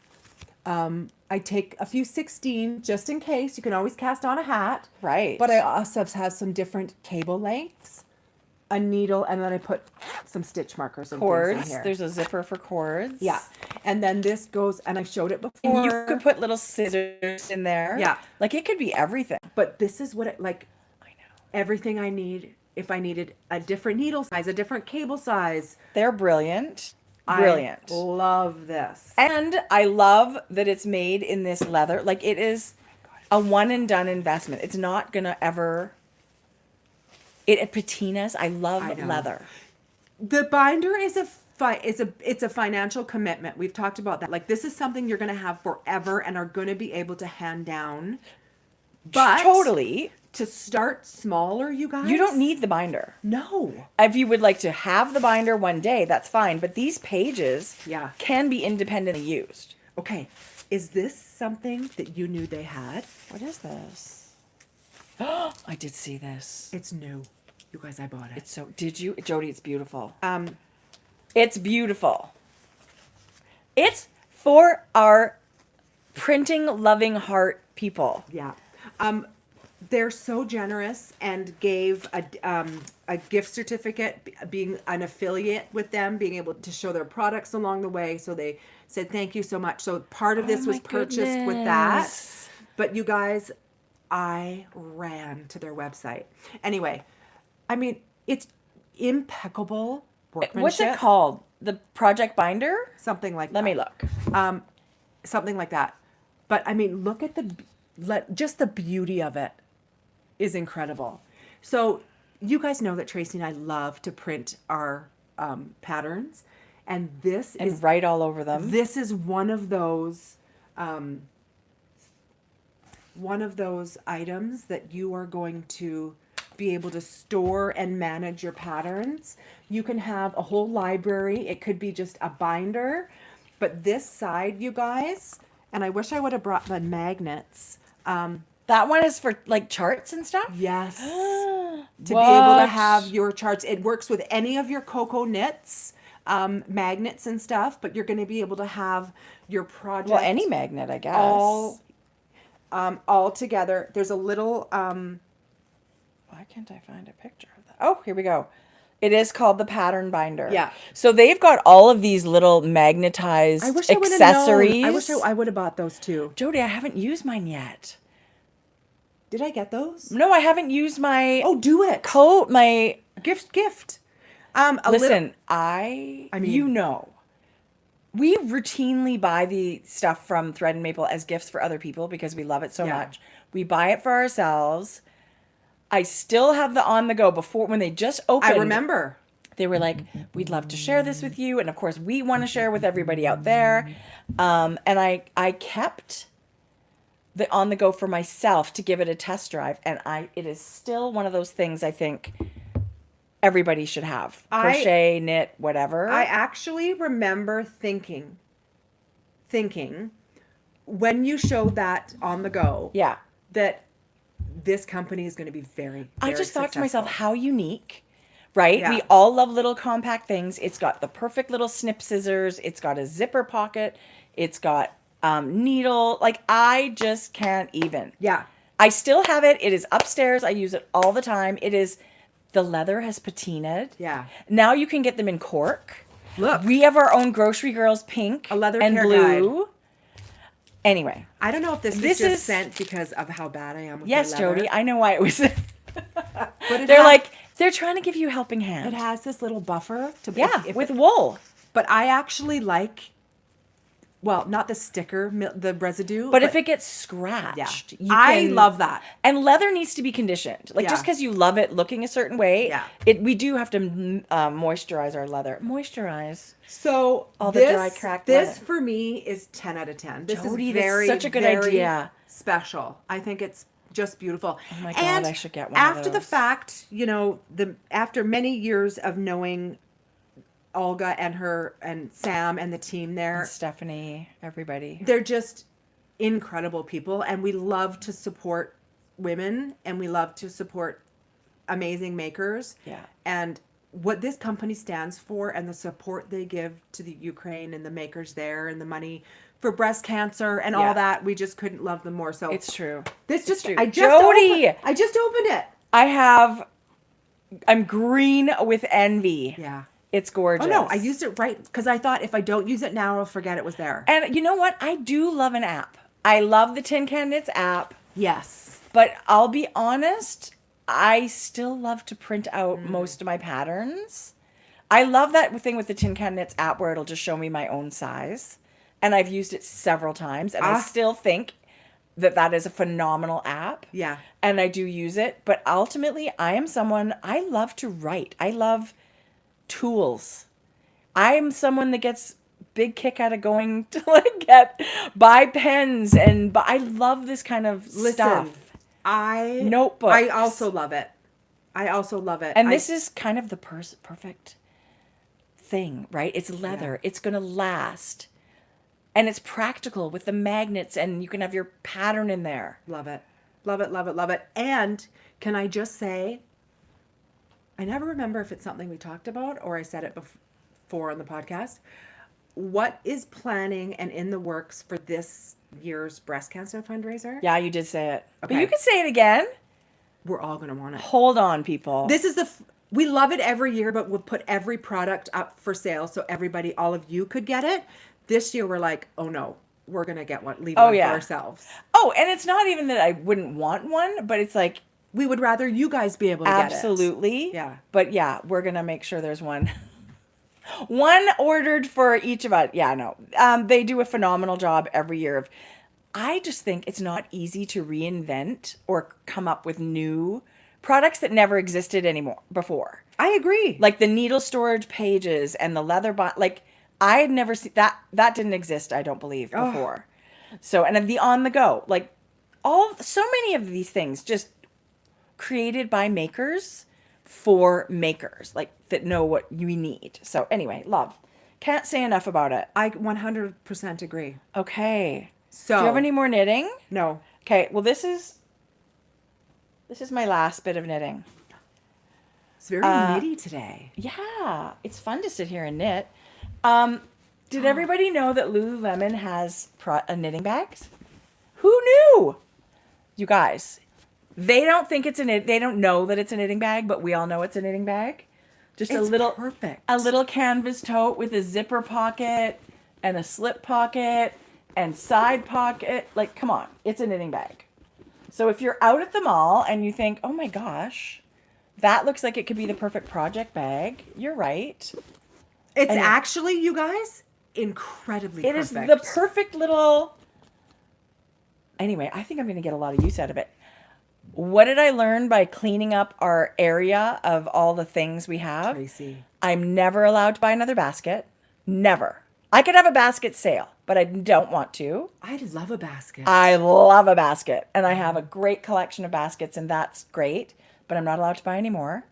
I take a few 16 just in case. You can always cast on a hat. Right. But I also have some different cable lengths, a needle, and then I put some stitch markers and things cords. in here. There's a zipper for cords. Yeah. And then this goes, and I showed it before. And you could put little scissors in there. Yeah. Like it could be everything. But this is what it, like, I know. everything I need. If I needed a different needle size, a different cable size. They're brilliant. Brilliant. I love this. And I love that it's made in this leather. Like it is a one and done investment. It's not gonna ever. It at Patina's. I love I know. leather. The binder is it's a financial commitment. We've talked about that. Like this is something you're going to have forever and are going to be able to hand down. But Totally. to start smaller, you guys. You don't need the binder. No. If you would like to have the binder one day, that's fine. But these pages Yeah. can be independently used. Okay. Is this something that you knew they had? What is this? I did see this. It's new. You guys, I bought it. It's so. Did you, Jodi? It's beautiful. It's beautiful. It's for our printing loving heart people. Yeah. They're so generous and gave a gift certificate, being an affiliate with them, being able to show their products along the way. So they said, thank you so much. So part of this was purchased with that. But you guys, I ran to their website. Anyway, I mean, it's impeccable workmanship. What's it called? The project binder? Something like Let that. me look. Something like that. But I mean, look at just the beauty of it is incredible. So you guys know that Tracie and I love to print our patterns, and this And is write all over them. this is one of those items that you are going to be able to store and manage your patterns. You can have a whole library. It could be just a binder, but this side, you guys, and I wish I would have brought the magnets. That one is for like charts and stuff? Yes. To be able to What? have your charts. It works with any of your Coco knits, magnets and stuff, but you're going to be able to have your project. Well, any magnet, I guess. All together. There's a little, Why can't I find a picture of that? Oh, here we go. It is called the pattern binder. Yeah. So they've got all of these little magnetized I wish I would have accessories. known. I wish I would have bought those too. Jodi, I haven't used mine yet. Did I get those? No, I haven't used my Oh, do it. coat, my Gift. Listen, I mean, you know, we routinely buy the stuff from Thread and Maple as gifts for other people because we love it so much. We buy it for ourselves. I still have the on the go before when they just opened. I remember. They were like, we'd love to share this with you. And of course, we want to share with everybody out there. And I kept the on the go for myself to give it a test drive. And it is still one of those things I think everybody should have. Crochet, knit, whatever. I actually remember thinking when you showed that on the go. Yeah. That this company is going to be very, I just thought successful. to myself, how unique, right? Yeah. We all love little compact things. It's got the perfect little snip scissors. It's got a zipper pocket. It's got needle. Like, I just can't even. Yeah. I still have it. It is upstairs. I use it all the time. The leather has patinaed. Yeah. Now you can get them in cork. Look. We have our own Grocery Girls pink A leather and care blue. guide. Anyway. I don't know if this is just sent because of how bad I am with Yes, my leather. Jodi. I know why it was. But they're trying to give you a helping hand. it has this little buffer to with wool. But I actually like, well, not the sticker, the residue. But if it gets scratched, I love that. And leather needs to be conditioned. Like, just because you love it looking a certain way, we do have to moisturize our leather. Moisturize. So all the dry, cracked leather. This for me is 10 out of 10. This Jodi, is very, such a good very idea. Special. I think it's just beautiful. Oh my God, and I should get one after of those. the fact, after many years of knowing Olga and Sam and the team there, And Stephanie, everybody. they're just incredible people, and we love to support women and we love to support amazing makers. Yeah. And what this company stands for and the support they give to the Ukraine and the makers there and the money for breast cancer and all that, we just couldn't love them more. So It's true. Jodi, I just opened it. I'm green with envy. Yeah. It's gorgeous. Oh no, I used it right because I thought if I don't use it now, I'll forget it was there. And you know what? I do love an app. I love the Tin Can Knits app. Yes. But I'll be honest, I still love to print out most of my patterns. I love that thing with the Tin Can Knits app where it'll just show me my own size. And I've used it several times. And I still think that is a phenomenal app. Yeah. And I do use it. But ultimately, I am someone, I love to write. I love tools. I'm someone that gets big kick out of going to buy pens and I love this kind of stuff. Notebooks. I also love it. And this is kind of the perfect thing, right? It's leather. Yeah. It's going to last. And it's practical with the magnets and you can have your pattern in there. Love it. Love it, love it, love it. And can I just say, I never remember if it's something we talked about or I said it before on the podcast. What is planning and in the works for this year's breast cancer fundraiser? Yeah, you did say it. Okay. But you can say it again. We're all going to want it. Hold on, people. This is we love it every year, but we'll put every product up for sale so everybody, all of you could get it. This year we're like, oh no, we're going to get one, leave one for ourselves. Oh, and it's not even that I wouldn't want one, but it's like, we would rather you guys be able to get it. Absolutely. Yeah. But yeah, we're going to make sure there's one. One ordered for each of us. Yeah, no. They do a phenomenal job every year. I just think it's not easy to reinvent or come up with new products that never existed before. I agree. Like the needle storage pages and the leather like I had never seen that didn't exist, I don't believe, before. So, and the on the go, like so many of these things just created by makers for makers, like that know what you need. So anyway, love. Can't say enough about it. I 100% agree. Okay. So do you have any more knitting? No. Okay. Well, this is my last bit of knitting. It's very knitty today. Yeah. It's fun to sit here and knit. Did everybody know that Lululemon has knitting bags? Who knew? You guys, they don't think they don't know that it's a knitting bag, but we all know it's a knitting bag. Just it's perfect. A little canvas tote with a zipper pocket and a slip pocket and side pocket. Like, come on, it's a knitting bag. So if you're out at the mall and you think, oh my gosh, That looks like it could be the perfect project bag. You're right. It's actually, you guys, incredibly It perfect. is the perfect little... Anyway, I think I'm going to get a lot of use out of it. What did I learn by cleaning up our area of all the things we have? Tracie. I'm never allowed to buy another basket. Never. I could have a basket sale, but I don't want to. I love a basket. I love a basket, and I have a great collection of baskets, and that's great, but I'm not allowed to buy any more.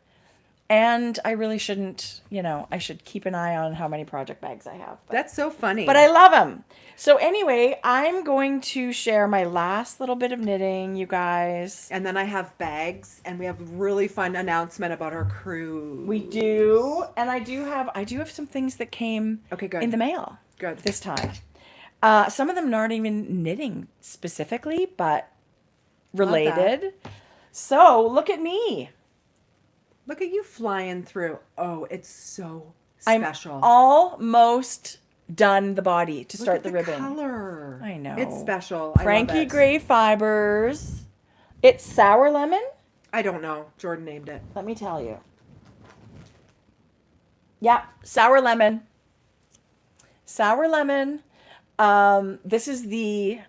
And I really shouldn't, I should keep an eye on how many project bags I have. That's so funny. But I love them. So anyway, I'm going to share my last little bit of knitting, you guys. And then I have bags, and we have a really fun announcement about our cruise. We do, and I do have some things that came in the mail. Good. This time. Some of them aren't even knitting specifically, but related. So look at me. Look at you flying through. Oh, it's so special. I'm almost done the body to start the ribbon. Color. I know. It's special. Frankie Grey Fibres. It's sour lemon. I don't know. Jordan named it. Let me tell you. Yeah, sour lemon. Sour lemon. This is the...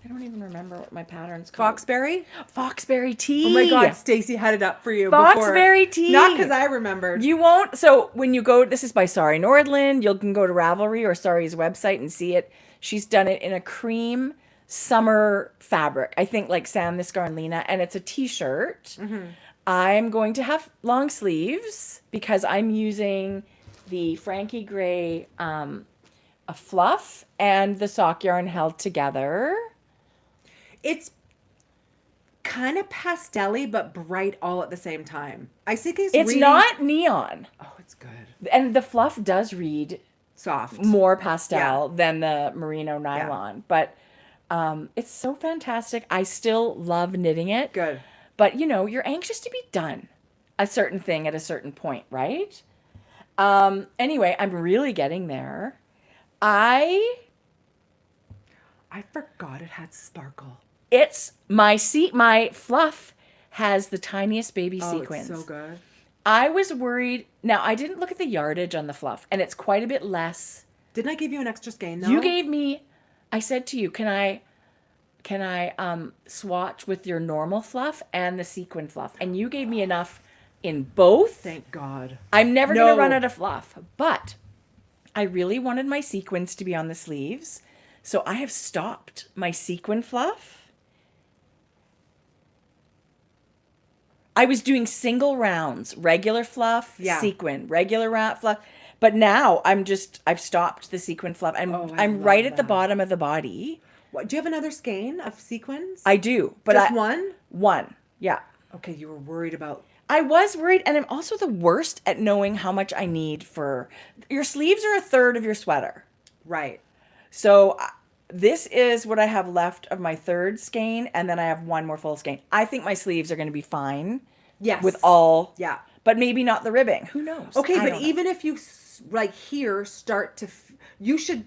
I don't even remember what my pattern's called. Foxberry Tee. Oh my God, Stacy had it up for you Foxberry Tee. Not because I remembered. You won't. So when you go, this is by Sari Nordland. You can go to Ravelry or Sari's website and see it. She's done it in a cream summer fabric. I think like Sam this Garnlina, and it's a t-shirt. Mm-hmm. I'm going to have long sleeves because I'm using the Frankie Grey a fluff and the sock yarn held together. It's kind of pastel-y, but bright all at the same time. I think it's not neon. Oh, it's good. And the fluff does read soft, more pastel than the merino nylon. Yeah. But it's so fantastic. I still love knitting it. Good. But, you're anxious to be done a certain thing at a certain point, right? Anyway, I'm really getting there. I forgot it had sparkle. It's my fluff has the tiniest baby sequins. It's so good. I was worried. Now, I didn't look at the yardage on the fluff, and it's quite a bit less. Didn't I give you an extra skein, though? You gave me, I said to you, can I swatch with your normal fluff and the sequin fluff? And you gave me enough in both. Thank God. I'm never going to run out of fluff, but I really wanted my sequins to be on the sleeves. So I have stopped my sequin fluff. I was doing single rounds, regular fluff, sequin, regular fluff. But now I've stopped the sequin fluff. I'm right at the bottom of the body. What, do you have another skein of sequins? I do. But just one? One, yeah. Okay, you were worried about... I was worried, and I'm also the worst at knowing how much I need for... Your sleeves are a third of your sweater. Right. So this is what I have left of my third skein, and then I have one more full skein. I think my sleeves are going to be fine. Yes. With all... Yeah. But maybe not the ribbing. Who knows? Okay, but even if you, here, start to... you should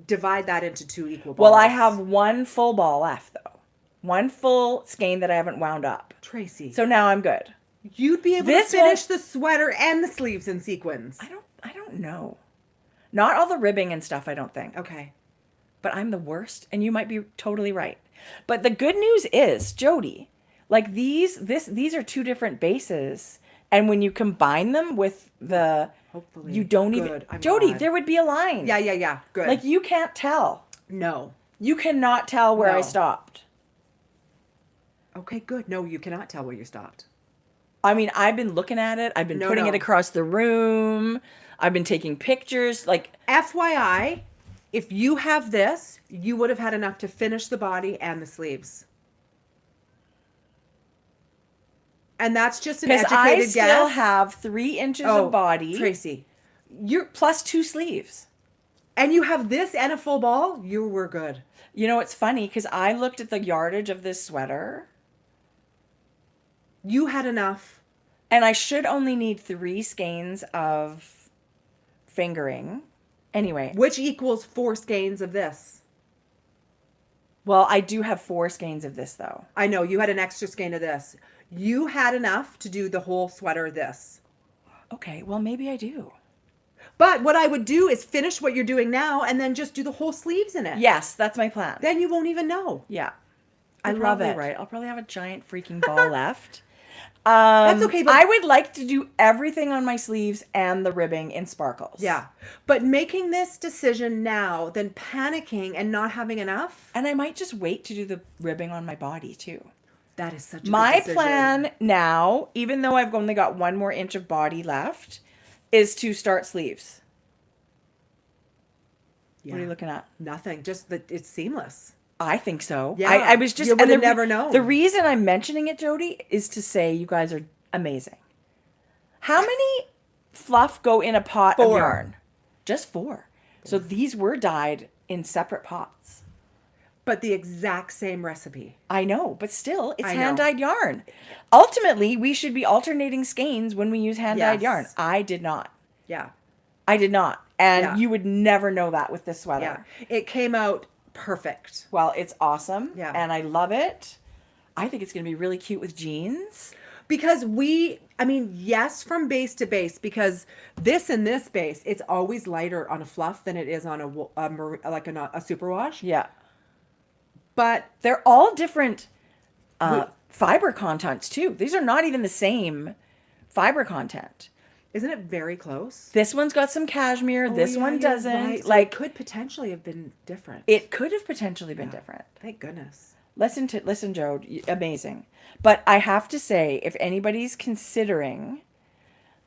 divide that into 2 equal balls. Well, I have one full ball left, though. One full skein that I haven't wound up. Tracie. So now I'm good. You'd be able to finish the sweater and the sleeves in sequins. I don't know. Not all the ribbing and stuff, I don't think. Okay. But I'm the worst, and you might be totally right. But the good news is, Jodi, like these are 2 different bases, and when you combine them with the... Hopefully. You don't even... Jodi, there would be a line. Yeah. Good. Like, you can't tell. No. You cannot tell where I stopped. Okay, good. No, you cannot tell where you stopped. I mean, I've been looking at it. I've been putting it across the room. I've been taking pictures. Like, FYI, if you have this, you would have had enough to finish the body and the sleeves. And that's just an educated guess. Because I still have 3 inches of body. Tracie. You're plus 2 sleeves. And you have this and a full ball, you were good. You know, it's funny because I looked at the yardage of this sweater. You had enough. And I should only need 3 skeins of fingering. Anyway. Which equals 4 skeins of this. Well, I do have 4 skeins of this though. I know you had an extra skein of this. You had enough to do the whole sweater this. Okay, well maybe I do. But what I would do is finish what you're doing now and then just do the whole sleeves in it. Yes, that's my plan. Then you won't even know. Yeah. I You're love probably it. right. I'll probably have a giant freaking ball left. That's okay, but I would like to do everything on my sleeves and the ribbing in sparkles. yeah. But making this decision now, then panicking and not having enough, And I might just wait to do the ribbing on my body too. that is such a My good decision. plan now, even though I've only got 1 more inch of body left, is to start sleeves. Yeah. What are you looking at? Nothing. Just that it's seamless. I think so. Yeah. I was just, You would and have the never known. The reason I'm mentioning it, Jodi, is to say you guys are amazing. How many fluff go in a pot of 4. yarn? Just 4. So these were dyed in separate pots. But the exact same recipe. I know, but still, it's I know. hand-dyed yarn. Ultimately, we should be alternating skeins when we use hand-dyed Yes. yarn. I did not. Yeah. I did not. And Yeah. you would never know that with this sweater. Yeah. It came out perfect. Well, it's awesome. Yeah. And I love it. I think it's going to be really cute with jeans. Because yes, from base to base, because this and this base, it's always lighter on a fluff than it is on a superwash. Yeah. But They're all different fiber contents, too. These are not even the same fiber content. isn't it very close? This one's got some cashmere. This Oh, yeah, one you're doesn't. right. So Like, it could potentially have been different. it could have potentially been different. Thank goodness. Listen, Joe, amazing. But I have to say, if anybody's considering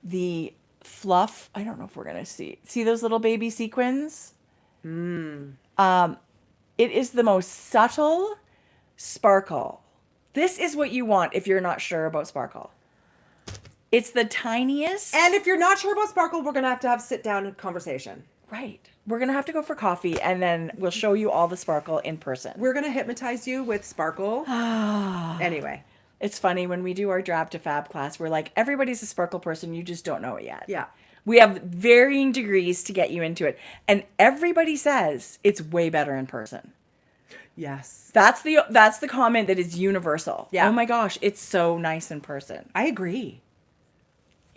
the fluff, I don't know if we're gonna see those little baby sequins. It is the most subtle sparkle. This is what you want if you're not sure about sparkle. It's the tiniest. And if you're not sure about sparkle, we're gonna have to have sit down conversation. Right. We're gonna have to go for coffee, and then we'll show you all the sparkle in person. We're gonna hypnotize you with sparkle. Anyway. It's funny when we do our drab to fab class, we're like, everybody's a sparkle person, you just don't know it yet. Yeah. We have varying degrees to get you into it. And everybody says it's way better in person. Yes. That's the comment that is universal. Yeah. Oh my gosh, it's so nice in person. I agree.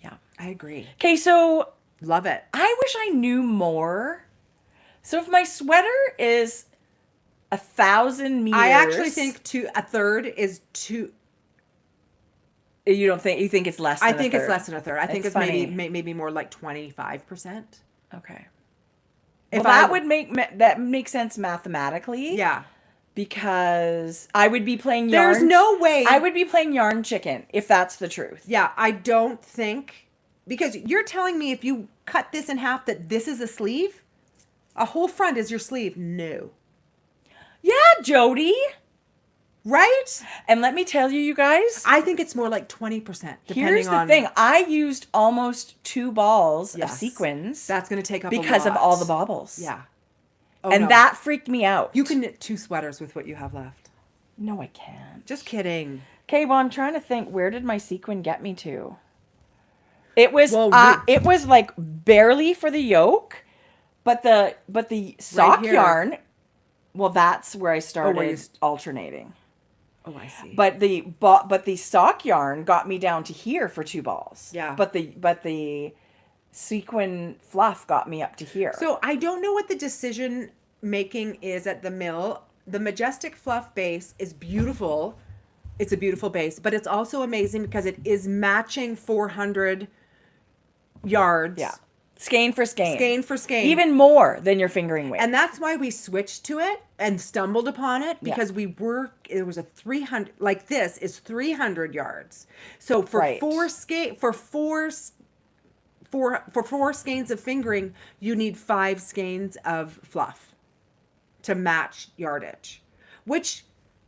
Yeah. I agree. Okay, so Love it. I wish I knew more. So if my sweater is 1,000 meters. I actually think a third is too. You don't think, you think it's less than I think a it's third? less than a third. I think It's it's funny. maybe more like 25%. Okay. If Well, that I- would make sense mathematically. Yeah. Because I would be playing yarn. There's no way. I would be playing yarn chicken if that's the truth. Yeah, I don't think, because you're telling me if you cut this in half that this is a sleeve? A whole front is your sleeve? No. Yeah, Jodi. Right? And let me tell you, you guys. I think it's more like 20%, depending Here's the on. thing. I used almost 2 balls Yes. of sequins. That's going to take up because a of lot. all the baubles. Yeah. Oh, and no. that freaked me out. You can knit 2 sweaters with what you have left. No, I can't. Just kidding. Okay, well, I'm trying to think. Where did my sequin get me to? It was Well, it was like barely for the yoke, but the sock here. yarn. Well, that's where I started where you alternating. Oh, I see. But the sock yarn got me down to here for 2 balls. Yeah. But the sequin fluff got me up to here. So I don't know what the decision making is at the mill. The Majestic Fluff base is beautiful. It's a beautiful base, but it's also amazing because it is matching 400 yards. yeah, skein for skein. Skein for skein. Even more than your fingering weight. And that's why we switched to it and stumbled upon it, because it was a 300, like this is 300 yards. So for Right. 4 skeins of fingering, you need 5 skeins of fluff to match yardage, which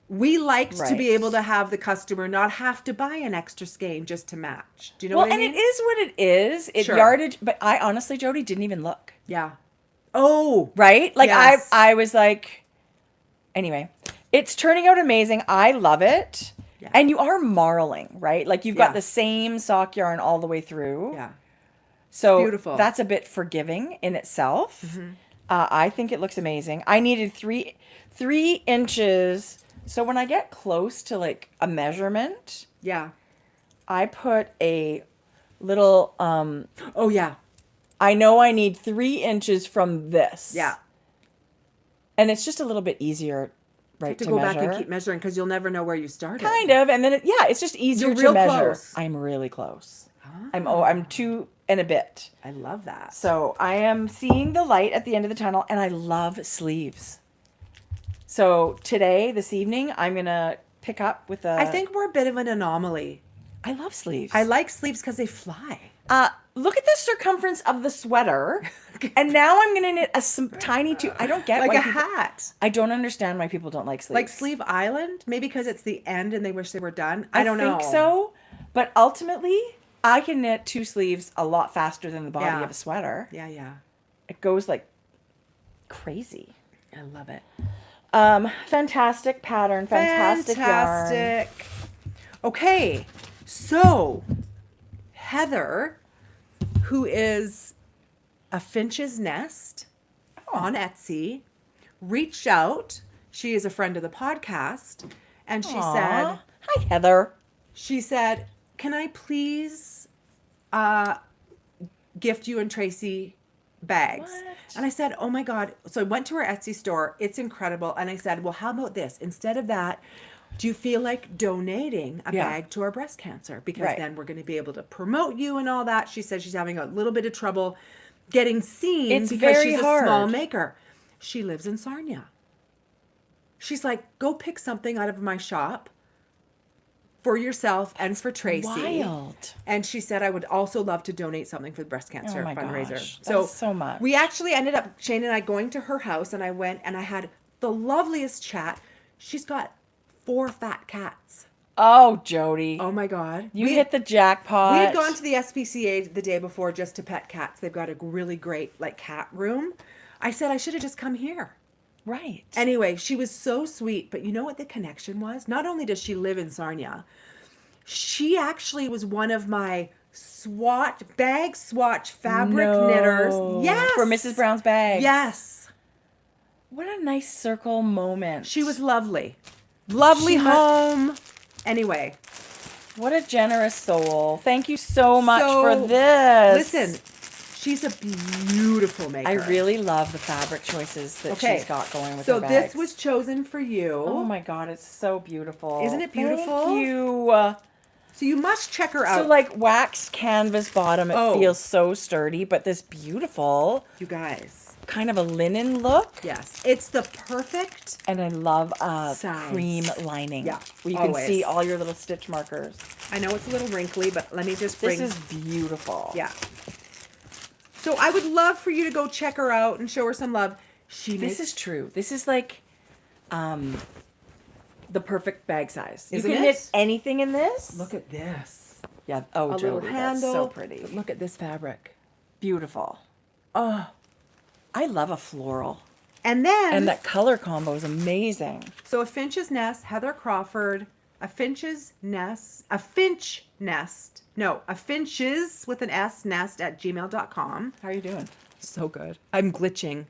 we liked to be Right. able to have the customer not have to buy an extra skein just to match. Do you know well, what I and mean? it is what it is. It Sure. yardage, but I honestly, Jodi, didn't even look. Yeah. Oh, Right? Like Yes. I was like, anyway, it's turning out amazing. I love it. Yeah. And you are marling, right? Like you've Yeah. got the same sock yarn all the way through. yeah. So beautiful. that's a bit forgiving in itself. I think it looks amazing. I needed 3 inches. So when I get close to like a measurement, Yeah. I put a little, Oh, yeah. I know I need 3 inches from this. Yeah. And it's just a little bit easier, right, To to go measure. back and keep measuring because you'll never know where you started. Kind of. And then, it's just easier You're to real measure. close. I'm really close. Ah. I'm 2 and a bit. I love that. So I am seeing the light at the end of the tunnel, and I love sleeves. So this evening, I'm going to pick up with I think we're a bit of an anomaly. I love sleeves. I like sleeves because they fly. Look at the circumference of the sweater, and now I'm going to knit tiny I don't get Like why a people, hat. I don't understand why people don't like sleeves. Like Sleeve Island? Maybe because it's the end and they wish they were done? I don't know. I think so, but ultimately, I can knit 2 sleeves a lot faster than the body of a sweater. Yeah, yeah. It goes like crazy. I love it. Fantastic pattern, fantastic yarn. Okay, so Heather, who is a Finch's Nest on Etsy, reached out. She is a friend of the podcast, and she said, "Hi, Heather." She said, "Can I please gift you and Tracie bags?" What? And I said, "Oh my God." So I went to her Etsy store. It's incredible. And I said, "Well, how about this? Instead of that, do you feel like donating a bag to our breast cancer? Because then we're going to be able to promote you and all that." She said she's having a little bit of trouble getting seen It's because very she's hard. a small maker. She lives in Sarnia. She's like, "Go pick something out of my shop for yourself and for Tracie." Wild. And she said, "I would also love to donate something for the breast cancer my fundraiser." gosh, that's so much. We actually ended up, Shane and I, going to her house, and I went and I had the loveliest chat. She's got 4 fat cats. Oh, Jodi. Oh my God. You hit the jackpot. We had gone to the SPCA the day before just to pet cats. They've got a really great cat room. I said I should have just come here. Right. Anyway, she was so sweet, but you know what the connection was? Not only does she live in Sarnia, she actually was one of my swatch fabric knitters. Yes. For Mrs. Brown's bags. Yes. What a nice circle moment. She was lovely. Lovely home. Anyway. What a generous soul. Thank you so much So, for this. Listen, she's a beautiful maker. I really love the fabric choices that she's got going with her So bags. this was chosen for you. Oh my God, it's so beautiful. Isn't it beautiful? Thank you. So you must check her out. So like waxed canvas bottom, it feels so sturdy, but this beautiful, you guys, kind of a linen look. Yes, it's the perfect. And I love size. Cream lining. Yeah, where you can see all your little stitch markers. I know it's a little wrinkly, but let me just bring. This is beautiful. Yeah. So I would love for you to go check her out and show her some love. This is true. This is like the perfect bag size. Isn't you can it? knit anything in this. Look at this. Yeah. Oh, A Jodi, little that's handle. so pretty. But look at this fabric. Beautiful. Oh, I love a floral. And then. And that color combo is amazing. So a Finch's Nest, Heather Crawford, a Finch's Nest, a Finch's with an S nest at gmail.com. How are you doing? So good. I'm glitching.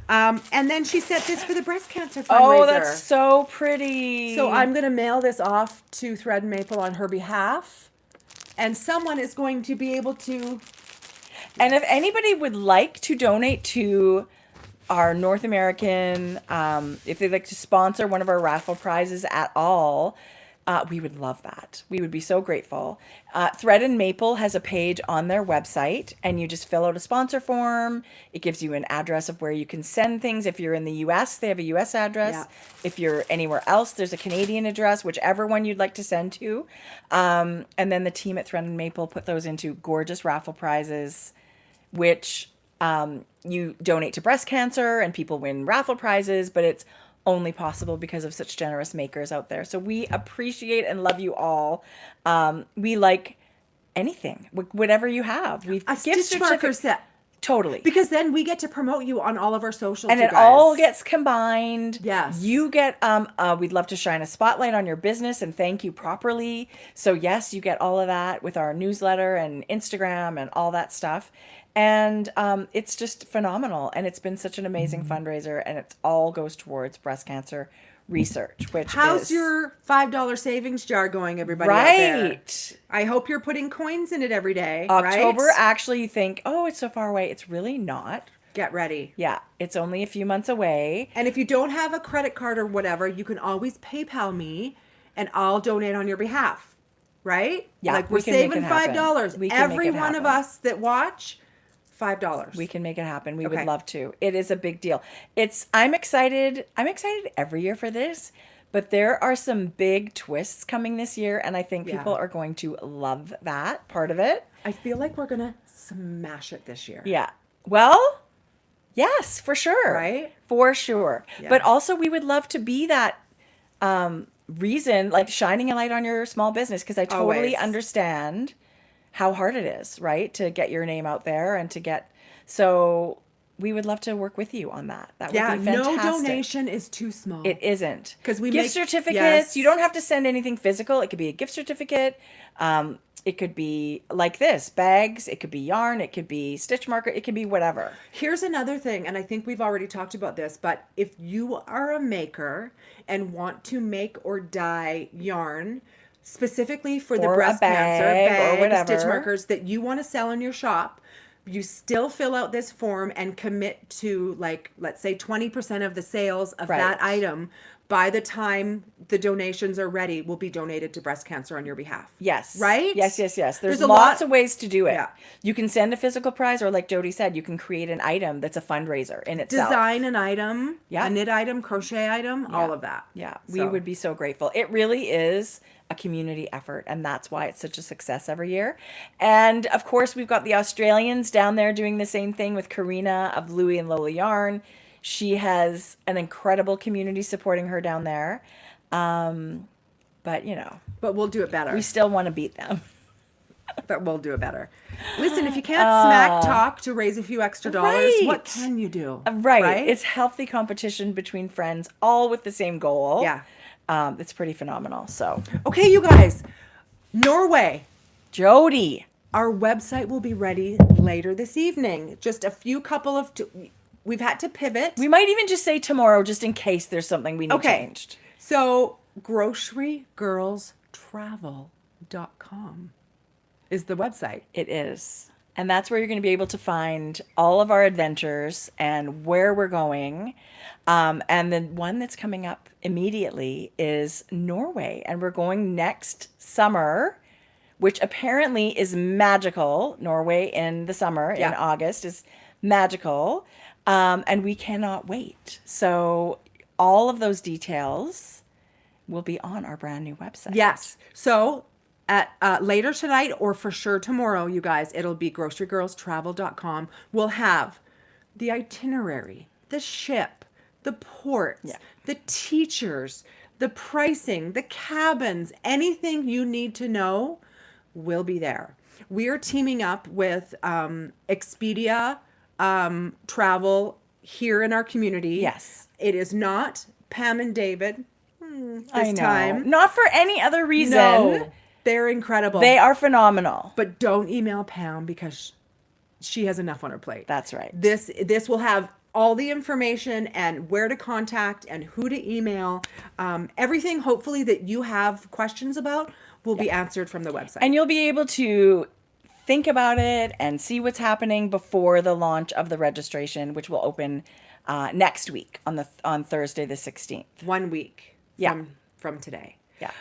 And then she sent this for the breast cancer fundraiser. Oh, that's so pretty. So I'm going to mail this off to Thread and Maple on her behalf. And someone is going to be able to. And if anybody would like to donate to our North American, if they'd like to sponsor one of our raffle prizes at all, we would love that. We would be so grateful. Thread and Maple has a page on their website, and you just fill out a sponsor form. It gives you an address of where you can send things. If you're in the U.S., they have a U.S. address. Yeah. If you're anywhere else, there's a Canadian address, whichever one you'd like to send to. And then the team at Thread and Maple put those into gorgeous raffle prizes, which you donate to breast cancer, and people win raffle prizes, but it's only possible because of such generous makers out there. So we appreciate and love you all. We like anything, whatever you have. We've A stitch marker set. Totally. Because then we get to promote you on all of our socials. And you it guys. all gets combined. Yes. You get, we'd love to shine a spotlight on your business and thank you properly. So yes, you get all of that with our newsletter and Instagram and all that stuff. And it's just phenomenal. And it's been such an amazing fundraiser. And it all goes towards breast cancer research, which How's is... your $5 savings jar going, everybody out there? Right. I hope you're putting coins in it every day, October, right? actually, you think, oh, it's so far away. It's really not. Get ready. Yeah, it's only a few months away. And if you don't have a credit card or whatever, you can always PayPal me and I'll donate on your behalf. Right? Yeah, like we we're can make saving it happen. $5. We can make Every it one of happen. us that watch, $5. We can make it happen. We Okay. would love to. It is a big deal. I'm excited. I'm excited every year for this, but there are some big twists coming this year, and I think people are going to love that part of it. I feel like we're gonna smash it this year. Yeah. Well, yes, for sure. Right? For sure. Yeah. But also we would love to be that reason, like shining a light on your small business, because I totally Always. understand how hard it is, right? To get your name out there and to get, so we would love to work with you on that. That would Yeah, be no fantastic. donation is too small. It isn't. 'Cause we gift make- certificates. yes. You don't have to send anything physical. It could be a gift certificate. It could be like this, bags. It could be yarn. It could be stitch marker. It could be whatever. Here's another thing, and I think we've already talked about this, but if you are a maker and want to make or dye yarn specifically for the Or a breast cancer bag or bag, whatever. stitch markers that you want to sell in your shop, you still fill out this form and commit to, like, let's say 20% of the sales of Right. that item by the time the donations are ready will be donated to breast cancer on your behalf. Yes. Right? Yes. There's There's a lots lot- of ways to do it. Yeah. You can send a physical prize, or like Jodi said, you can create an item that's a fundraiser in itself. Design an item, Yeah. a knit item, crochet item, all of that. Yeah, we So- would be so grateful. It really is a community effort, and that's why it's such a success every year. And of course, we've got the Australians down there doing the same thing with Karina of Louie and Lola Yarn. She has an incredible community supporting her down there. But you know, But we'll do it better. we still want to beat them. But we'll do it better. Listen, if you can't smack talk to raise a few extra dollars, what Right. can you do? Right. It's healthy competition between friends, all with the same goal. Yeah. It's pretty phenomenal. So, Okay, you guys. Norway. Jodi. Our website will be ready later this evening. Just a few couple of... We've had to pivot. We might even just say tomorrow, just in case there's something we need changed. So, grocerygirlstravel.com is the website. It is. And that's where you're going to be able to find all of our adventures and where we're going. And the one that's coming up immediately is Norway. And we're going next summer, which apparently is magical. Norway in the summer, in August, is magical. And we cannot wait. So all of those details will be on our brand new website. Yes. So at later tonight, or for sure tomorrow, you guys, it'll be grocerygirlstravel.com. We'll have the itinerary, the ship, the ports, the teachers, the pricing, the cabins, anything you need to know will be there. We are teaming up with Expedia Travel here in our community. Yes. It is not Pam and David I know. time. Not for any other reason. No, they're incredible. They are phenomenal. But don't email Pam because she has enough on her plate. That's right. This will have all the information and where to contact and who to email. Everything, hopefully, that you have questions about will be answered from the website. And you'll be able to think about it and see what's happening before the launch of the registration, which will open next week on Thursday the 16th. 1 week from today. Yeah.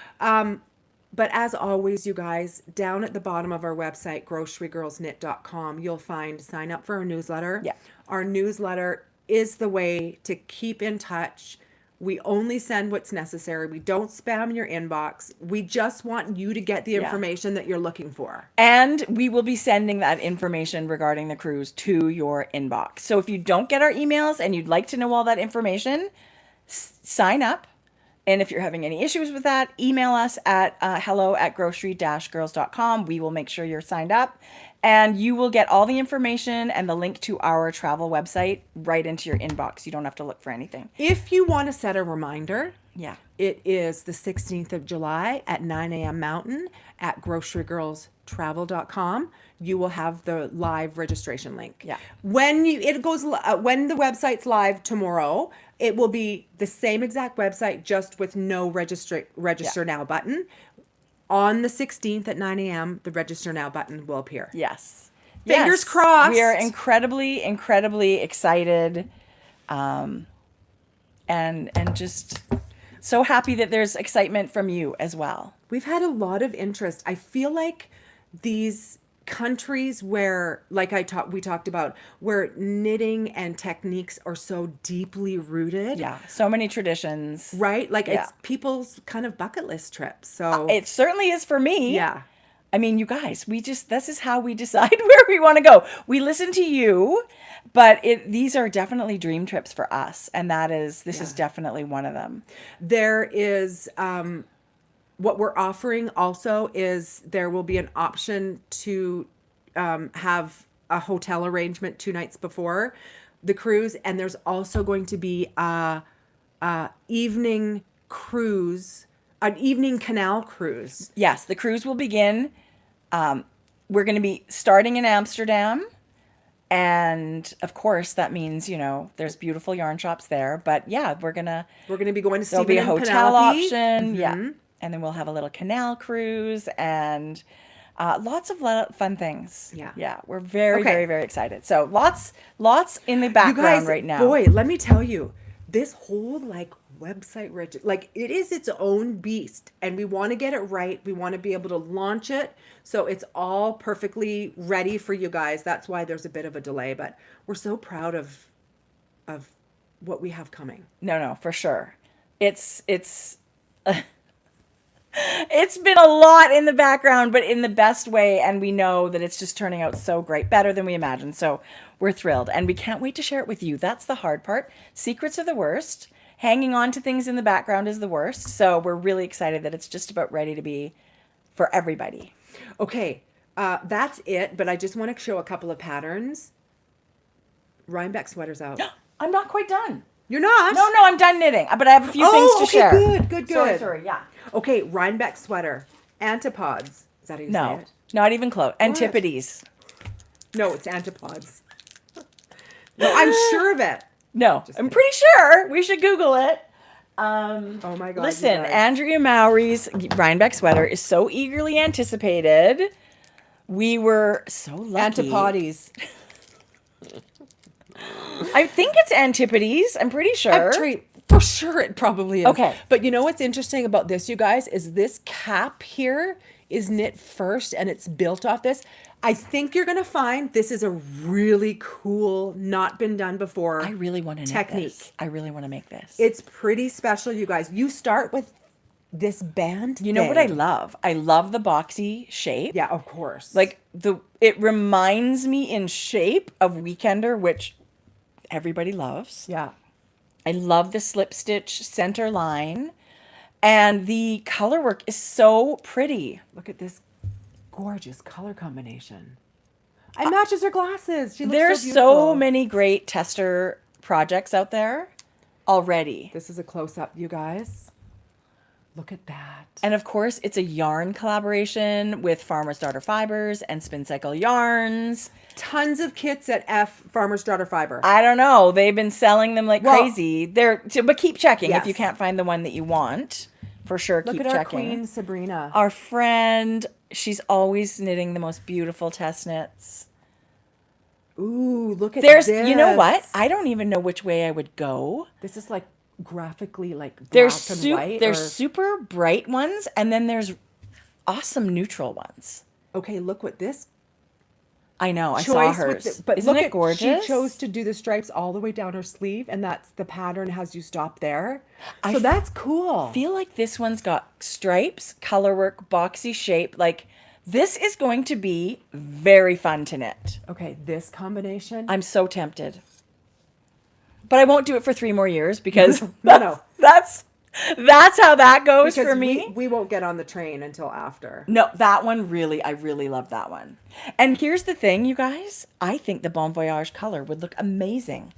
But as always, you guys, down at the bottom of our website, grocerygirlsknit.com, you'll find sign up for our newsletter. Yeah. Our newsletter is the way to keep in touch. We only send what's necessary. We don't spam your inbox. We just want you to get the information that you're looking for. And we will be sending that information regarding the cruise to your inbox. So if you don't get our emails and you'd like to know all that information, sign up. And if you're having any issues with that, email us at hello@grocery-girls.com. We will make sure you're signed up. And you will get all the information and the link to our travel website right into your inbox. You don't have to look for anything. If you want to set a reminder Yeah. It is the 16th of July at 9 a.m. Mountain at grocerygirlstravel.com. You will have the live registration link. Yeah. When when the website's live tomorrow, it will be the same exact website, just with no register now button. On the 16th at 9 a.m., the register now button will appear. Yes. Fingers Yes. crossed. We are incredibly, incredibly excited, and just so happy that there's excitement from you as well. We've had a lot of interest. I feel like these countries where, like we talked about, where knitting and techniques are so deeply rooted. Yeah. So many traditions. Right? Like Yeah. it's people's kind of bucket list trips. So It certainly is for me. yeah. I mean, you guys, this is how we decide where we want to go. We listen to you, but these are definitely dream trips for us. And this is definitely one of them. There is, what we're offering also is there will be an option to have a hotel arrangement 2 nights before the cruise. And there's also going to be a evening cruise, an evening canal cruise. Yes, the cruise will begin. We're going to be starting in Amsterdam. And of course, that means, there's beautiful yarn shops there. But yeah, we're going to be going to there'll Stephen be a and hotel Penelope. option. Yeah. And then we'll have a little canal cruise and lots of fun things. Yeah. Yeah. We're very, Okay. very, very excited. So lots in the background right now. Boy, let me tell you, this whole website, it is its own beast, and we want to get it right. We want to be able to launch it so it's all perfectly ready for you guys. That's why there's a bit of a delay, but we're so proud of what we have coming. No, for sure. It's it's been a lot in the background, but in the best way. And we know that it's just turning out so great, better than we imagined. So we're thrilled and we can't wait to share it with you. That's the hard part. Secrets are the worst. Hanging on to things in the background is the worst. So we're really excited that it's just about ready to be for everybody. Okay, that's it. But I just want to show a couple of patterns. Rhinebeck sweater's out. I'm not quite done. You're not? No, I'm done knitting, but I have a few things to share. Good. Sorry, yeah. Okay, Rhinebeck sweater. Antipodes. Is that how you say No, it? not even close. Antipodes. No, it's Antipodes. No, I'm sure of it. No, I'm pretty sure. We should Google it. Oh my God. Listen, you guys. Andrea Mowry's Rhinebeck sweater is so eagerly anticipated. We were so lucky. Antipodes. I think it's Antipodes. I'm pretty sure. For sure it probably is. Okay. But you know what's interesting about this, you guys, is this cap here is knit first and it's built off this. I think you're going to find this is a really cool, not been done before I really want to technique. I really want to make this. It's pretty special, you guys. You start with this band. You know what I love? I love the boxy shape. Yeah, of course. It reminds me in shape of Weekender, which everybody loves. Yeah. I love the slip stitch center line, and the color work is so pretty. Look at this gorgeous color combination. It matches her glasses. She looks There's so so beautiful. many great tester projects out there already. This is a close-up, you guys. Look at that. And of course, it's a yarn collaboration with Farmer's Daughter Fibres and Spin Cycle Yarns. Tons of kits at Farmer's Daughter Fiber. I don't know. They've been selling them like crazy. But keep checking Yes. if you can't find the one that you want. For sure, Look keep at our checking. queen, Sabrina. Our friend, she's always knitting the most beautiful test knits. Ooh, look at There's, this. you know what? I don't even know which way I would go. This is graphically black There's and white. there's super bright ones, and then there's awesome neutral ones. Okay, look what this I know. I saw choice hers. with but Isn't look it gorgeous? She chose to do the stripes all the way down her sleeve, and that's the pattern has you stop there. I So that's cool. feel like this one's got stripes, color work, boxy shape. This is going to be very fun to knit. Okay, this combination. I'm so tempted. But I won't do it for 3 more years because No. that's how that goes because for me. we won't get on the train until after. No, that one I really love that one. And here's the thing, you guys. I think the Bon Voyage color would look amazing.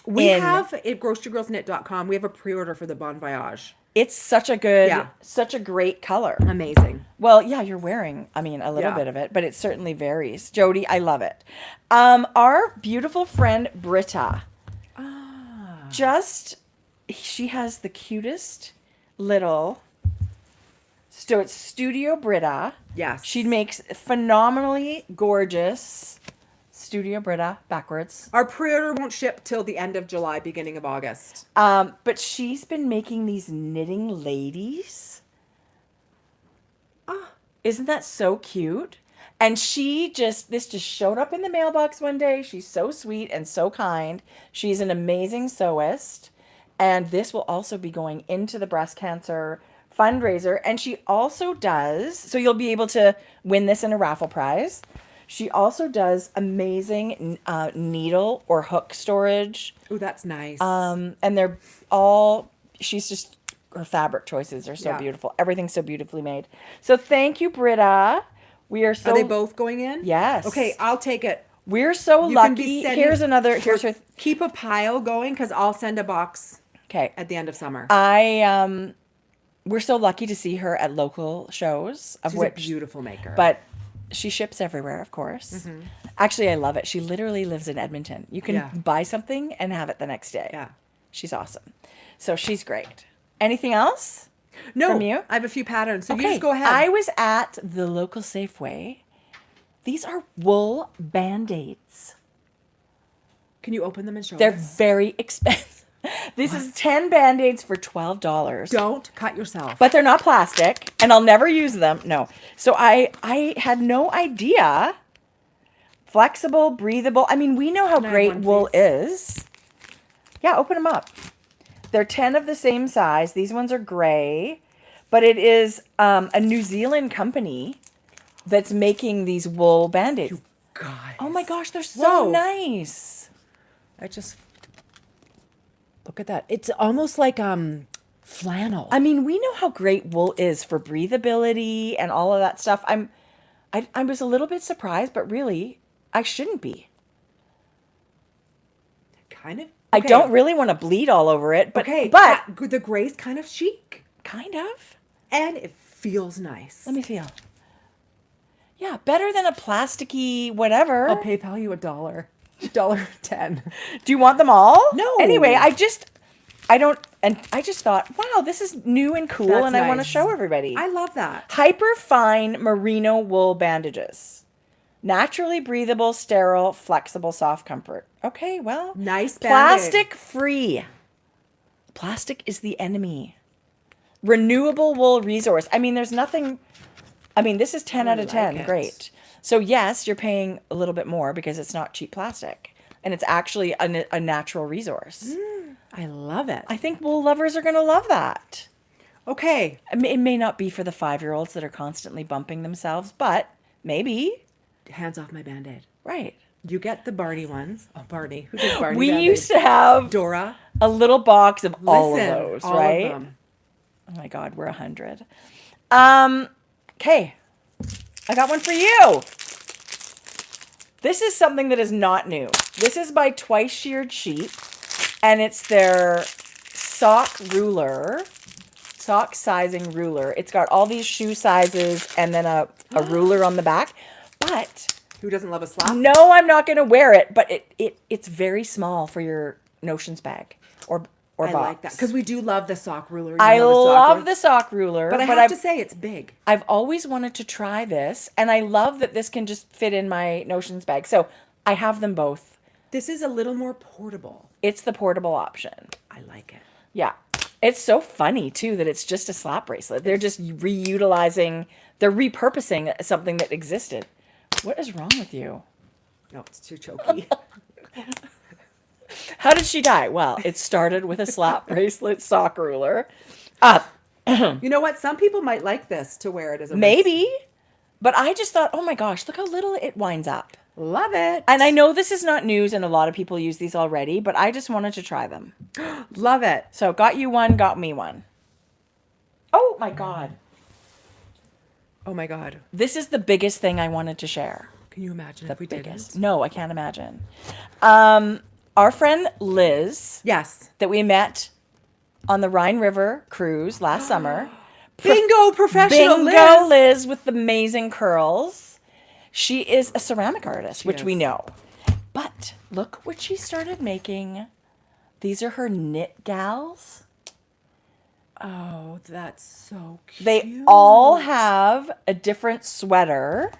We have at grocerygirlsknit.com, we have a pre-order for the Bon Voyage. It's such a good, Yeah. such a great color. Amazing. Well, yeah, you're wearing, a little bit of it, but it certainly varies. Jodi, I love it. Our beautiful friend Britta, she has the cutest little, so it's Studio Britta. Yes. She makes phenomenally gorgeous Studio Britta backwards. Our pre-order won't ship till the end of July, beginning of August. But she's been making these knitting ladies. Isn't that so cute? And this just showed up in the mailbox one day. She's so sweet and so kind. She's an amazing sewist. And this will also be going into the breast cancer fundraiser. And she also does, so you'll be able to win this in a raffle prize. She also does amazing needle or hook storage. Oh, that's nice. And her fabric choices are so beautiful. Everything's so beautifully made. So thank you, Britta. Are they both going in? Yes. Okay, I'll take it. We're so lucky. Here's her. Keep a pile going because I'll send a box. Okay. At the end of summer. We're so lucky to see her at local shows. She's a beautiful maker. But she ships everywhere, of course. Mm-hmm. Actually, I love it. She literally lives in Edmonton. You can buy something and have it the next day. Yeah. She's awesome. So she's great. Anything else? No. From you? I have a few patterns. So you just go ahead. I was at the local Safeway. These are wool Band-Aids. Can you open them and show They're us? very expensive. This is 10 Band-Aids for $12. Don't cut yourself. But they're not plastic, and I'll never use them. No. So I had no idea. Flexible, breathable. We know how great wool is. Yeah, open them up. They're 10 of the same size. These ones are gray. But it is a New Zealand company that's making these wool Band-Aids. You guys. Oh my gosh, they're so nice. Look at that. It's almost like flannel. We know how great wool is for breathability and all of that stuff. I was a little bit surprised, but really, I shouldn't be. Kind of. Okay. I don't really want to bleed all over it, but the gray's kind of chic. Kind of. And it feels nice. Let me feel. Yeah, better than a plasticky whatever. I'll PayPal you $1.10. Do you want them all? No. Anyway, I just thought, wow, this is new and cool. That's and I want to nice. show everybody. I love that. Hyper fine merino wool bandages. Naturally breathable, sterile, flexible, soft comfort. Okay, well. Nice Plastic free. Plastic is the enemy. Renewable wool resource. There's nothing. This is 10 out of 10. it. Great. So yes, you're paying a little bit more because it's not cheap plastic. And it's actually a natural resource. I love it. I think wool lovers are going to love that. Okay. It may not be for the 5-year-olds that are constantly bumping themselves, but maybe. Hands off my Band-Aid. Right. You get the Barney ones. Oh, Barney. Who does Barney We Band-Aid? used to have Dora. a little box of all of Listen, those, all right? of them. Oh my God, we're 100. Okay. I got one for you. This is something that is not new. This is by Twice Sheared Sheep, and it's their sock sizing ruler. It's got all these shoe sizes and then a ruler on the back. But Who doesn't love a slap? no, I'm not going to wear it, but it's very small for your notions bag or I box. like that because we do love the sock ruler. I love the sock ruler, but I have to say it's big. I've always wanted to try this, and I love that this can just fit in my notions bag. So I have them both. This is a little more portable. It's the portable option. I like it. Yeah. It's so funny, too, that it's just a slap bracelet. They're just they're repurposing something that existed. What is wrong with you? No, it's too choky. How did she die? Well, it started with a slap bracelet sock ruler. You know what? Some people might like this to wear it as a Maybe. But I just thought, oh my gosh, look how little it winds up. Love it. And I know this is not news and a lot of people use these already, but I just wanted to try them. Love it. So got you one, got me one. Oh my God. Oh my God. This is the biggest thing I wanted to share. Can you imagine if we did this? No, I can't imagine. our friend Liz Yes. that we met on the Rhine River cruise last summer. Bingo professional Bingo Liz. Liz with the amazing curls. She is a ceramic artist, which we is. know. But look what she started making. These are her knit gals. Oh, that's so cute. They all have a different sweater.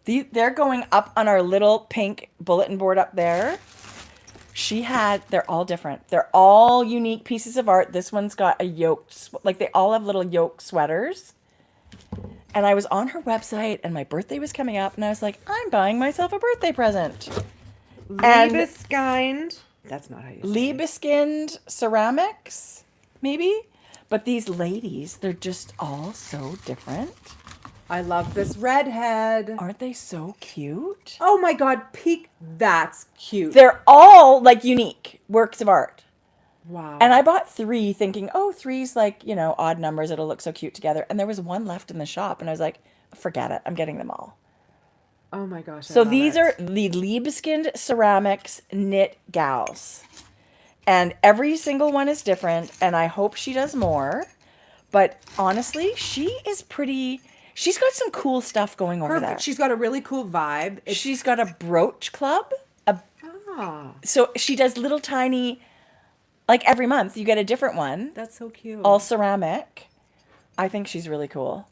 They're going up on our little pink bulletin board up there. They're all different. They're all unique pieces of art. This one's got a yoke, like they all have little yoke sweaters. And I was on her website and my birthday was coming up and I was like, I'm buying myself a birthday present. Liebeskind. That's not how you say it. Liebeskind ceramics, maybe? But these ladies, they're just all so different. I love this redhead. Aren't they so cute? Oh my God, peek. That's cute. They're all like unique works of art. Wow. And I bought 3 thinking, oh, 3's like, odd numbers. It'll look so cute together. And there was one left in the shop. And I was like, forget it. I'm getting them all. Oh my gosh. So these are the Liebeskind Ceramics Knit Gals. And every single one is different. And I hope she does more. But honestly, she's got some cool stuff going over there. She's got a really cool vibe. She's got a brooch club. Ah, So she does little tiny, like every month you get a different one. that's so cute. All ceramic. I think she's really cool.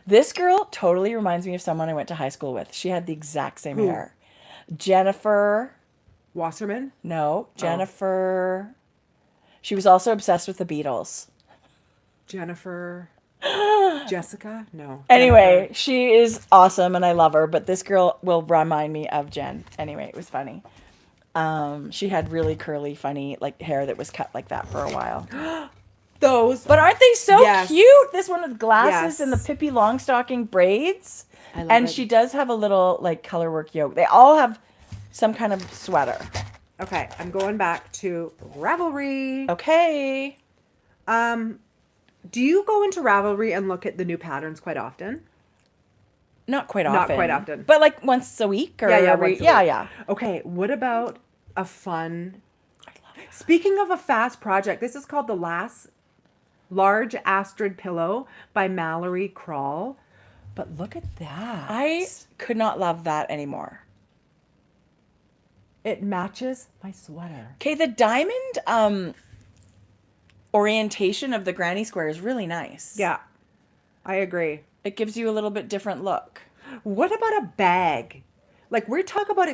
This girl totally reminds me of someone I went to high school with. She had the exact same hair. Jennifer. Wasserman? No, Jennifer. She was also obsessed with the Beatles. Jennifer. Jessica? No. Anyway, Jennifer. she is awesome and I love her, but this girl will remind me of Jen. Anyway, it was funny. She had really curly, funny like hair that was cut like that for a while. Those. But aren't they so Yes. cute? This one with glasses Yes. and the Pippi Longstocking braids. I love And it. she does have a little like color work yoke. They all have some kind of sweater. Okay, I'm going back to Ravelry. Okay. Do you go into Ravelry and look at the new patterns quite often? Not quite Not often. quite often. But like once a week or Yeah, every once a yeah, week. yeah. Okay, what about a fun... Speaking of a fast project, this is called the Large Astrid Pillow by Mallory Crawl. But look at that. I could not love that anymore. It matches my sweater. Okay, the diamond orientation of the granny square is really nice. Yeah, I agree. It gives you a little bit different look. What about a bag? Like we talk about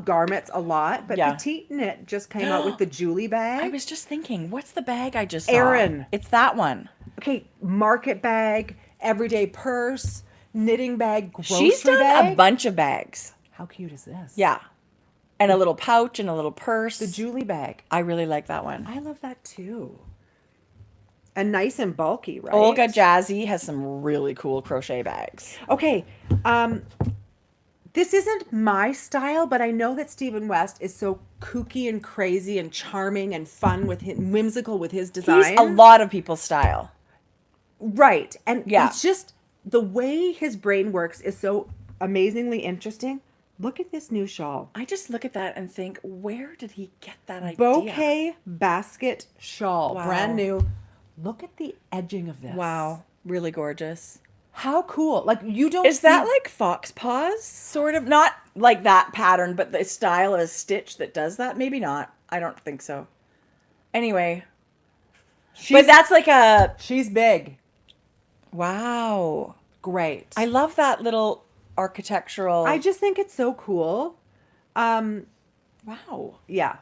garments a lot, but Yeah. Petite Knit just came out with the Julie bag. I was just thinking, what's the bag I just saw? Erin. It's that one. Okay, market bag, everyday purse, knitting bag, grocery She's done bag. a bunch of bags. How cute is this? Yeah. And a little pouch and a little purse. The Julie bag. I really like that one. I love that too. And nice and bulky, right? Olga Jazzy has some really cool crochet bags. Okay, this isn't my style, but I know that Stephen West is so kooky and crazy and charming and fun with his, whimsical with his designs. He's a lot of people's style. Right. And Yeah. it's just the way his brain works is so amazingly interesting. Look at this new shawl. I just look at that and think, where did he get that idea? Bouquet basket shawl. Wow. Brand new. Look at the edging of this. Wow. Really gorgeous. How cool. Like you don't Is that like fox paws? Sort of. Not like that pattern, but the style of a stitch that does that? Maybe not. I don't think so. Anyway. But that's like a... She's big. Wow. Great. I love that little architectural... I just think it's so cool. Wow. Yeah.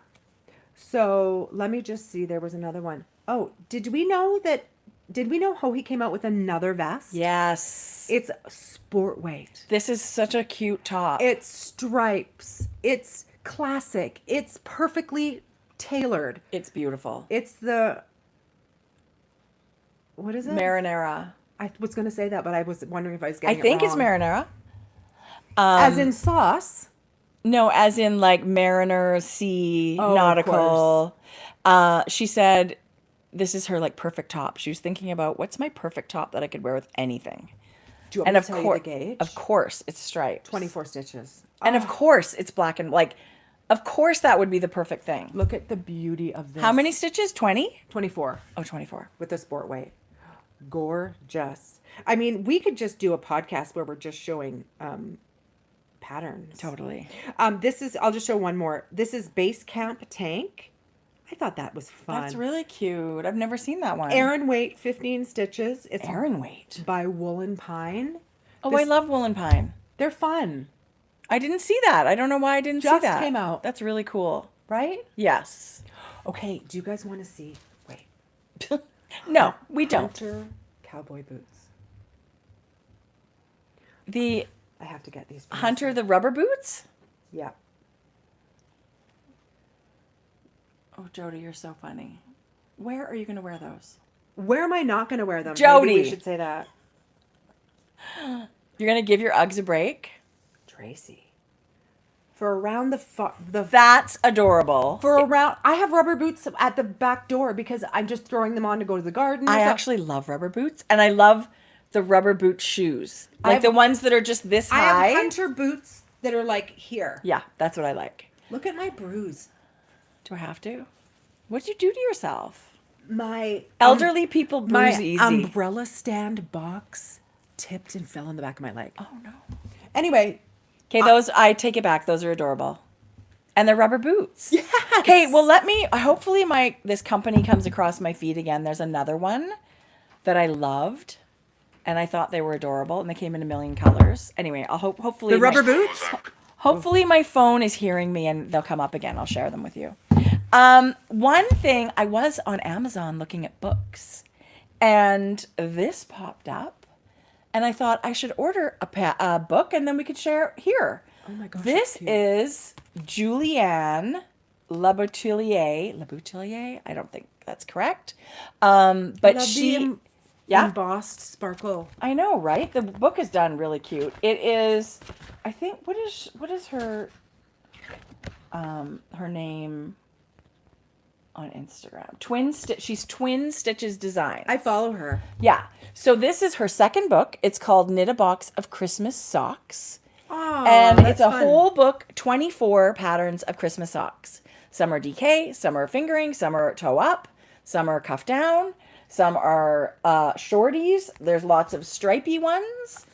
So let me just see. There was another one. Oh, did we know Hohe came out with another vest? Yes. It's sport weight. This is such a cute top. It's stripes. It's classic. It's perfectly tailored. It's beautiful. It's the... What is it? Marinera. I was going to say that, but I was wondering if I was getting I think it it's wrong. Marinera. As in sauce? No, as in like mariner, sea, Oh, of nautical. She said this is her like perfect top. She was thinking about what's my perfect top that I could wear with anything. Do you want And me of to tell course, you the gauge? of course, it's stripes. 24 stitches. And of course, it's black and like Of course, that would be the perfect thing. Look at the beauty of this. How many stitches? 20? 24 Oh, 24. with the sport weight. Gorgeous. I mean, we could just do a podcast where we're just showing patterns. Totally. I'll just show one more. This is Basecamp Tank. I thought that was fun. That's really cute. I've never seen that one. Aran weight, 15 stitches. It's Aran weight. by Woolen Pine. Oh, I love Woolen Pine. They're fun. I didn't see that. I don't know why I didn't see Just that. came out. That's really cool. Right? Yes. Okay, do you guys want to see? Wait. No, we don't. Hunter cowboy boots. The I have to get these. for Hunter, myself. the rubber boots? Yeah. Oh, Jodi, you're so funny. Where are you going to wear those? Where am I not going to wear them? Jodi. Maybe we should say that. You're going to give your Uggs a break? Tracie. For around That's adorable. I have rubber boots at the back door because I'm just throwing them on to go to the garden. I actually love rubber boots, and I love the rubber boot shoes. Like the ones that are just this I high. have Hunter boots that are like here. Yeah, that's what I like. Look at my bruise. Do I have to? What did you do to yourself? My Elderly people bruise my easy. umbrella stand box tipped and fell on the back of my leg. Oh, no. Anyway. Okay, those, I take it back. Those are adorable. And they're rubber boots. Yes. Okay, well, hopefully this company comes across my feed again. There's another one that I loved, and I thought they were adorable, and they came in a million colors. Anyway, I'll hopefully. The rubber boots? Hopefully my phone is hearing me and they'll come up again. I'll share them with you. One thing, I was on Amazon looking at books, and this popped up, and I thought I should order a book and then we could share here. Oh my gosh. This is Julianne Laboutillier. I don't think that's correct. But she... Yeah. Embossed sparkle. I know, right? The book is done really cute. It is, I think, what is her name on Instagram? She's Twin Stitches Designs. I follow her. Yeah. So this is her second book. It's called Knit a Box of Christmas Socks. Oh, And it's a fun. whole book, 24 patterns of Christmas socks. Some are DK, some are fingering, some are toe up, some are cuff down. Some are shorties. There's lots of stripy ones.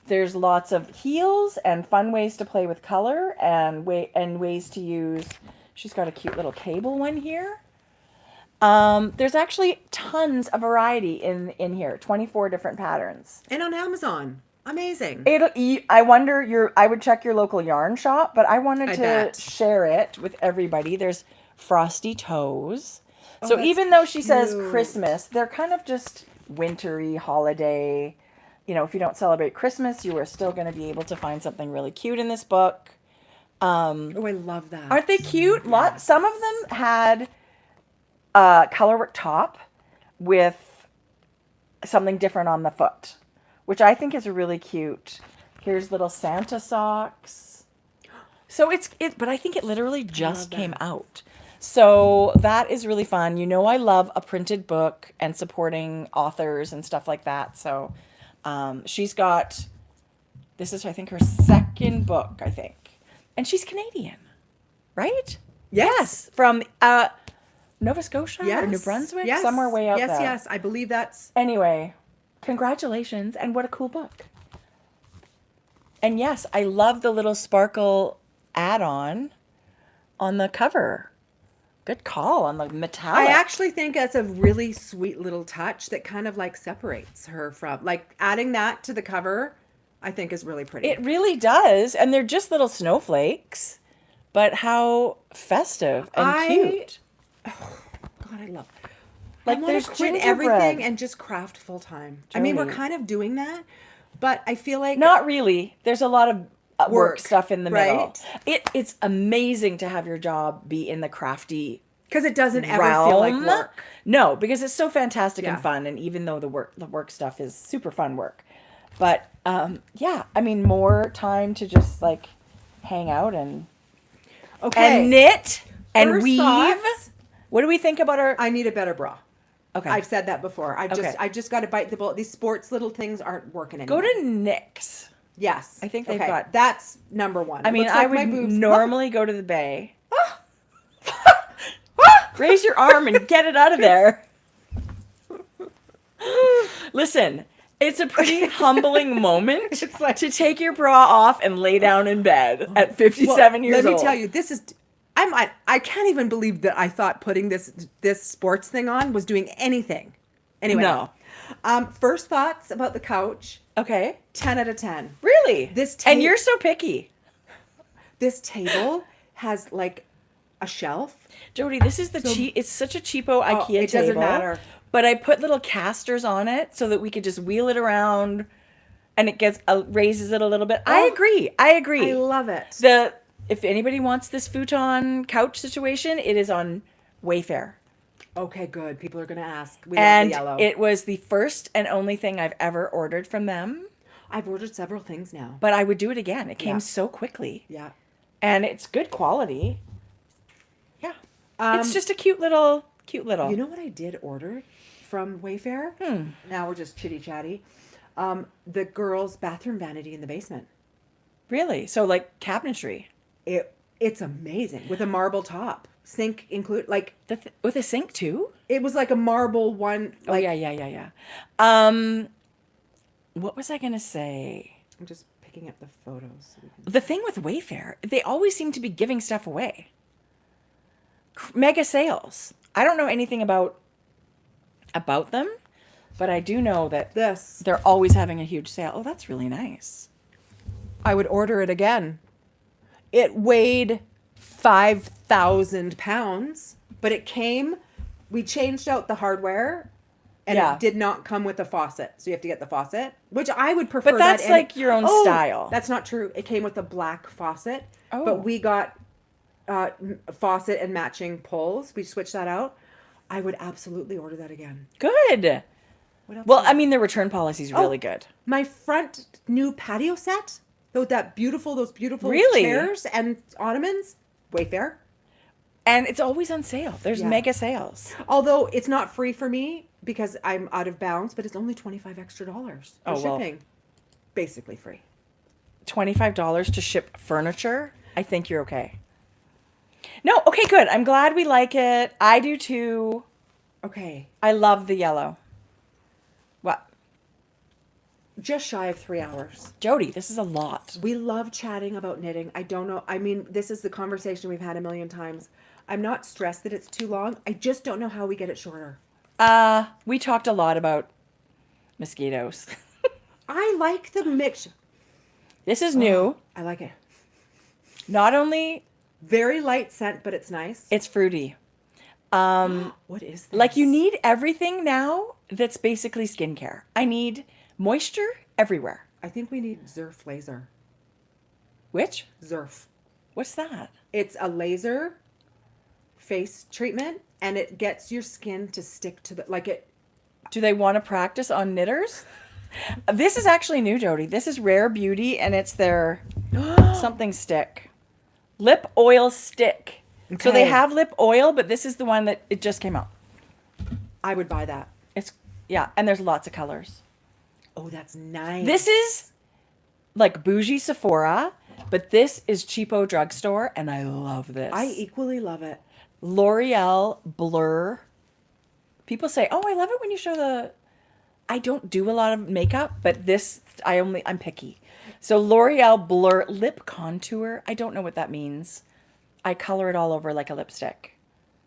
There's lots of heels and fun ways to play with color and ways to use. She's got a cute little cable one here. There's actually tons of variety in here. 24 different patterns. And on Amazon. Amazing. I would check your local yarn shop, but I wanted to bet. share it with everybody. There's Frosty Toes. So that's even though she says cute. Christmas, they're kind of just wintry, holiday. You know, if you don't celebrate Christmas, you are still going to be able to find something really cute in this book. Oh, I love that. Aren't they cute? Yes. Some of them had a colorwork top with something different on the foot, which I think is really cute. Here's little Santa socks. So but I think it literally just came out. So that is really fun. You know, I love a printed book and supporting authors and stuff like that. So she's got, this is, I think, her second book, I think. And she's Canadian, right? Yes. From Nova Scotia or New Brunswick? Yes. Somewhere way out there. Yes. I believe that's... Anyway, congratulations. And what a cool book. And yes, I love the little sparkle add-on on the cover. Good call on the metallic. I actually think that's a really sweet little touch that kind of like separates her from, like adding that to the cover, I think is really pretty. It really does. And they're just little snowflakes, but how festive and cute. Oh, God, I love Like, I want there's to quit gingerbread. everything and just craft full time. I mean, we're Jodi. kind of doing that, but I feel like Not really. There's a lot of work stuff in the middle. right? It's amazing to have your job be in the crafty because it doesn't ever realm. feel like work. No, because it's so fantastic Yeah. and fun. And even though the work stuff is super fun work, but yeah, I mean, more time to just like hang out and knit and First weave. thoughts, What do we think about our? I need a better bra. Okay, I've said that before. I Okay. just got to bite the bullet. These sports little things aren't working anymore. go to NYX. Yes. I think they've got- That's number one. I It mean, looks I like my would boobs- normally go to the Bay. Raise your arm and get it out of there. Listen, it's a pretty humbling moment to take your bra off and lay down in bed at 57 years old. Let me tell you, this is... I can't even believe that I thought putting this sports thing on was doing anything. Anyway. No. First thoughts about the couch. Okay. 10 out of 10. Really? And you're so picky. This table has like a shelf. Jodi, this is it's such a cheapo IKEA table. It doesn't matter. But I put little casters on it so that we could just wheel it around and it gets raises it a little bit. I agree. I love it. If anybody wants this futon couch situation, it is on Wayfair. Okay, good. People are going to ask. We And love the yellow. it was the first and only thing I've ever ordered from them. I've ordered several things now. But I would do it again. It came so quickly. Yeah. And it's good quality. Yeah. It's just a cute little. You know what I did order from Wayfair? Now we're just chitty chatty. The girls' bathroom vanity in the basement. Really? So like cabinetry. It's amazing with a marble top, sink include like with a sink too. It was like a marble one. Like, yeah. What was I gonna say? I'm just picking up the photos. The thing with Wayfair, they always seem to be giving stuff away. Mega sales. I don't know anything about them, but I do know that they're always having a huge sale. Oh, that's really nice. I would order it again. It weighed 5,000 pounds, but it came, we changed out the hardware and it did not come with a faucet. So you have to get the faucet, which I would prefer. But that's like your own style. That's not true. It came with a black faucet, but we got faucet and matching poles. We switched that out. I would absolutely order that again. Good. What else? Well, I mean, the return policy is really good. My front new patio set. Those beautiful chairs and ottomans, Wayfair. And it's always on sale. There's mega sales. Although it's not free for me because I'm out of bounds, but it's only $25 extra for shipping. Basically free. $25 to ship furniture? I think you're okay. No, okay, good. I'm glad we like it. I do too. Okay. I love the yellow. What? Just shy of 3 hours. Jodi, this is a lot. We love chatting about knitting. I don't know. I mean, this is the conversation we've had a million times. I'm not stressed that it's too long. I just don't know how we get it shorter. We talked a lot about mosquitoes. I like the mix. This is new. I like it. Not only... Very light scent, but it's nice. It's fruity. What is this? Like you need everything now that's basically skincare. I need moisture everywhere. I think we need Zerf laser. Which? Zerf. What's that? It's a laser face treatment, and it gets your skin to stick to the Do they want to practice on knitters? This is actually new, Jodi. This is Rare Beauty, and it's their something stick. Lip oil stick. Okay. So they have lip oil, but this is the one that it just came out. I would buy that. And there's lots of colors. Oh, that's nice. This is like bougie Sephora, but this is cheapo drugstore, and I love this. I equally love it. Loreal Blur. People say, "Oh, I love it when you show the." I don't do a lot of makeup, but this I'm picky. So Loreal Blur lip contour. I don't know what that means. I color it all over like a lipstick.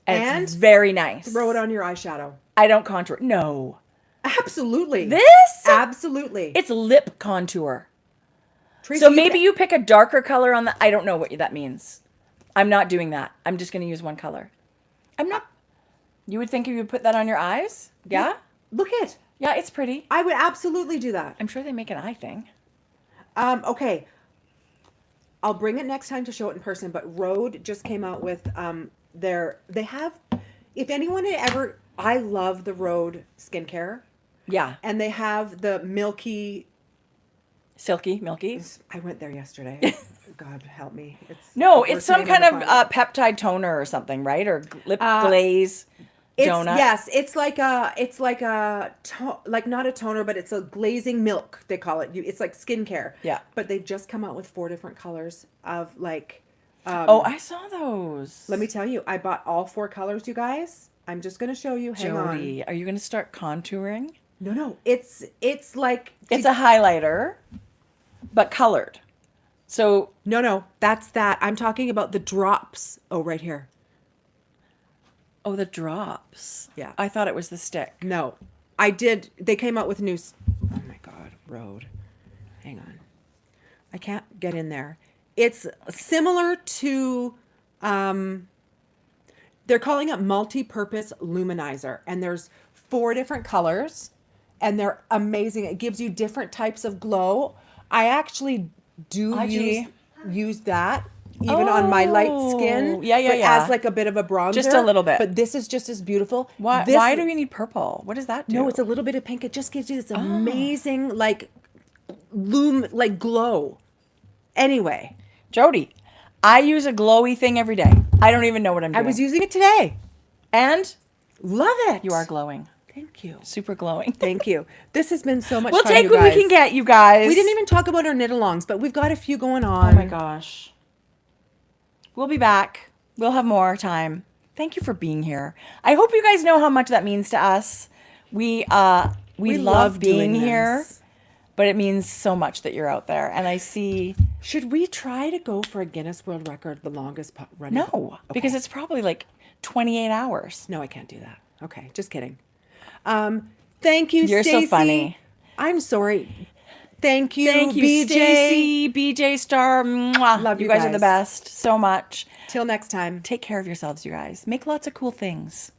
And it's very nice. Throw it on your eyeshadow. I don't contour. No. Absolutely. This? Absolutely. It's lip contour. Tracie, so maybe you pick a darker color on the... I don't know what that means. I'm not doing that. I'm just going to use one color. I'm not... You would think you would put that on your eyes? Yeah? Look it. Yeah, it's pretty. I would absolutely do that. I'm sure they make an eye thing. Okay. I'll bring it next time to show it in person, but Rhode just came out with they have, if anyone had ever, I love the Rhode skincare. Yeah. And they have the milky. Silky, milky. I went there yesterday. God help me. It's some kind of peptide toner or something, right? Or lip glaze. Donut. Yes, it's like not a toner, but it's a glazing milk. They call it. It's like skincare. Yeah. But they've just come out with 4 different colors of Oh, I saw those. Let me tell you, I bought all 4 colors, you guys. I'm just going to show you. Hang on. Jodi, are you going to start contouring? No. It's like It's a highlighter, but colored. So no, that's that. I'm talking about the drops. Oh, right here. Oh, the drops. Yeah. I thought it was the stick. No, I did. They came out with new. Oh my God, Road. Hang on. I can't get in there. It's similar to, they're calling it multi-purpose luminizer. And there's 4 different colors. And they're amazing. It gives you different types of glow. I actually use that. Even on my light skin. Yeah. But as like a bit of a bronzer. Just a little bit. But this is just as beautiful. Why do we need purple? What does that do? No, it's a little bit of pink. It just gives you this amazing like glow. Anyway. Jodi, I use a glowy thing every day. I don't even know what I'm doing. I was using it today. And Love it. you are glowing. Thank you. Super glowing. Thank you. This has been so much We'll fun, take you what we guys. can get, you guys. We didn't even talk about our knit-alongs, but we've got a few going on. Oh my gosh. We'll be back. We'll have more time. Thank you for being here. I hope you guys know how much that means to us. We love being doing here, this. but it means so much that you're out there. And I see Should we try to go for a Guinness World Record, the longest running? no, because it's probably like 28 hours. No, I can't do that. Okay, just kidding. Thank you, You're Stacey. so funny. I'm sorry. Thank you, Thank you, BJ. Stacey, BJ Star. Mwah. Love you guys are the guys. best so much. Till next time. Take care of yourselves, you guys. Make lots of cool things.